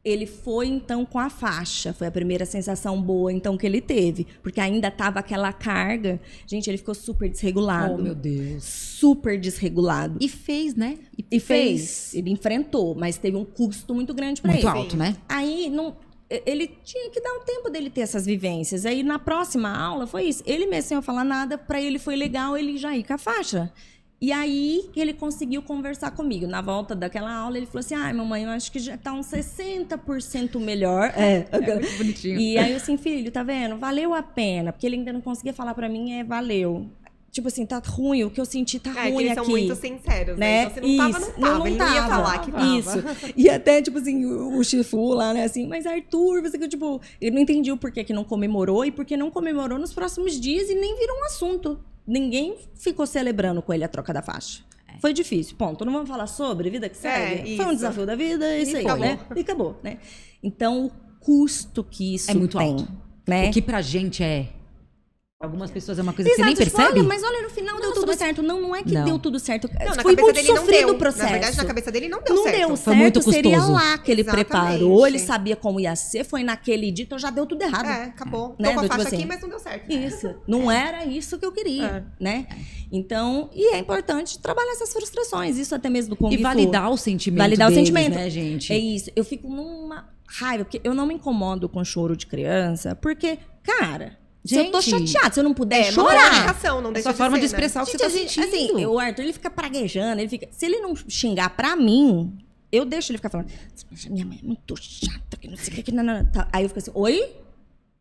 Ele foi, então, com a faixa. Foi a primeira sensação boa, então, que ele teve. Porque ainda tava aquela carga. Gente, ele ficou super desregulado. Oh, meu Deus. Super desregulado. E fez, né? E fez. Ele enfrentou, mas teve um custo muito grande pra ele. Muito alto, né? Aí, não... Ele tinha que dar um tempo dele ter essas vivências. Aí, na próxima aula, foi isso. Ele mesmo, sem eu falar nada, pra ele foi legal ele já ir com a faixa. E aí, ele conseguiu conversar comigo. Na volta daquela aula, ele falou assim, ai, mamãe, eu acho que já tá uns 60% melhor. Muito bonitinho. E aí, assim, filho, tá vendo? Valeu a pena. Porque ele ainda não conseguia falar pra mim, valeu. Tipo assim, tá ruim, o que eu senti tá ruim que eles aqui. São muito sinceros, né? Então, se não tava, não tava. Ele não ia falar que tava. Isso. E até, tipo assim, o Chifu lá, né, assim, mas Arthur, você que, tipo, ele não entendia o porquê que não comemorou e porque não comemorou nos próximos dias e nem virou um assunto. Ninguém ficou celebrando com ele a troca da faixa. Foi difícil, ponto. Não vamos falar sobre vida que segue. Foi um desafio da vida, isso aí, acabou. né? E acabou, né? Então, o custo que isso é muito tem, alto. Né? O que pra gente é... Algumas pessoas é uma coisa que você nem percebe. Olha, mas olha, no final deu tudo certo. Não é que deu tudo certo. Não, foi muito sofrido o processo. Na verdade, na cabeça dele não deu certo. Não deu foi muito certo, seria custoso. lá que ele preparou, ele sabia como ia ser, foi naquele dia, então já deu tudo errado. Acabou. Né? Tô com a faixa tipo aqui, assim, mas não deu certo. Isso. Não era isso que eu queria, né? Então, e é importante trabalhar essas frustrações, isso até mesmo do Kung Fu. E validar o sentimento Validar deles, o sentimento. Né, gente? É isso. Eu fico numa raiva, porque eu não me incomodo com choro de criança, porque, cara... Se eu tô chateada, se eu não puder chorar... Não é sua forma de expressar o que você tá sentindo. Assim, o Arthur, ele fica praguejando, ele fica... Se ele não xingar pra mim, eu deixo ele ficar falando... Minha mãe é muito chata, que não sei o que... Tá. Aí eu fico assim, oi?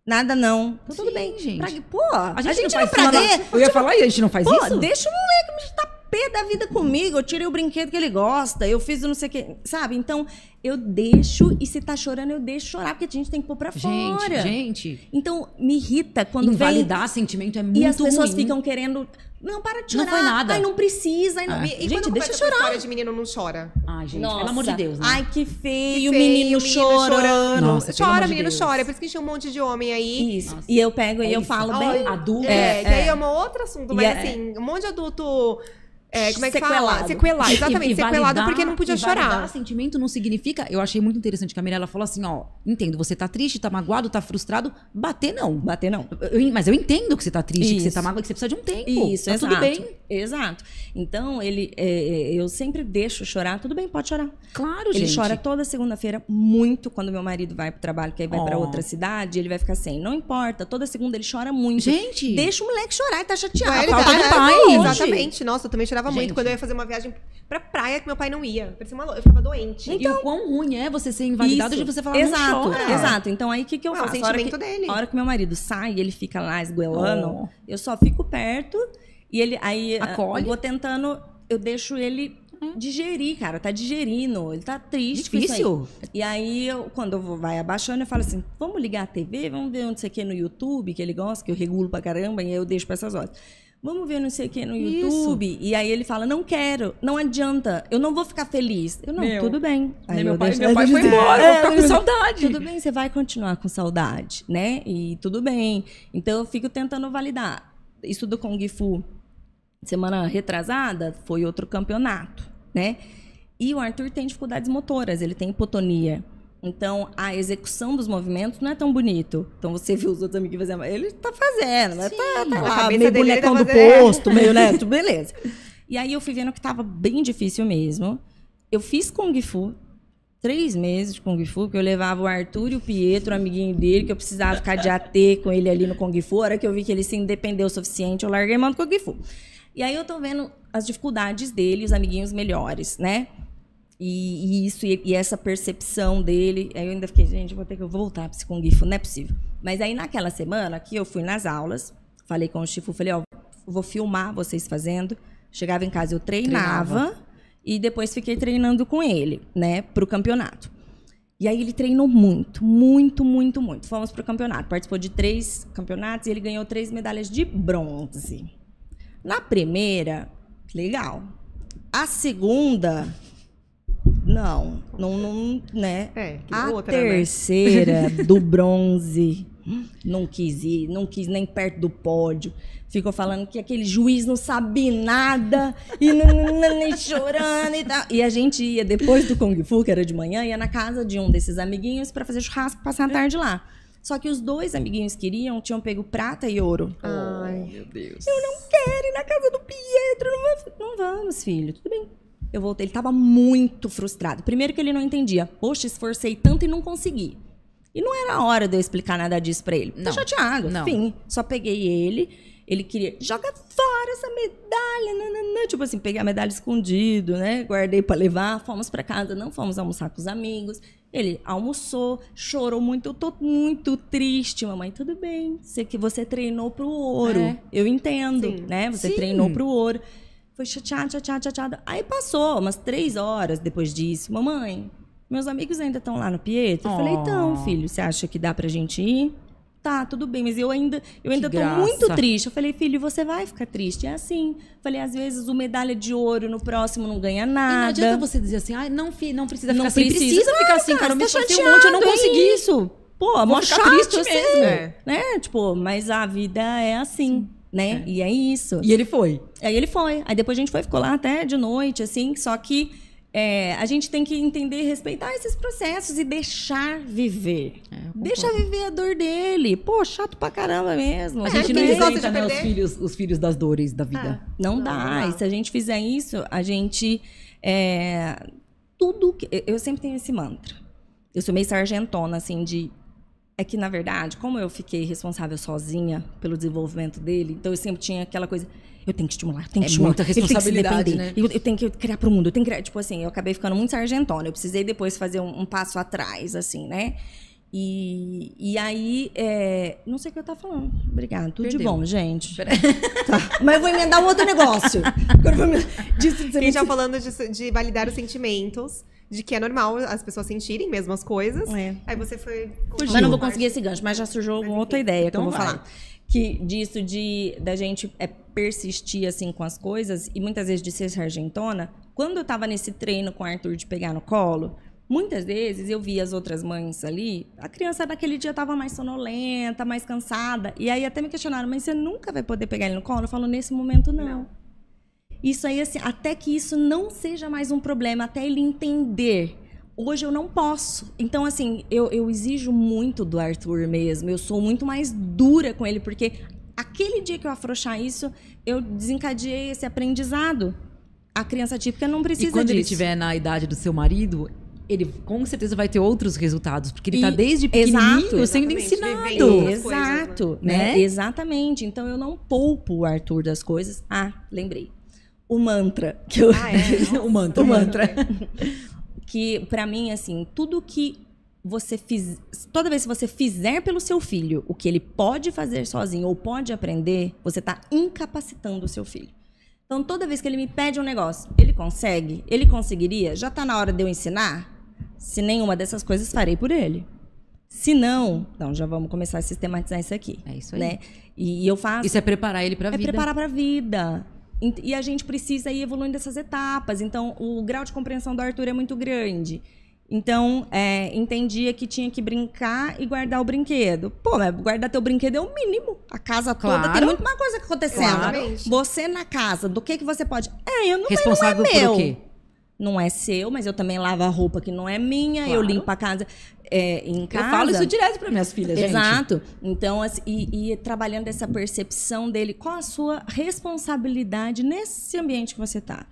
Nada não. Então, tudo bem, gente. Pô, a gente não pragueja. Eu ia falar, e a gente não faz isso? Deixa o moleque me tá pé da vida comigo, eu tirei o brinquedo que ele gosta, eu fiz não sei o que, sabe? Então, eu deixo, e se tá chorando, eu deixo chorar, porque a gente tem que pôr pra fora. Gente. Então, me irrita quando invalidar sentimento é muito ruim. E as pessoas ficam querendo... Não, para de chorar. Não foi nada. Ai, não precisa. Não... E gente, deixa chorar. chorar. De menino não chora. Ai, gente, pelo amor de Deus, né? Ai, que feio, o menino chorando. Nossa, chora, menino chora. É por isso que tinha um monte de homem aí. Isso. E eu pego e eu falo bem... Adulto. Que aí é um outro assunto, mas assim, um monte de adulto... como é que fala? Sequelado, exatamente. Sequelado porque não podia chorar. Validar sentimento não significa... Eu achei muito interessante que a Mirella falou assim, ó... Entendo, você tá triste, tá magoado, tá frustrado. Bater não. Bater não. Mas eu entendo que você tá triste, que você tá magoado, que você precisa de um tempo. Isso, tá exato. Tudo bem. Exato. Então, eu sempre deixo chorar. Tudo bem, pode chorar. Claro, gente. Ele chora toda segunda-feira muito quando meu marido vai pro trabalho, que aí vai pra outra cidade, ele vai ficar sem. Não importa, toda segunda ele chora muito. Gente! Deixa o moleque chorar, ele tá chateado. Ele falta do pai. Exatamente. Nossa, eu também chorava muito quando eu ia fazer uma viagem pra praia que meu pai não ia. Parecia uma louca, eu ficava doente. Então, e o quão ruim é você ser invalidado de você falar exato, não chora. Exato. Então aí o que eu faço? O sentimento dele. A hora que meu marido sai e ele fica lá esguelando, eu só fico perto e ele aí acolhe. Eu vou tentando, eu deixo ele digerir, cara, tá digerindo, ele tá triste. Difícil. E aí, quando vai abaixando, eu falo assim, vamos ligar a TV, vamos ver não sei o que no YouTube, que ele gosta, que eu regulo pra caramba, e aí eu deixo pra essas horas. Vamos ver não sei o que no YouTube. E aí ele fala, não quero, não adianta, eu não vou ficar feliz. Eu, não, tudo bem. Aí meu pai foi embora, eu vou ficar com saudade. Tudo bem, você vai continuar com saudade, né? E tudo bem. Então eu fico tentando validar. Isso do Kung Fu, semana retrasada, foi outro campeonato, né? E o Arthur tem dificuldades motoras, ele tem hipotonia. Então, a execução dos movimentos não é tão bonito. Então, você viu os outros amiguinhos fazendo, ele tá fazendo, mas tá lá, meio bonecão do posto, meio, né, tudo beleza. E aí, eu fui vendo que tava bem difícil mesmo. Eu fiz Kung Fu, 3 meses de Kung Fu, que eu levava o Arthur e o Pietro, o amiguinho dele, que eu precisava ficar de AT com ele ali no Kung Fu. A hora que eu vi que ele se independeu o suficiente, eu larguei mão do Kung Fu. E aí, eu tô vendo as dificuldades dele, os amiguinhos melhores, né? E essa percepção dele, aí eu ainda fiquei, gente, vou ter que voltar para esse Kung Fu, não é possível. Mas aí naquela semana que eu fui nas aulas, falei com o Shifu, falei, ó, vou filmar vocês fazendo. Chegava em casa, eu treinava e depois fiquei treinando com ele, né, pro campeonato. E aí ele treinou muito, muito, muito, muito. Fomos pro campeonato, participou de 3 campeonatos e ele ganhou 3 medalhas de bronze. Na primeira, legal. A segunda... Não, né? A outra, terceira, né? Do bronze, não quis ir, não quis nem perto do pódio. Ficou falando que aquele juiz não sabe nada, e nem chorando e tal. E a gente ia, depois do Kung Fu, que era de manhã, ia na casa de um desses amiguinhos para fazer churrasco, passar a tarde lá. Só que os 2 amiguinhos que iriam, tinham pego prata e ouro. Ai, meu Deus. Eu não quero ir na casa do Pietro, não vamos, filho, tudo bem. Eu voltei, ele estava muito frustrado. Primeiro que ele não entendia. Poxa, esforcei tanto e não consegui. E não era a hora de eu explicar nada disso pra ele. Tô chateado. Enfim, só peguei ele queria, joga fora essa medalha. Nanana. Tipo assim, peguei a medalha escondido, né? Guardei pra levar, fomos pra casa, não fomos almoçar com os amigos. Ele almoçou, chorou muito. Eu tô muito triste, mamãe. Tudo bem, sei que você treinou pro ouro. Eu entendo, né? Você treinou pro ouro. Foi chateada. Aí passou umas 3 horas depois disso. Mamãe, meus amigos ainda estão lá no Pietro? Eu falei, então, filho, você acha que dá pra gente ir? Tá, tudo bem, mas eu ainda tô muito triste. Eu falei, filho, você vai ficar triste. É assim. Falei, às vezes o medalha de ouro no próximo não ganha nada. E não adianta você dizer assim, não precisa ficar assim. Precisa ficar assim, cara. Eu me esforcei um monte, eu não consegui isso. Pô, mó chato triste assim, mesmo. Né? Tipo, mas a vida é assim. Né? E é isso. E ele foi. Aí ele foi. Aí depois a gente ficou lá até de noite, assim. Só que a gente tem que entender e respeitar esses processos e deixar viver. Deixa viver a dor dele. Pô, chato pra caramba mesmo. A gente não inventa, né, os filhos das dores da vida. Não dá. E se a gente fizer isso, a gente... tudo... Eu sempre tenho esse mantra. Eu sou meio sargentona, assim, de... É que, na verdade, como eu fiquei responsável sozinha pelo desenvolvimento dele, então eu sempre tinha aquela coisa, eu tenho que estimular, eu tenho que estimular. Muita responsabilidade, né? Eu tenho que criar pro mundo, eu tenho que criar, tipo assim, eu acabei ficando muito sargentona, eu precisei depois fazer um passo atrás, assim, né? E aí, não sei o que eu tava falando. Obrigada, tudo de bom, gente. Tá. Mas eu vou emendar um outro negócio. A gente tá falando de validar os sentimentos, de que é normal as pessoas sentirem mesmo as coisas. Aí você foi... Mas não vou conseguir esse gancho, mas já surgiu uma outra ideia então que eu vou falar. Que disso da gente persistir assim com as coisas, e muitas vezes de ser sargentona, quando eu tava nesse treino com o Arthur de pegar no colo, muitas vezes eu via as outras mães ali, a criança naquele dia tava mais sonolenta, mais cansada, e aí até me questionaram, mas você nunca vai poder pegar ele no colo? Eu falo, nesse momento não. Isso aí, assim, até que isso não seja mais um problema, até ele entender. Hoje eu não posso. Então, assim, eu exijo muito do Arthur mesmo. Eu sou muito mais dura com ele, porque aquele dia que eu afrouxar isso, eu desencadeei esse aprendizado. A criança típica não precisa disso. E quando ele estiver na idade do seu marido, ele com certeza vai ter outros resultados, porque ele está desde pequenininho sendo ensinado. Exato, né? Exatamente. Então, eu não poupo o Arthur das coisas. Lembrei. O mantra. Que eu... o mantra. Que, pra mim, assim, tudo que você fizer... Toda vez que você fizer pelo seu filho o que ele pode fazer sozinho ou pode aprender, você tá incapacitando o seu filho. Então, toda vez que ele me pede um negócio, ele consegue? Ele conseguiria? Já tá na hora de eu ensinar? Se nenhuma dessas coisas, farei por ele. Se não, então já vamos começar a sistematizar isso aqui. É isso aí. Né? E eu faço... Isso é preparar ele pra vida. É preparar pra vida. E a gente precisa ir evoluindo essas etapas. Então, o grau de compreensão do Arthur é muito grande. Então, entendia que tinha que brincar e guardar o brinquedo. Pô, mas guardar teu brinquedo é o mínimo. A casa toda tem muito mais coisa acontecendo. Exatamente. Você na casa, do que você pode... eu não responsável não é meu. por o quê? não é seu, mas eu também lavo a roupa que não é minha, eu limpo a casa em casa. Eu falo isso direto para minhas filhas, gente. Exato. Então, assim, e trabalhando essa percepção dele, qual a sua responsabilidade nesse ambiente que você tá?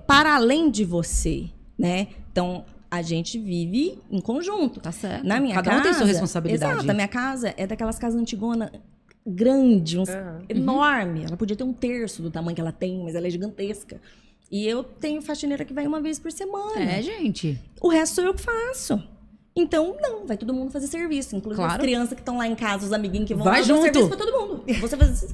Para além de você, né? Então, a gente vive em conjunto. Tá certo. Na minha Cada casa, um tem sua responsabilidade. Exato. A minha casa é daquelas casas antigonas, grande, enorme. Ela podia ter 1/3 do tamanho que ela tem, mas ela é gigantesca. E eu tenho faxineira que vai uma vez por semana. É, gente. O resto sou eu que faço. Então, não, vai todo mundo fazer serviço. Inclusive as crianças que estão lá em casa, os amiguinhos que vão vai lá, junto. serviço pra todo mundo. Você faz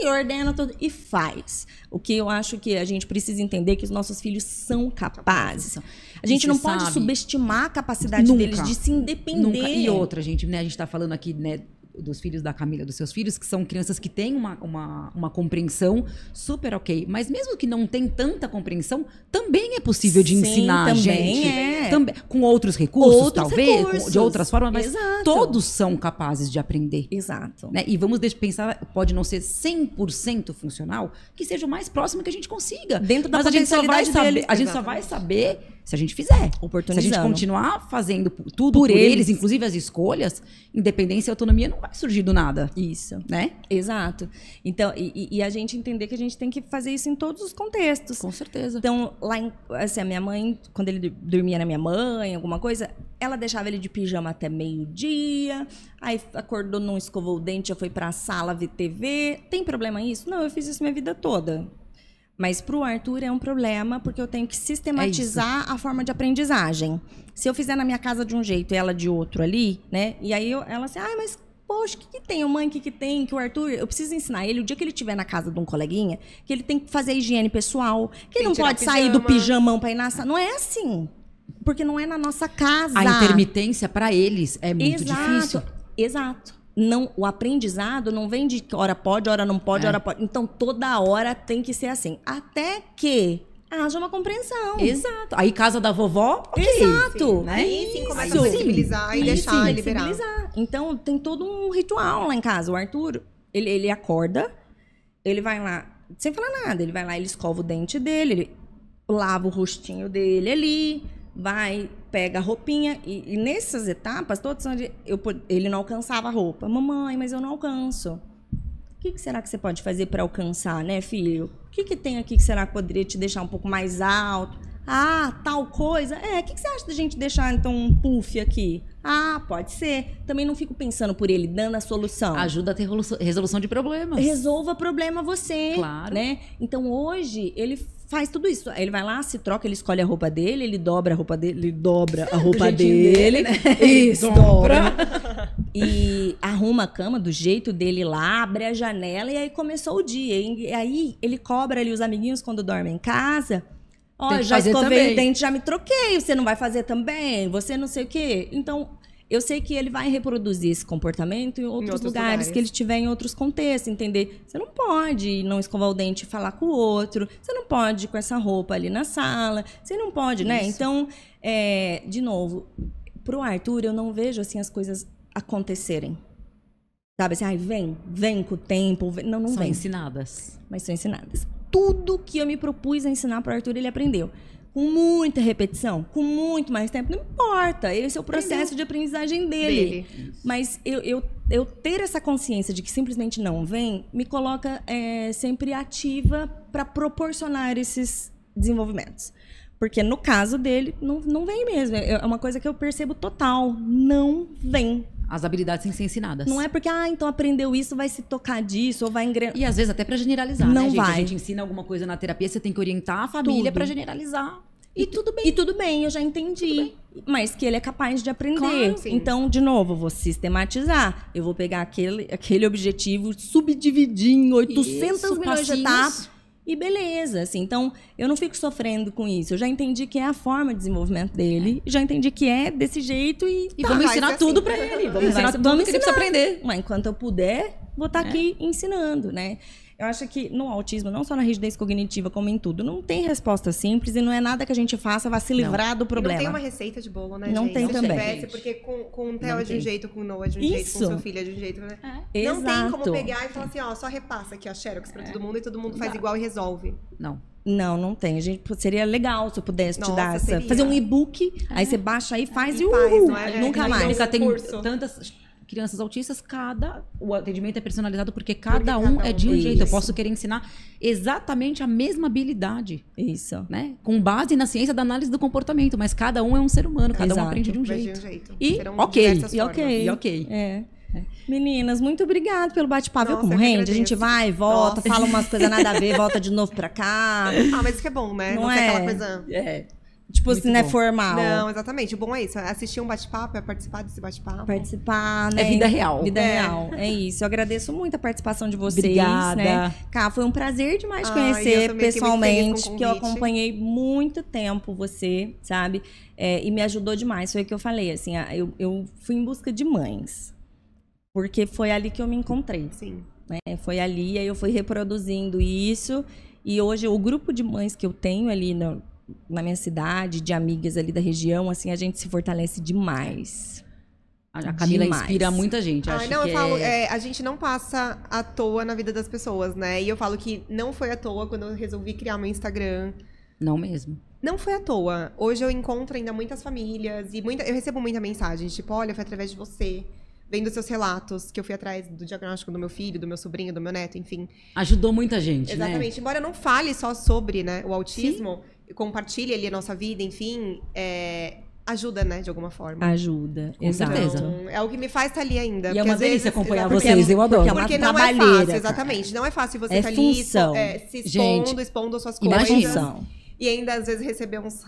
e ordena tudo e faz. O que eu acho que a gente precisa entender é que os nossos filhos são capazes. A gente não pode subestimar a capacidade deles de se independer. Nunca. E outra, gente, né? A gente tá falando aqui, né, dos filhos da Camila, dos seus filhos, que são crianças que têm uma compreensão super ok. Mas mesmo que não tem tanta compreensão, também é possível de ensinar a gente. Também, com outros recursos, talvez, de outras formas, mas todos são capazes de aprender. Exato. Né? E vamos pensar, pode não ser 100% funcional, que seja o mais próximo que a gente consiga. Dentro da mas a gente só vai saber, deles. a gente só vai saber se a gente fizer. Se a gente continuar fazendo tudo por eles, inclusive as escolhas, independência e autonomia não vai surgir do nada. Isso. Né? Exato. Então, e a gente entender que a gente tem que fazer isso em todos os contextos. Com certeza. Então, assim, a minha mãe, quando ele dormia na minha mãe, alguma coisa, ela deixava ele de pijama até meio-dia, aí acordou, não escovou o dente, já foi pra sala ver TV. Tem problema isso? Não, eu fiz isso minha vida toda. Mas pro Arthur é um problema, porque eu tenho que sistematizar a forma de aprendizagem. Se eu fizer na minha casa de um jeito e ela de outro ali, né? E aí ela assim, mas poxa, o que tem, mãe? O que tem? Que o Arthur, eu preciso ensinar ele, o dia que ele estiver na casa de um coleguinha, que ele tem que fazer a higiene pessoal, que ele não pode sair do pijamão pra ir na sala. Não é assim. Porque não é na nossa casa. A intermitência pra eles é muito difícil. Exato. Não, o aprendizado não vem de hora pode, hora não pode, hora pode. Então, toda hora tem que ser assim. Até que haja uma compreensão. Exato. Aí, casa da vovó, ok. Exato. Né? Aí sim começa a flexibilizar e deixar liberar. Então, tem todo um ritual lá em casa. O Arthur, ele acorda, ele vai lá, sem falar nada, ele vai lá, ele escova o dente dele, ele lava o rostinho dele ali, vai, pega a roupinha. E nessas etapas, todas onde ele não alcançava a roupa. Mamãe, mas eu não alcanço. O que será que você pode fazer para alcançar, né, filho? O que tem aqui que será que poderia te deixar um pouco mais alto? Ah, tal coisa. O que você acha da gente deixar, então, um puff aqui? Ah, pode ser. Também não fico pensando por ele, dando a solução. Ajuda a ter resolução de problemas. Resolva problema você. Claro. Né? Então, hoje, ele faz tudo isso. Aí ele vai lá, se troca, ele escolhe a roupa dele, ele dobra a roupa dele, ele dobra a roupa dele. Né? Isso, dobra. E arruma a cama do jeito dele lá, abre a janela e aí começou o dia. E aí ele cobra ali os amiguinhos quando dormem em casa. Ó, já escovei o dente, já me troquei, você não vai fazer também? Você não sei o quê. Então, eu sei que ele vai reproduzir esse comportamento em outros lugares, que ele estiver em outros contextos, entender? Você não pode não escovar o dente e falar com o outro, você não pode ir com essa roupa ali na sala, você não pode, né? Então, de novo, pro Arthur, eu não vejo assim as coisas acontecerem. Sabe assim, vem com o tempo. Não vem. São ensinadas. Mas são ensinadas. Tudo que eu me propus a ensinar pro Arthur, ele aprendeu. Com muita repetição, com muito mais tempo, não importa. Esse é o processo de aprendizagem dele. Mas eu ter essa consciência de que simplesmente não vem, me coloca sempre ativa para proporcionar esses desenvolvimentos. Porque no caso dele, não vem mesmo. É uma coisa que eu percebo total. Não vem. As habilidades têm que ser ensinadas. Não é porque, então aprendeu isso, vai se tocar disso, ou vai engrenar. E às vezes até pra generalizar, não, né, gente? vai. A gente ensina alguma coisa na terapia, você tem que orientar a família pra generalizar. E tudo bem. E tudo bem, eu já entendi. Mas que ele é capaz de aprender. Claro, então, de novo, eu vou sistematizar. Eu vou pegar aquele objetivo, subdividir em 800 milhões de etapas. E beleza, assim. Então, eu não fico sofrendo com isso. Eu já entendi que é a forma de desenvolvimento dele. Já entendi que é desse jeito e vamos ensinar tudo pra ele. Vamos ensinar tudo que ele precisa aprender. Mas enquanto eu puder, vou estar aqui ensinando, né? Eu acho que no autismo, não só na rigidez cognitiva, como em tudo, não tem resposta simples e não é nada que a gente faça vai se livrar do problema. E não tem uma receita de bolo, né, não gente? tem Se também. tivesse, porque com o Theo é de um jeito, com o Noah é de um jeito, com o seu filho é de um jeito, né? Não tem como pegar e falar assim, ó, só repassa aqui a Xerox pra todo mundo e todo mundo faz igual e resolve. Não tem. A gente, seria legal se eu pudesse te dar essa... Fazer um e-book, aí você baixa aí, faz e não é? nunca mais. Tem tantas crianças autistas, o atendimento é personalizado porque cada um é de um jeito. Eu posso querer ensinar exatamente a mesma habilidade. Isso. Né? Com base na ciência da análise do comportamento, mas cada um é um ser humano, cada um aprende de um jeito. E ok. Meninas, muito obrigada pelo bate-papo. Como rende, a gente vai, volta, fala umas coisas nada a ver, volta de novo pra cá. Mas isso que é bom, né? Não é aquela coisa... Tipo assim, não é formal. Não, exatamente. O bom é isso. Assistir um bate-papo, é participar desse bate-papo. Participar, né? É vida real. Vida real. É isso. Eu agradeço muito a participação de vocês. Obrigada. Né? Cá, foi um prazer demais te conhecer pessoalmente, porque eu acompanhei muito tempo você, sabe? E me ajudou demais. Foi o que eu falei, assim, eu fui em busca de mães. Porque foi ali que eu me encontrei. Sim. Né? Foi ali, aí eu fui reproduzindo isso. E hoje, o grupo de mães que eu tenho ali na minha cidade, de amigas ali da região, assim, a gente se fortalece demais. A Camila inspira muita gente. A gente não passa à toa na vida das pessoas, né? E eu falo que não foi à toa quando eu resolvi criar meu Instagram. Não mesmo. Não foi à toa. Hoje eu encontro ainda muitas famílias e eu recebo muita mensagem, tipo, olha, foi através de você. Vendo seus relatos, que eu fui atrás do diagnóstico do meu filho, do meu sobrinho, do meu neto, enfim. Ajudou muita gente, Exatamente. Né? Embora eu não fale só sobre, né, o autismo, compartilhe ali a nossa vida, enfim, ajuda, né, de alguma forma. Ajuda, com certeza. É o que me faz estar ali ainda. E é uma delícia acompanhar vocês, eu adoro. Porque não é fácil, exatamente. Não é fácil você estar ali se expondo as suas coisas. Imagina. E ainda, às vezes, receber uns...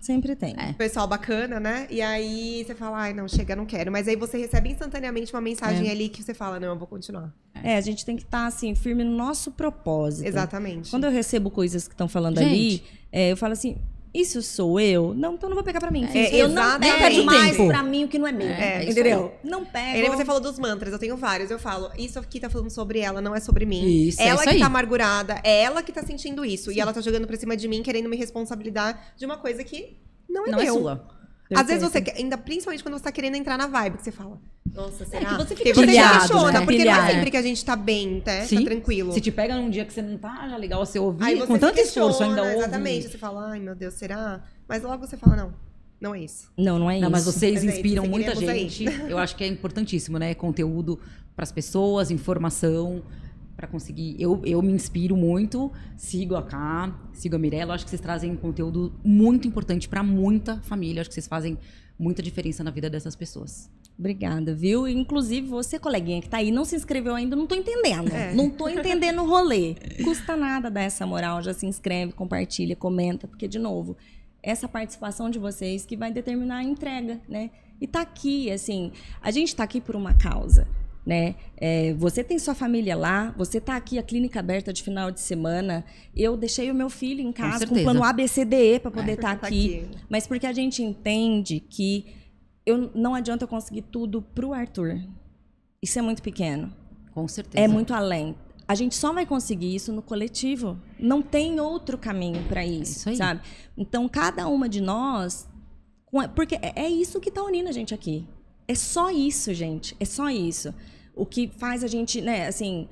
sempre tem. Pessoal bacana, né? E aí você fala, ai, não, chega, não quero. Mas aí você recebe instantaneamente uma mensagem ali que você fala, não, eu vou continuar. A gente tem que estar, assim, firme no nosso propósito. Exatamente. Quando eu recebo coisas que estão falando ali, eu falo assim, isso sou eu? Não, então não vou pegar pra mim. Eu não pego mais pra mim o que não é meu. Entendeu? Não pego. E aí você falou dos mantras, eu tenho vários. Eu falo, isso aqui tá falando sobre ela, não é sobre mim. Isso, ela isso que aí. tá amargurada, é ela que tá sentindo isso. Sim. E ela tá jogando pra cima de mim, querendo me responsabilizar de uma coisa que não é meu. É sua. Às vezes você, ainda principalmente quando você tá querendo entrar na vibe, que você fala, nossa, será? Que você fica porque você pilhado, questiona, né? porque não é sempre que a gente tá bem, tá tranquilo. Se te pega num dia que você não tá já legal, você ouvir, aí você com tanto esforço ainda ouve. Exatamente, você fala, ai meu Deus, será? Mas logo você fala, não é isso. Não é isso. Mas vocês inspiram muita aí. gente. Eu acho que é importantíssimo, né? Conteúdo pras pessoas, informação, pra conseguir... Eu me inspiro muito, sigo a Ká, sigo a Mirella. Acho que vocês trazem conteúdo muito importante pra muita família. Acho que vocês fazem muita diferença na vida dessas pessoas. Obrigada, viu? Inclusive, você, coleguinha que tá aí, não se inscreveu ainda, não tô entendendo. Não tô entendendo o rolê. Custa nada dar essa moral, já se inscreve, compartilha, comenta, porque, de novo, essa participação de vocês que vai determinar a entrega, né? E tá aqui, assim, a gente tá aqui por uma causa, né? Você tem sua família lá, você tá aqui, a clínica aberta de final de semana. Eu deixei o meu filho em casa com plano ABCDE para poder estar aqui. Mas porque a gente entende que não adianta eu conseguir tudo pro Arthur. Isso é muito pequeno. Com certeza. É muito além. A gente só vai conseguir isso no coletivo. Não tem outro caminho para isso, sabe? Então, cada uma de nós... Porque é isso que tá unindo a gente aqui. É só isso, gente. É só isso. O que faz a gente, né, assim,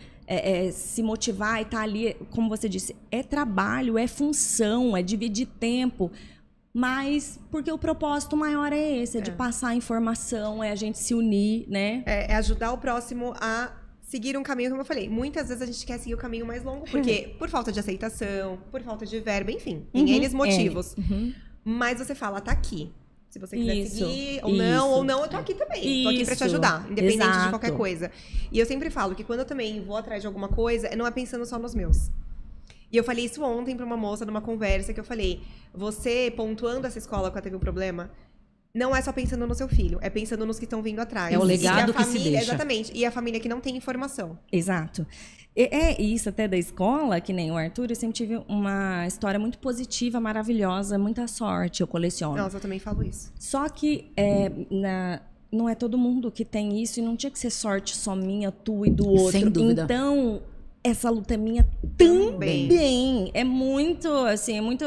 se motivar e estar ali, como você disse, é trabalho, é função, é dividir tempo. Mas porque o propósito maior é esse, é de passar a informação, é a gente se unir, né? É ajudar o próximo a seguir um caminho, como eu falei. Muitas vezes a gente quer seguir o caminho mais longo, porque por falta de aceitação, por falta de verba, enfim, em N motivos. Mas você fala, tá aqui. Se você quiser seguir, ou não, eu tô aqui também. Tô aqui pra te ajudar, independente de qualquer coisa. E eu sempre falo que quando eu também vou atrás de alguma coisa, não é pensando só nos meus. E eu falei isso ontem pra uma moça, numa conversa, que eu falei, você pontuando essa escola quando teve um problema, não é só pensando no seu filho, é pensando nos que estão vindo atrás. É o legado que se deixa. Exatamente. E a família que não tem informação. Exato. É isso até da escola, que nem o Arthur, eu sempre tive uma história muito positiva, maravilhosa, muita sorte, eu coleciono. Nossa, eu também falo isso. Só que não é todo mundo que tem isso e não tinha que ser sorte só minha, tua e do outro. Sem dúvida. Então, essa luta é minha também. É muito, assim, é muito...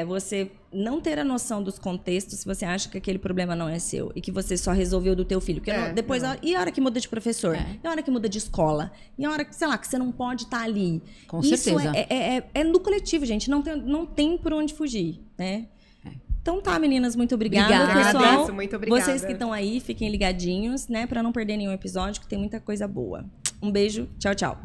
você não ter a noção dos contextos se você acha que aquele problema não é seu e que você só resolveu do teu filho. Porque depois, e a hora que muda de professor? E a hora que muda de escola? E a hora que, sei lá, que você não pode estar ali? Com Isso certeza. É no coletivo, gente. Não tem por onde fugir, né? Então tá, meninas, muito obrigada, pessoal. Agradeço, muito obrigada. Vocês que estão aí, fiquem ligadinhos, né? Pra não perder nenhum episódio, que tem muita coisa boa. Um beijo, tchau, tchau.